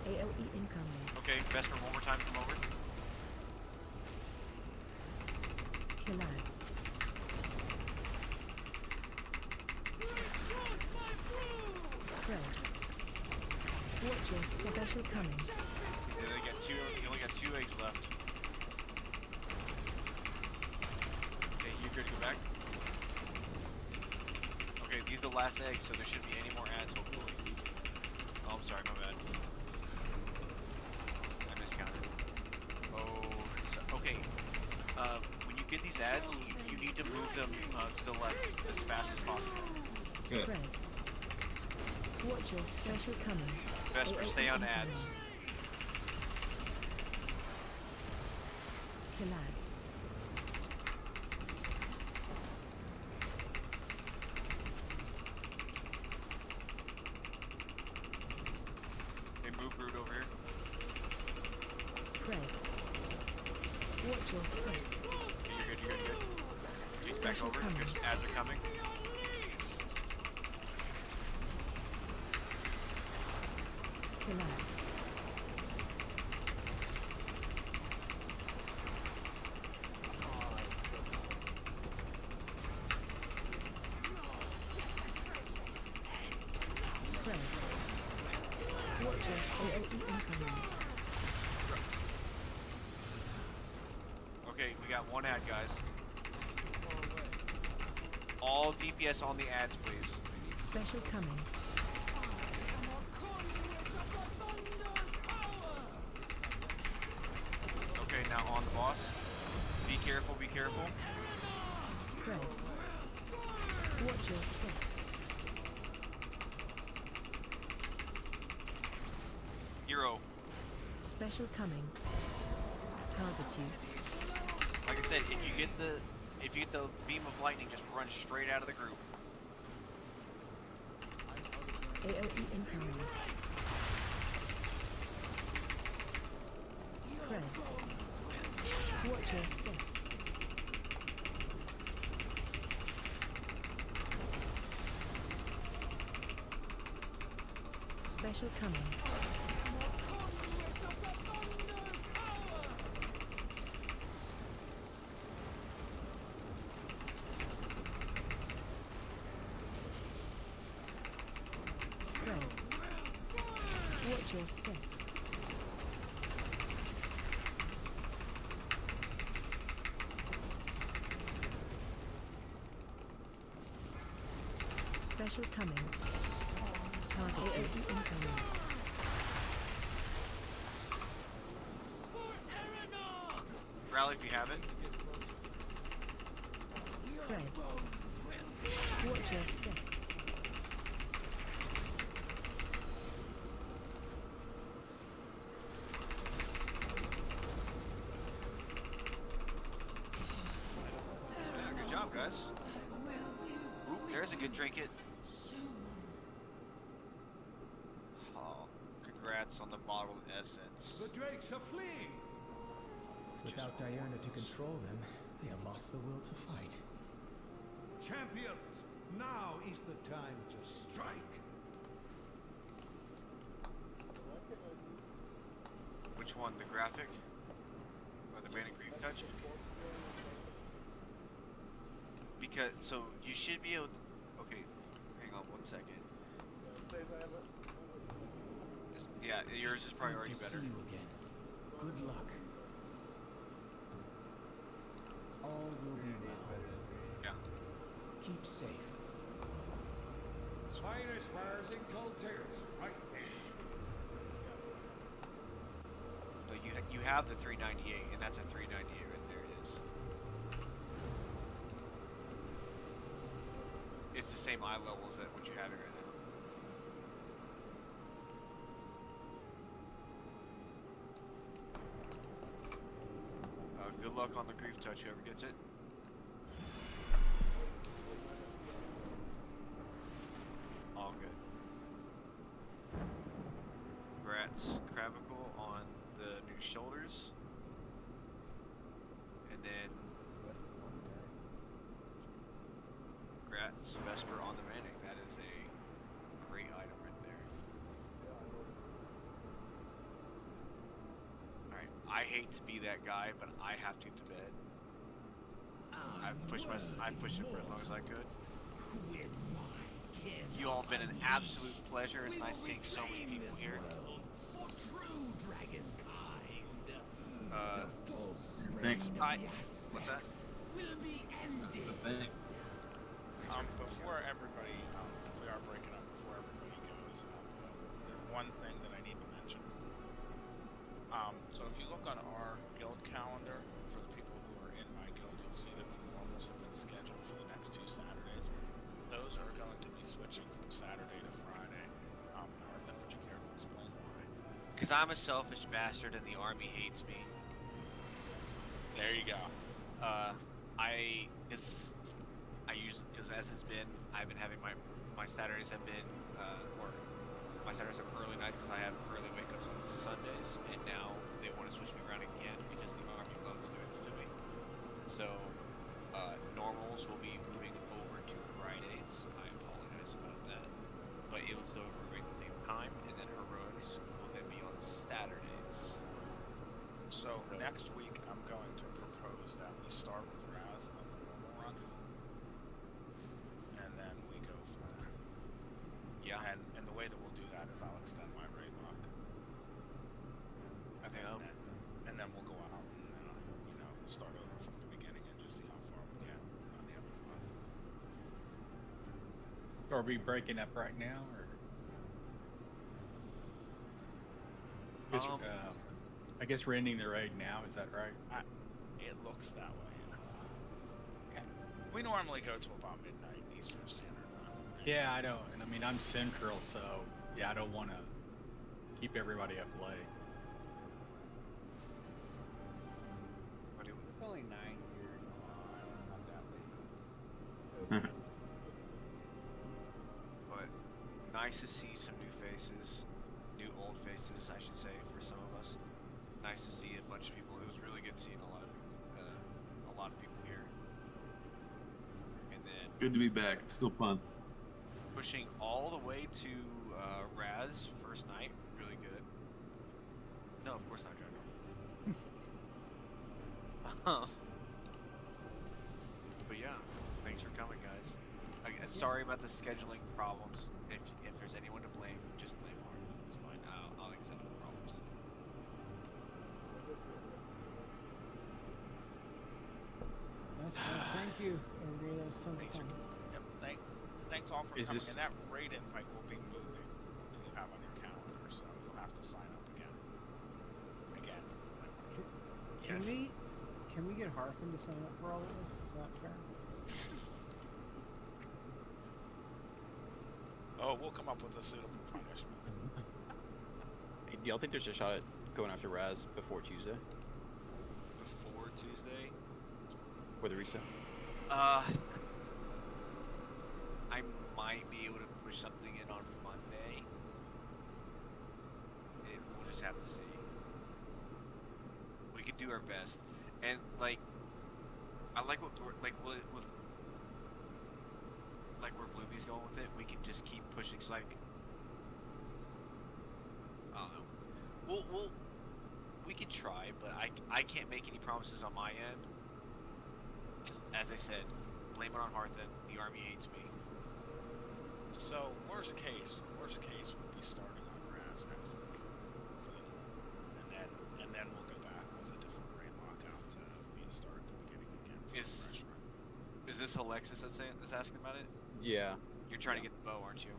AOE incoming. Okay, Vesper, one more time, come over. Collapse. Spread. Watch your special coming. You only got 2 eggs left. Okay, you good to go back? Okay, these are the last eggs, so there shouldn't be any more ads, hopefully. Oh, I'm sorry, my bad. I miscounted. Oh, so, okay. When you get these ads, you need to move them to the left as fast as possible. Spread. Watch your special coming. Vesper, stay on ads. Collapse. Okay, move Brood over here. Spread. Watch your step. Okay, you're good, you're good, you're good. Get back Special over. coming. Good, ads are coming. Collapse. Spread. Watch your step. Incoming. Okay, we got 1 ad, guys. All DPS on the ads, please. Special coming. Okay, now on the boss. Be careful, be careful. Spread. Watch your step. Hero. Special coming. Target you. Like I said, if you get the beam of lightning, just run straight out of the group. AOE incoming. Spread. Watch your step. Special coming. Spread. Watch your step. Special coming. Target incoming. Rally if you haven't. Spread. Watch your step. Good job, guys. Oop, there's a good trinket. Oh, congrats on the bottled essence. The drakes are fleeing. Without Diurna to control them, they have lost the will to fight. Champions, now is the time to strike. Which one, the graphic? Or the Banner Grief Touch? Because, so, you should be able to, okay, hang on 1 second. Yeah, yours is probably already better. See you again. Good luck. All will be well. Yeah. Keep safe. Finest wares in Colteris, right there. No, you have the 398, and that's a 398 right there. It is. It's the same eye levels that what you have right now. Good luck on the Grief Touch, whoever gets it. All good. Congrats, Cravicle, on the new shoulders. And then congrats, Vesper, on the Manning. That is a great item right there. Alright, I hate to be that guy, but I have to get to bed. I've pushed it for as long as I could. You all have been an absolute pleasure. It's nice seeing so many people here. Thanks. What's that? Before everybody, if we are breaking up, before everybody goes, there's one thing that I need to mention. So if you look on our guild calendar, for the people who are in my guild, you'll see that the normals have been scheduled for the next 2 Saturdays. Those are going to be switching from Saturday to Friday. Martha, would you care to explain why? Because I'm a selfish bastard and the army hates me. There you go. Because as it's been, I've been having my Saturdays have been, or my Saturdays have early nights because I have early wake-ups on Sundays, and now they want to switch me around again because the army loves doing this to me. So, normals will be moving over to Fridays. I apologize about that. But it will still remain the same time, and then heroics will then be on Saturdays. So next week, I'm going to propose that we start with Raz on the normal run, and then we go from there. Yeah. And the way that we'll do that is I'll extend my raid lock. Okay. And then we'll go out and start over from the beginning and just see how far we get on the other classes. Are we breaking up right now, or? I guess we're ending the raid now. Is that right? It looks that way. Okay. We normally go to about midnight Eastern Standard Time. Yeah, I don't. And I mean, I'm central, so yeah, I don't want to keep everybody up late. It's only 9 years. Not that late. But nice to see some new faces, new old faces, I should say, for some of us. Nice to see a bunch of people. It was really good seeing a lot of people here. And then Good to be back. It's still fun. pushing all the way to Raz first night. Really good. No, of course not, Drago. But yeah, thanks for coming, guys. Sorry about the scheduling problems. If there's anyone to blame, just blame Martha. It's fine. I'll accept the problems. That's fine. Thank you, everybody. That was tons of fun. Yep. Thanks all for Is coming. this- And that raid invite will be moving that you have on your calendar, so you'll have to sign up again. Can we get Harfin to sign up for all of this? Is that fair? Oh, we'll come up with a suitable punishment. Hey, do y'all think there's a shot at going after Raz before Tuesday? Before Tuesday? Or the reset? I might be able to push something in on Monday. We'll just have to see. We could do our best, and like, I like what we're like with like where Bloomy's going with it. We can just keep pushing. So like, I don't know. We can try, but I can't make any promises on my end. Just, as I said, blame it on Harthen. The army hates me. So worst case, we'll be starting on Raz next week for the new, and then we'll go back with a different raid lockout to be a start at the beginning again. For the freshman. Is this Alexis that's asking about it? Yeah. You're trying to get the bow, aren't you?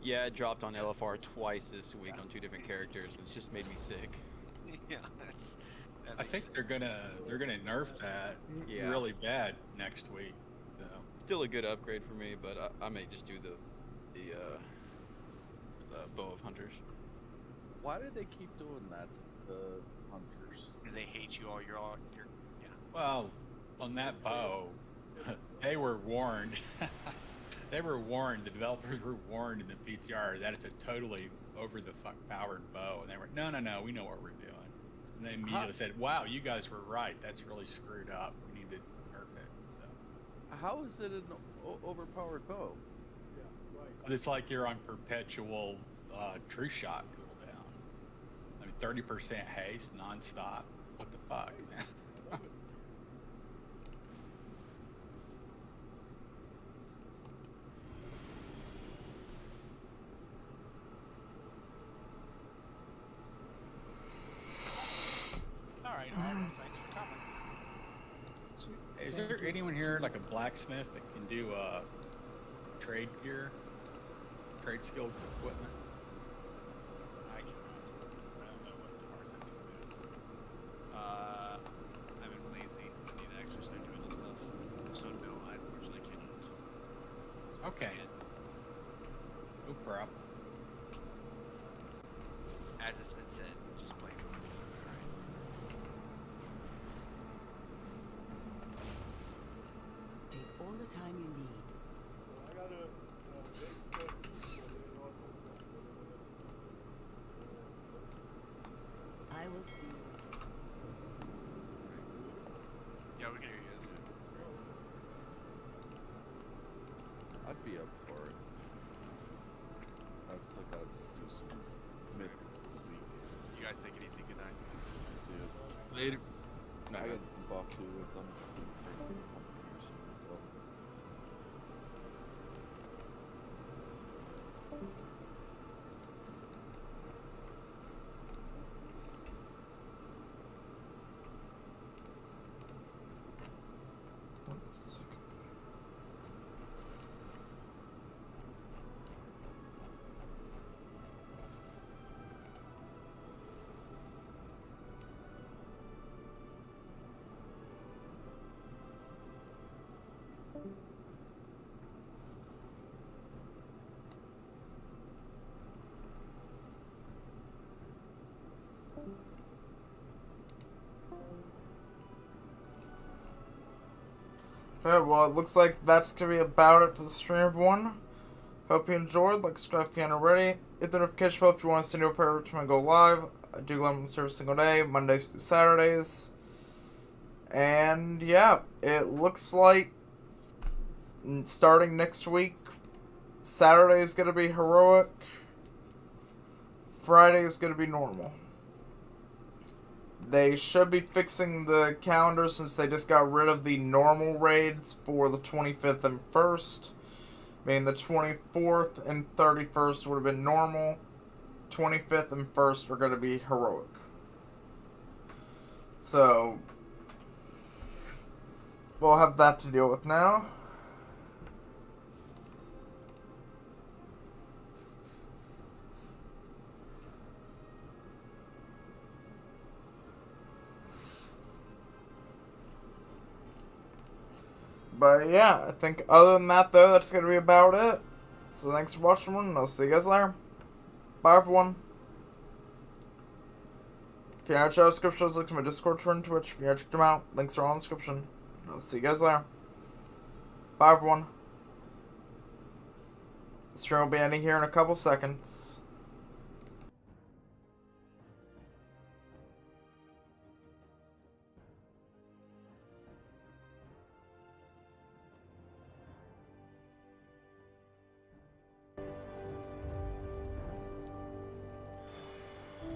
Yeah, it dropped on LFR twice this week on 2 different characters, and it's just made me sick. Yeah, I think they're gonna nerf that really bad next week. So still a good upgrade for me, but I may just do the bow of hunters. Why did they keep doing that to hunters? Because they hate you all. You're yeah. well, on that bow, they were warned. They were warned. The developers were warned in the PTR that it's a totally over the fuck powered bow, and they were no, we know what we're doing. And they immediately said, "Wow, you guys were right. That's really screwed up. We need to nerf it." So. How is it an overpowered bow? It's like you're on perpetual true shot cooldown. I mean, 30% haste nonstop. What the fuck? All right, thanks for coming. Hey, is there anyone here like a blacksmith that can do trade gear, trade skill equipment? I cannot. I don't know what Tarzan can do. I've been lazy. I need to actually start doing this stuff. So no, I unfortunately cannot. Okay. No problem. As it's been said, just blame it on me. Take all the time you need. I will see you. Yeah, we can hear you. I'd be up for it. I've still got to do some mythics this week. You guys take it easy. Good night. See you. Later. I got to bump off too with them. So. Okay, well, it looks like that's going to be about it for the stream, everyone. Hope you enjoyed. Like, subscribe if you haven't already. Hit the notification bell if you want to see new every time I go live. I do live every single day, Mondays through Saturdays. And, yeah, it looks like starting next week, Saturday is going to be heroic. Friday is going to be normal. They should be fixing the calendar since they just got rid of the normal raids for the 25th and 1st. Meaning the 24th and 31st would have been normal. 25th and 1st are going to be heroic. So, we'll have that to deal with now. But yeah, I think other than that though, that's going to be about it. So thanks for watching, and I'll see you guys later. Bye everyone. If you're not sure, description is links to my Discord, Twitter, and Twitch. If you're not checked them out, links are all in the description. I'll see you guys later. Bye everyone. The stream will be ending here in a couple seconds.